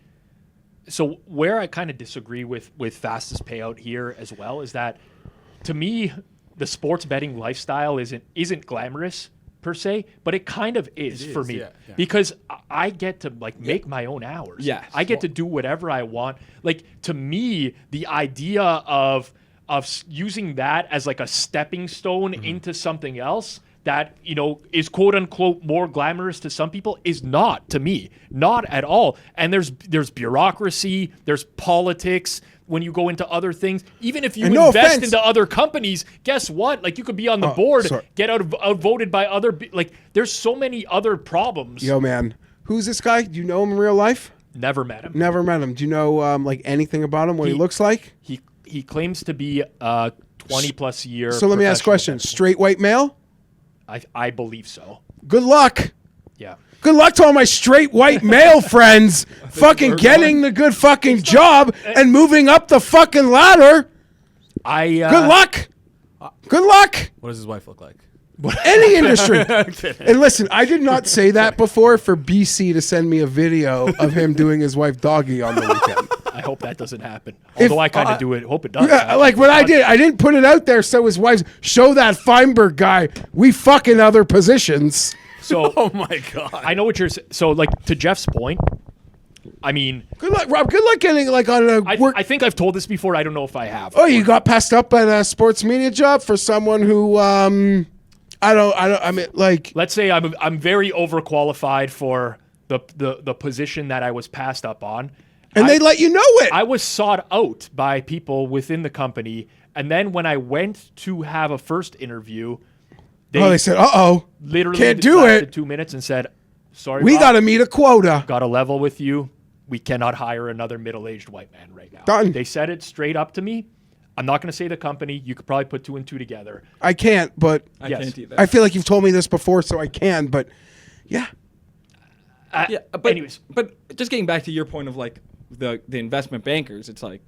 so where I kind of disagree with fastest payout here as well is that, to me, the sports betting lifestyle isn't glamorous per se, but it kind of is for me because I get to like make my own hours. Yeah, I get to do whatever I want. Like to me, the idea of using that as like a stepping stone into something else that, you know, is quote unquote more glamorous to some people is not to me, not at all. And there's bureaucracy, there's politics when you go into other things. Even if you invest into other companies, guess what? Like you could be on the board, get outvoted by other, like there's so many other problems. Yo, man, who's this guy? Do you know him in real life? Never met him. Never met him. Do you know like anything about him? What he looks like? He claims to be 20 plus year. So let me ask a question. Straight white male? I believe so. Good luck. Yeah. Good luck to all my straight white male friends fucking getting the good fucking job and moving up the fucking ladder. Good luck. Good luck. What does his wife look like? Any industry. And listen, I did not say that before for BC to send me a video of him doing his wife doggy on the weekend. I hope that doesn't happen. Although I kind of do it. Hope it does. Yeah, like what I didn't put it out there so his wife's show that Feinberg guy we fuck in other positions. So oh my God. I know what you're saying. So like to Jeff's point, I mean, good luck, Rob. Good luck getting like on a work. I think I've told this before. I don't know if I have. Oh, you got passed up at a sports media job for someone who I mean, like, let's say I'm very overqualified for the position that I was passed up on. And they let you know it. I was sought out by people within the company. And then when I went to have a first interview, they said, literally can't do it. 2 minutes and said, sorry, we got to meet a quota. Got to level with you. We cannot hire another middle-aged white man right now. Done. They said it straight up to me. I'm not going to say the company. You could probably put 2 and 2 together. I can't, but I can't either. I feel like you've told me this before, so I can, but yeah. But anyways, but just getting back to your point of like the investment bankers, it's like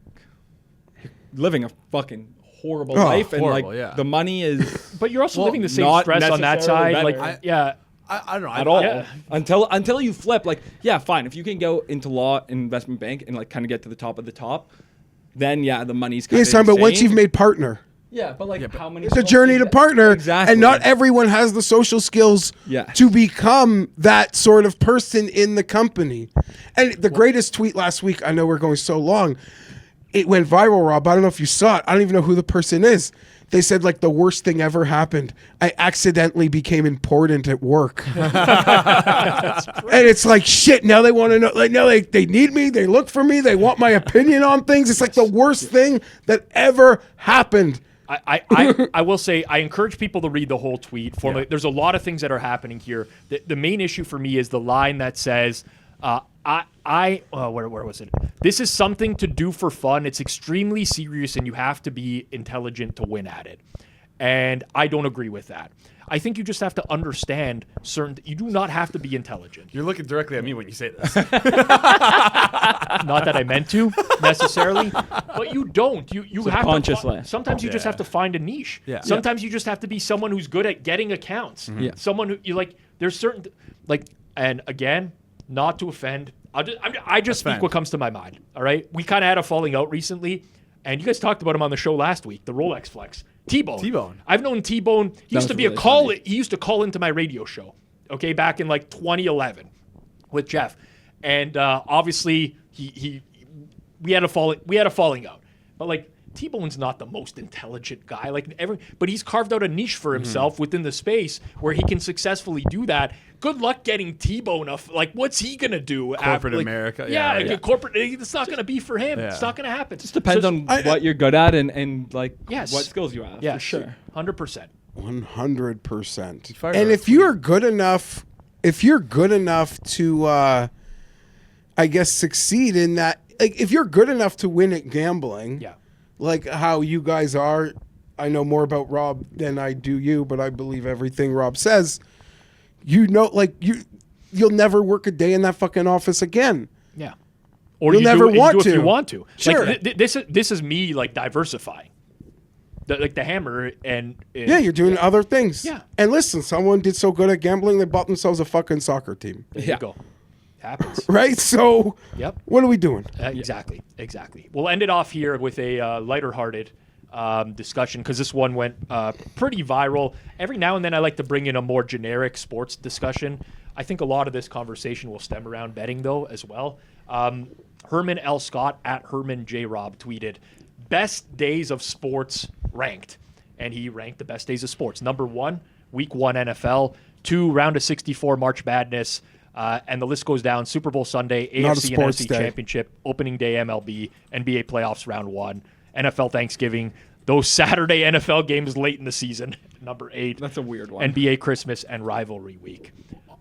you're living a fucking horrible life, and the money is. But you're also living the same stress on that side. Better. Like, I don't know at all until you flip. Like, yeah, fine. If you can go into law and investment bank and like kind of get to the top of the top, then the money's kind of insane. But once you've made partner. Yeah, but like how many? It's a journey to partner, exactly, and not everyone has the social skills to become that sort of person in the company. And the greatest tweet last week, I know we're going so long, it went viral, Rob. I don't know if you saw it. I don't even know who the person is. They said like the worst thing ever happened. I accidentally became important at work. And it's like shit. Now they want to know. Like now they need me. They look for me. They want my opinion on things. It's like the worst thing that ever happened. I will say I encourage people to read the whole tweet. There's a lot of things that are happening here. The main issue for me is the line that says, where was it? This is something to do for fun. It's extremely serious, and you have to be intelligent to win at it. And I don't agree with that. I think you just have to understand you do not have to be intelligent. You're looking directly at me when you say this. Not that I meant to necessarily, but you don't. You have Subconsciously. Sometimes you just have to find a niche. Yeah. Sometimes you just have to be someone who's good at getting accounts. Yeah. Someone who you like. There's certain and again, not to offend. I just speak what comes to my mind. All right. We kind of had a falling out recently, and you guys talked about him on the show last week. The Rolex flex. T-Bone. I've known T-Bone. He used to be really He used to call into my radio show, okay, back in like 2011 with Jeff. And obviously we had a falling out. But like T-Bone's not the most intelligent guy, but he's carved out a niche for himself within the space where he can successfully do that. Good luck getting T-Bone what's he gonna do? Corporate America. Corporate. It's not gonna be for him. Yeah. It's not gonna happen. Just depends on what you're good at and what skills you have. Yeah, for sure. 100%. 100%. And if you're good enough to, I guess, succeed in that, like if you're good enough to win at gambling, like how you guys are, I know more about Rob than I do you, but I believe everything Rob says. You'll never work a day in that fucking office again. Yeah. Or you'll never want to if you want to. Sure. Like, this is me like diversifying. The hammer and you're doing other things. Yeah. And listen, someone did so good at gambling they bought themselves a fucking soccer team. There you go. Happens. Right? So what are we doing? Exactly. We'll end it off here with a lighter-hearted discussion because this one went pretty viral. Every now and then I like to bring in a more generic sports discussion. I think a lot of this conversation will stem around betting, though, as well. Herman L. Scott at Herman J. Rob tweeted, best days of sports ranked. And he ranked the best days of sports. Number 1, Week 1 NFL. 2, Round of 64 March Madness. And the list goes down. Super Bowl Sunday, AFC and NFC Championship, Opening Day MLB, NBA Playoffs Round 1, NFL Thanksgiving, those Saturday NFL games late in the season, number 8. That's a weird one. NBA Christmas and Rivalry Week.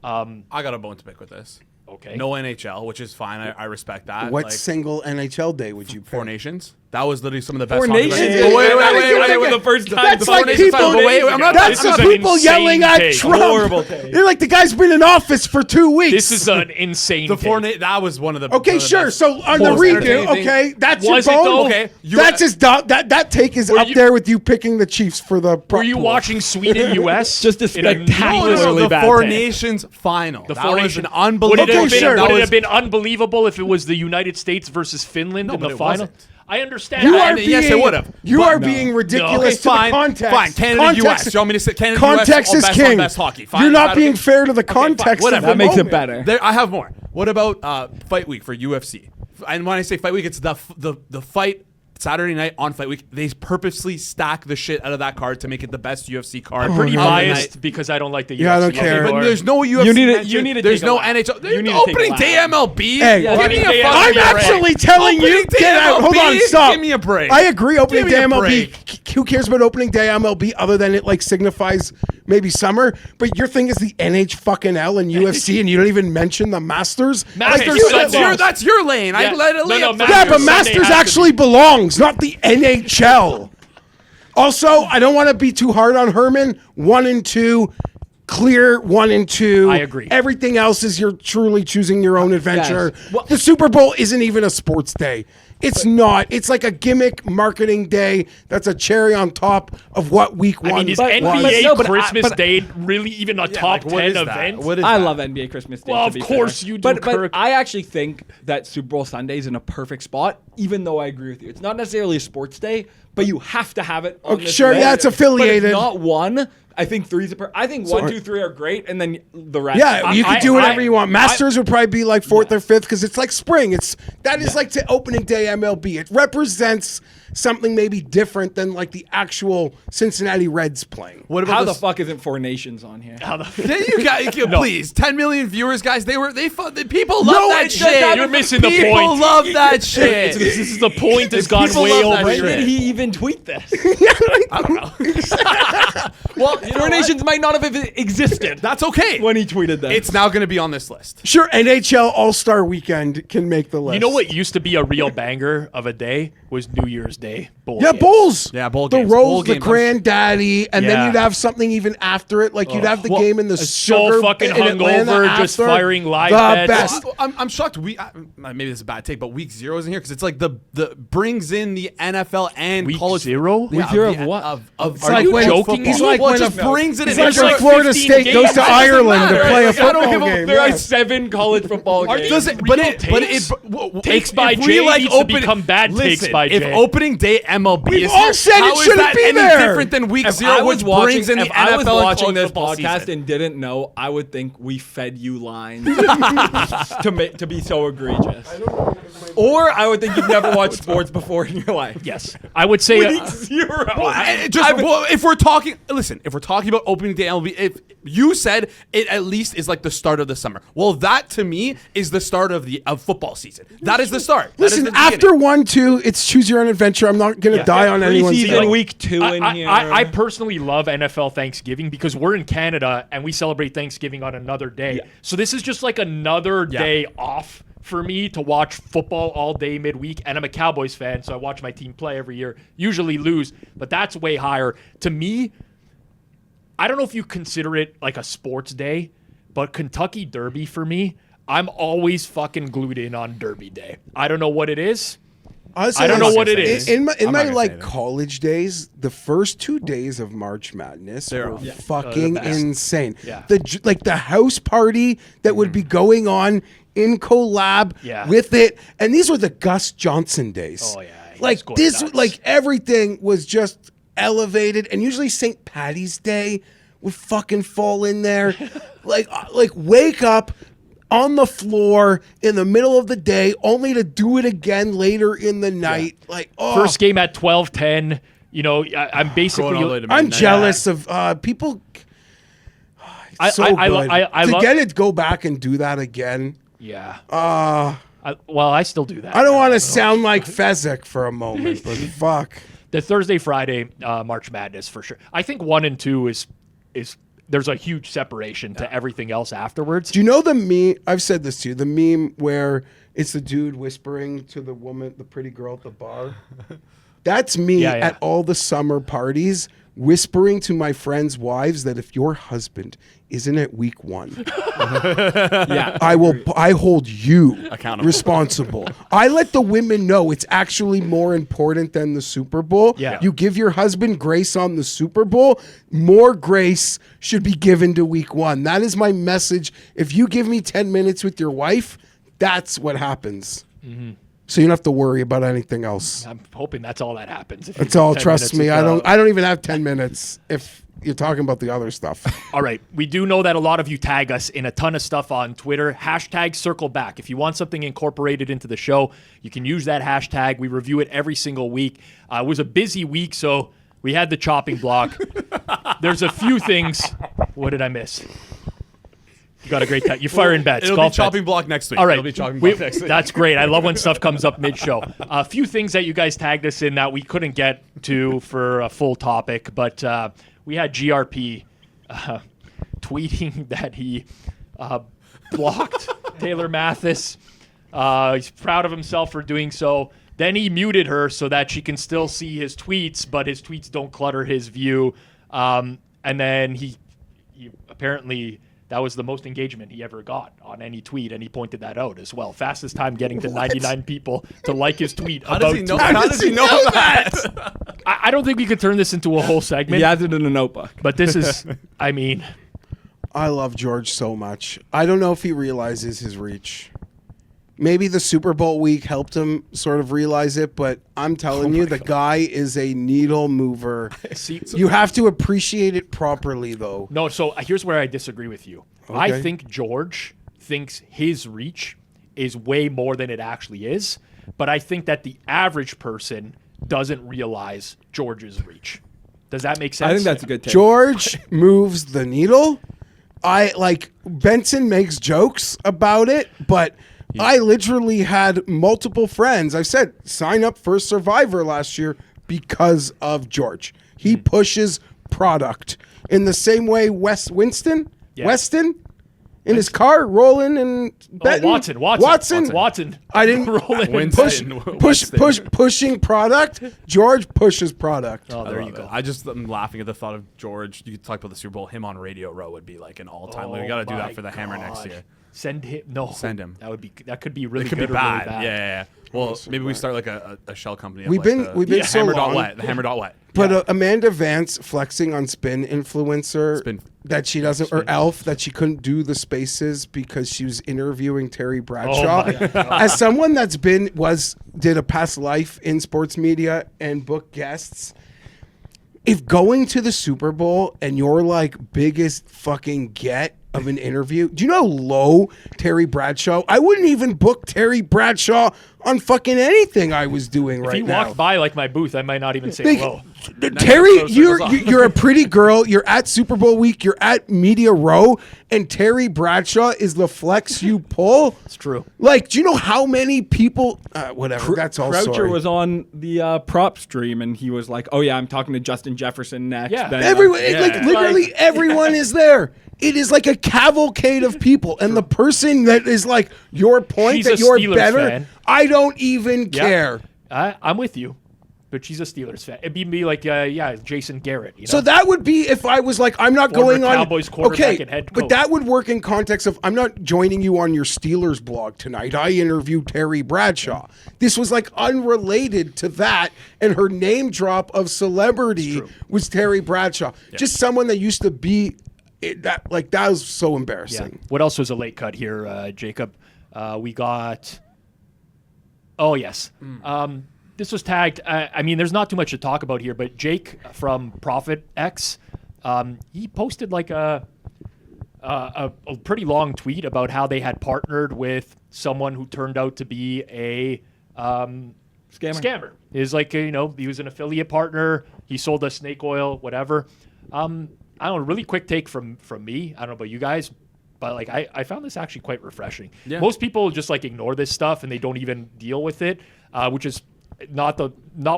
I got a bone to pick with this. Okay. No NHL, which is fine. I respect that. What single NHL day would you pick? 4 Nations. That was literally some of the best. 4 Nations. Wait. The first time. That's like people. That's the people yelling at Trump. Horrible thing. They're like the guy's been in office for 2 weeks. This is an insane. That was one of the. Okay, sure. So on the redo, okay, that's your bone. Okay, that's his. That take is up there with you picking the Chiefs for the. Were you watching Sweden US? Just a spectacularly bad. The 4 Nations final. The 4 Nations unbelievable. Would it have been unbelievable if it was the United States versus Finland in the final? I understand. Yes, it would have. You are being ridiculous to the context. Fine, Canada, U.S. You want me to say Canada, context U.S. is king. Best hockey. Fine, you're not being fair to the context. Whatever. That makes it better. I have more. What about Fight Week for UFC? And when I say Fight Week, it's the fight Saturday night on Fight Week. They purposely stack the shit out of that card to make it the best UFC card. I'm pretty biased because I don't like the UFC. Yeah, I don't care. But there's no UFC. You need to there's take no a laugh. NHL. There's no opening day MLB. Hey, give me a I'm fucking actually break. telling you. Get out. Hold on. Stop. Give me a break. I agree. Opening day MLB. Break. Who cares about opening day MLB other than it like signifies maybe summer? But your thing is the NH and UFC, and you don't even mention the Masters. That's your lane. Yeah. I let it lay up. Yeah, but Masters actually belongs, not the NHL. Also, I don't want to be too hard on Herman. 1 and 2, clear 1 and 2. I agree. Everything else is you're truly choosing your own adventure. Yes. Well, the Super Bowl isn't even a sports day. It's not. It's like a gimmick marketing day that's a cherry on top of what Week 1 I mean, is was. NBA Christmas Day really even a top 10 event? I love NBA Christmas Day. Well, of course you do, Kirk. But I actually think that Super Bowl Sunday is in a perfect spot, even though I agree with you. It's not necessarily a sports day, but you have to have it on this Sure, list. yeah, it's affiliated. But it's not one. I think three's I think 1, 2, 3 are great, and then the rest. Yeah, you could do whatever you want. Masters would probably be like 4th or 5th because it's like spring. That is like the opening day MLB. It represents something maybe different than like the actual Cincinnati Reds playing. What about how the fuck isn't Four Nations on here? You guys, please, 10 million viewers, guys. People love that shit. You're missing the point. People love that shit. This is the point has gone People way love that over. When shit. did he even tweet this? I don't know. Well, Four Nations might not have existed. That's okay. When he tweeted that. It's now going to be on this list. Sure, NHL All-Star Weekend can make the list. You know what used to be a real banger of a day was New Year's Day. Bowl Yeah, games. bowls. Yeah, bowl the games. rolls, Bowl the games. granddaddy, and then Yeah. you'd have something even after it. Like you'd have the well, game in the so sugar fucking in Atlanta hungover, just after. firing live the bets. best. I'm shocked. Maybe this is a bad take, but week 0 isn't here because it's like the brings in the NFL and Week college 0? Yeah, Week 0 of the- what? Of It's like when joking? He's Well, like well, when it just brings it It's in. like It's when like Florida 15 State goes games. to It doesn't Ireland matter. to play a Like, I don't football give a- game. There are yeah. 7 college football games. these Does it, real but it, but it, takes? w- Takes if by we Jay like needs to open- become bad takes listen, by if Jay. opening day MLB We've is all here, said it how is shouldn't that be any there. different than week If 0, I was which watching, brings in the if I was NFL and watching college this football podcast season? and didn't know, I would think we fed you lines to be so egregious. Or I would think you've never watched sports before in your life. Yes. I would say Week 0. If we're talking about opening day MLB, if you said it at least is like the start of the summer. Well, that to me is the start of football season. That is the start. That is Listen, the beginning. after 1, 2, it's choose your own adventure. I'm not going to die on anyone's Preseason hill. week 2 in here. I personally love NFL Thanksgiving because we're in Canada and we celebrate Thanksgiving on another day. So this is just like another day off for me to watch football all day midweek. And I'm a Cowboys fan, so I watch my team play every year. Usually lose, but that's way higher. To me, I don't know if you consider it like a sports day, but Kentucky Derby for me, I'm always fucking glued in on Derby Day. I don't know what it is. Honestly, I don't know what it in- is. In my I'm not gonna say like it. college days, the first 2 days of March Madness were fucking the best. insane. Yeah. The house party that would be going on in collab Yeah. with it, and these were the Gus Johnson days. Oh, yeah, he was like going this, nuts. like everything was just elevated, and usually St. Patty's Day would fucking fall in there, like wake up on the floor in the middle of the day, only to do it again later in the night. Like, oh, First game at 12:10. You know, I'm basically. Going all the way to I'm midnight. jealous of people. I- So I- good. I to love- get it, go back and do that again. Yeah. Uh, I still do that. I don't want to sound like Fezzik for a moment, but fuck. The Thursday, Friday, March Madness for sure. I think 1 and 2 is there's a huge separation to everything else afterwards. Do you know the meme? I've said this to you. The meme where it's the dude whispering to the woman, the pretty girl at the bar. That's me Yeah, yeah. at all the summer parties, whispering to my friends' wives that if your husband isn't at week 1, I hold you Accountable. responsible. I let the women know it's actually more important than the Super Bowl. Yeah. You give your husband grace on the Super Bowl, more grace should be given to week 1. That is my message. If you give me 10 minutes with your wife, that's what happens. Mm-hmm. So you don't have to worry about anything else. I'm hoping that's all that happens. If you That's do all. 10 Trust minutes me. of, I don't even have 10 minutes if you're talking about the other stuff. All right. We do know that a lot of you tag us in a ton of stuff on Twitter. Hashtag circle back. If you want something incorporated into the show, you can use that hashtag. We review it every single week. It was a busy week, so we had the chopping block. There's a few things. What did I miss? You got a great tag. You're firing bets. It'll Golf be chopping bets. block next week. All right. It'll be chopping block next week. That's great. I love when stuff comes up mid-show. A few things that you guys tagged us in that we couldn't get to for a full topic, but we had GRP tweeting that he blocked Taylor Mathis. He's proud of himself for doing so. Then he muted her so that she can still see his tweets, but his tweets don't clutter his view. And then he apparently... That was the most engagement he ever got on any tweet, and he pointed that out as well. Fastest time getting to 99 people to like his tweet. How does he know that? I don't think we could turn this into a whole segment, He has it in a notebook. but this is, I mean, I love George so much. I don't know if he realizes his reach. Maybe the Super Bowl week helped him sort of realize it, but I'm telling you, the guy is a needle mover. See, You have to appreciate it properly, though. no, so here's where I disagree with you. I Okay. think George thinks his reach is way more than it actually is, but I think that the average person doesn't realize George's reach. Does that make sense? I think that's a good take. George moves the needle. Benson makes jokes about it, but I literally had multiple friends. I said, sign up for Survivor last year because of George. He pushes product in the same way Weston in his car rolling and betting. Watson. I didn't Rolling. Winston. pushing product. George pushes product. Oh, there I you love go. it. I just am laughing at the thought of George. You could talk about the Super Bowl. Him on Radio Row would be like an all-time. We got to do my that for the Hammer next God. year. Send him. No, Send him. That could be really It could good be or really bad. bad. Yeah. Well, maybe we start like a shell company. Of We've like been the so Hammer long. Wet. The Hammer Wet. But Amanda Vance flexing on Spin influencer Spin. that she doesn't, or Elf, that she couldn't do the spaces because she was interviewing Terry Bradshaw. my God. As someone that's did a past life in sports media and book guests, if going to the Super Bowl and your like biggest fucking get of an interview, do you know how low Terry Bradshaw? I wouldn't even book Terry Bradshaw on fucking anything I was doing If right he now. walked by like my booth, I might not even say Like, hello. Terry, Circles off. you're a pretty girl. You're at Super Bowl week. You're at Media Row, and Terry Bradshaw is the flex you pull. It's true. Like, do you know how many people? Whatever. That's all. Croucher Sorry. was on the prop stream, and he was like, "Oh yeah, I'm talking to Justin Jefferson next." Yeah. Then, Everyone, Yeah. like literally everyone is there. It is like a cavalcade of people, and the person that is like your point She's that a you're Steelers better. fan. I don't even care. I'm with you, but she's a Steelers fan. It'd be like, Jason Garrett. You know? So that would be if I was like, I'm not Former going on. Cowboys quarterback Okay, and head but coach. that would work in context of I'm not joining you on your Steelers blog tonight. I interviewed Terry Bradshaw. This was like unrelated to that, and her name drop of celebrity was Terry Bradshaw. Just someone that used to be that. Like that was so Yeah. embarrassing. What else was a late cut here, Jacob? We got. Oh yes. This was tagged. I mean, there's not too much to talk about here, but Jake from Profit X, he posted like a pretty long tweet about how they had partnered with someone who turned out to be a scammer. Is like he was an affiliate partner. He sold us snake oil, whatever. I don't know. Really quick take from me. I don't know about you guys. But like I found this actually quite refreshing. Yeah. Most people just like ignore this stuff and they don't even deal with it, which is not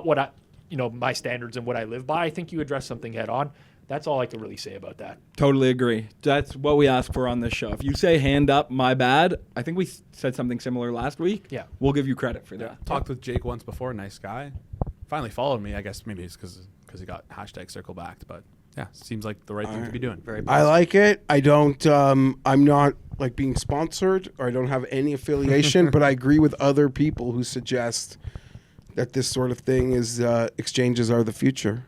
what I my standards and what I live by. I think you address something head on. That's all I can really say about that. Totally agree. That's what we ask for on this show. If you say hand up, my bad. I think we said something similar last week. Yeah. We'll give you credit for that. Talked with Jake once before. Nice guy. Finally followed me. I guess maybe it's because he got #circle backed. But yeah, seems like the right thing to be doing. Very I like it. I don't. I'm not like being sponsored, or I don't have any affiliation. But I agree with other people who suggest that this sort of thing is exchanges are the future.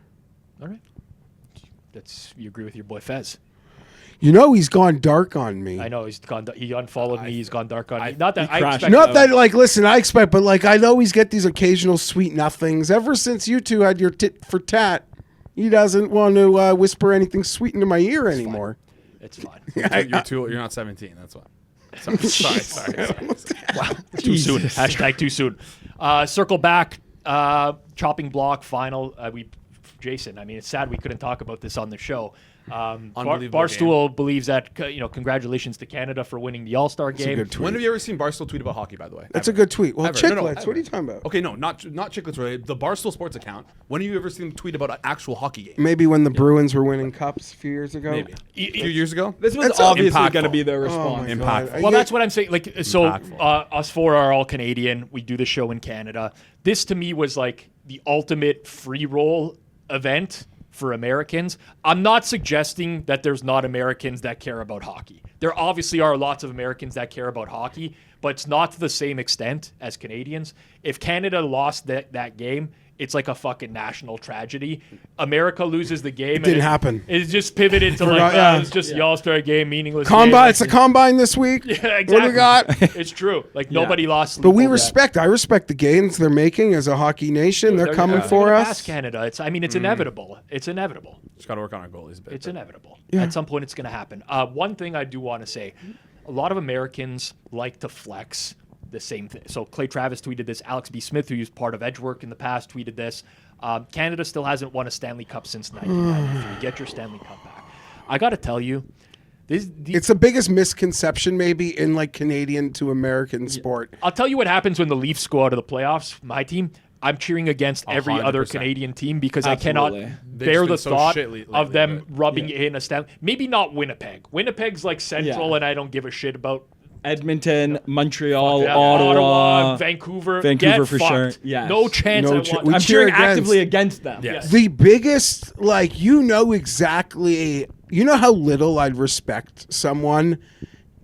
All right. You agree with your boy Fez. You know, he's gone dark on me. I know he unfollowed me. He's gone dark on me. Not that he I crashed. expect. Not that, like, listen, I expect, but like, I always get these occasional sweet nothings. Ever since you two had your tit for tat, he doesn't want to whisper anything sweet into my ear anymore. It's fine. You're not 17. That's why. Sorry. Wow. Too soon. #too soon. Circle back. Chopping block final. Jason, I mean, it's sad we couldn't talk about this on the show. Unbelievable Barstool believes that, congratulations to Canada for winning the All-Star game. good tweet. When have you ever seen Barstool tweet about hockey, by the way? That's a good tweet. Well, Ever. Chicklets, No, what ever. are you talking about? Okay, no, not Chicklets related. The Barstool Sports account. When have you ever seen them tweet about an actual hockey game? Maybe when the Bruins were winning cups a few years ago. Maybe. A few years ago? This was That's obviously impactful. going to be their Oh response. my Impactful. God. Well, that's what I'm saying. Like, so Impactful. us four are all Canadian. We do the show in Canada. This to me was like the ultimate free roll event for Americans. I'm not suggesting that there's not Americans that care about hockey. There obviously are lots of Americans that care about hockey, but it's not to the same extent as Canadians. If Canada lost that game, it's like a fucking national tragedy. America loses the game. Didn't happen. It's just pivoted to Forgot, yeah. it's just the All-Star game, meaningless. Combine. game. It's a combine this week. Yeah, exactly. What do we got? It's true. Like nobody lost sleep But we over that. I respect the gains they're making as a hockey nation. They're coming They're for gonna us. pass Canada. It's inevitable. It's inevitable. Just got to work on our goalies a bit. It's inevitable. At some point, it's going to happen. One thing I do want to say, a lot of Americans like to flex the same thing. So Clay Travis tweeted this. Alex B. Smith, who used part of Edgework in the past, tweeted this. Canada still hasn't won a Stanley Cup since 1993. Get your Stanley Cup back. I got to tell you, It's the biggest misconception maybe in like Canadian to American sport. I'll tell you what happens when the Leafs go out of the playoffs. My team, I'm cheering against every other 100%. Canadian team because Absolutely. I cannot They've bear just the been so thought shit lately, of them but- rubbing in a Stanley. Maybe not Winnipeg. Winnipeg's like Central, Yeah. and I don't give a shit about Edmonton, Montreal, Yeah, Ottawa, Vancouver. Vancouver Get for fucked. sure. Yes. No chance. No I ch- want. we I'm cheer cheering against. actively against them. Yes. The biggest, like, exactly, how little I'd respect someone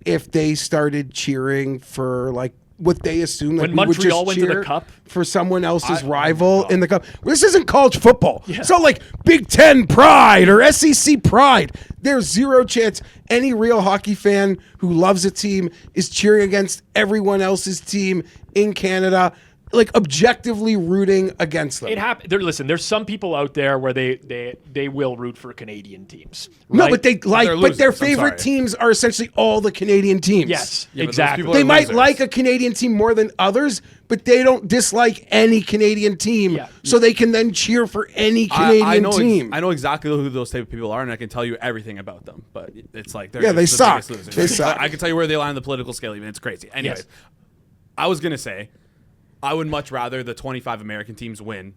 if they started cheering for, like, what they assume that When we would Montreal just went to the cheer Cup? for someone else's oh rival my God. in the cup. This isn't college football. It's not like Big Ten pride or SEC pride. There's zero chance any real hockey fan who loves a team is cheering against everyone else's team in Canada, like objectively rooting against them. It happened. Listen, there's some people out there where they will root for Canadian teams. No, right? but They're but their losers, I'm favorite sorry. teams are essentially all the Canadian teams. Yes, Yeah, but those exactly. people They are might losers. like a Canadian team more than others, but they don't dislike any Canadian team, Yeah. so they can then cheer for any Canadian I know team. I know exactly who those type of people are, and I can tell you everything about them. But it's like they're Yeah, just they the suck. biggest losers. They suck. I can tell you where they lie on the political scale. Even it's crazy. Anyways, Yes. I was gonna say, I would much rather the 25 American teams win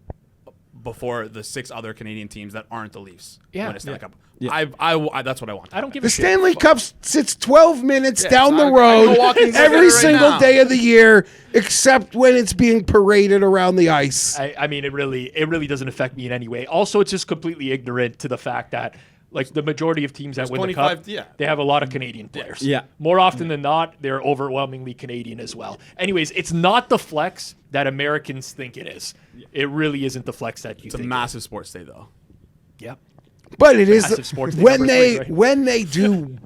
before the 6 other Canadian teams that aren't the Leafs Yeah. win a Stanley Yeah. Cup. I that's what I want. I don't give The a shit. Stanley Cup sits 12 minutes down the I road know Walking's looking at every it right single now. day of the year, except when it's being paraded around the ice. I mean, it really doesn't affect me in any way. Also, it's just completely ignorant to the fact that, like, the majority of teams that There's win the 25 cup, yeah. they have a lot of Canadian players. Yeah. More often than not, they're overwhelmingly Canadian as well. Anyways, it's not the flex that Americans think it is. It really isn't the flex that you It's a think. massive sports day, though. Yep. But it is Massive sports day when number they 3, right? when they do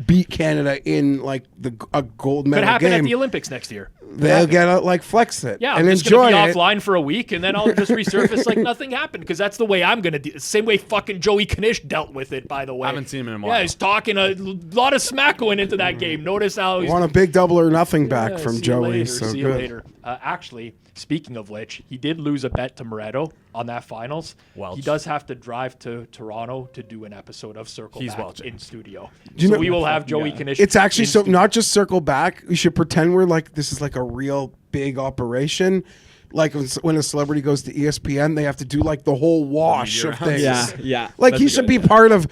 beat Canada in like a gold Could medal happen at game, the Olympics next year. they'll get out, like flex it Yeah, and I'm just enjoy gonna be it. offline for a week, and then I'll just resurface like nothing happened, because that's the way I'm gonna do. Same way fucking Joey Knish dealt with it. By the way, Haven't seen him in a Yeah, while. he's talking a lot of smack going into that game. Notice how he's Want a big double or nothing back Yeah, from see you Joey. later, So see you good. later. Actually, speaking of which, he did lose a bet to Moretto on that finals. Welch. He does have to drive to Toronto to do an episode of Circle He's Back welching. in studio. you So know- we will have Joey Knish. It's actually in so studio. not just circle back. We should pretend we're like this is like a real big operation. Like when a celebrity goes to ESPN, they have to do like the whole wash of things. Yeah, yeah. Like That's he a should good be idea. part of.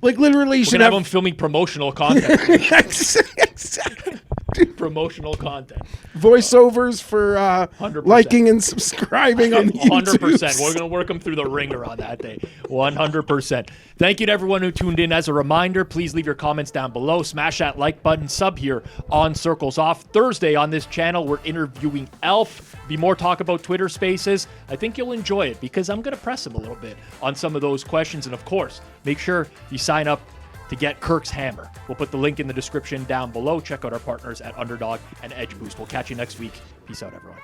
Like literally, you We're should gonna have have. him filming promotional content. Exactly. promotional content. Voiceovers for 100%. liking and subscribing on the 100%. YouTubes. We're going to work them through the ringer on that day. 100%. Thank you to everyone who tuned in. As a reminder, please leave your comments down below. Smash that like button. Sub here on Circles Off. Thursday on this channel, we're interviewing Elf. Be more talk about Twitter Spaces. I think you'll enjoy it because I'm going to press him a little bit on some of those questions. And of course, make sure you sign up to get Kirk's hammer. We'll put the link in the description down below. Check out our partners at Underdog and Edge Boost. We'll catch you next week. Peace out, everyone.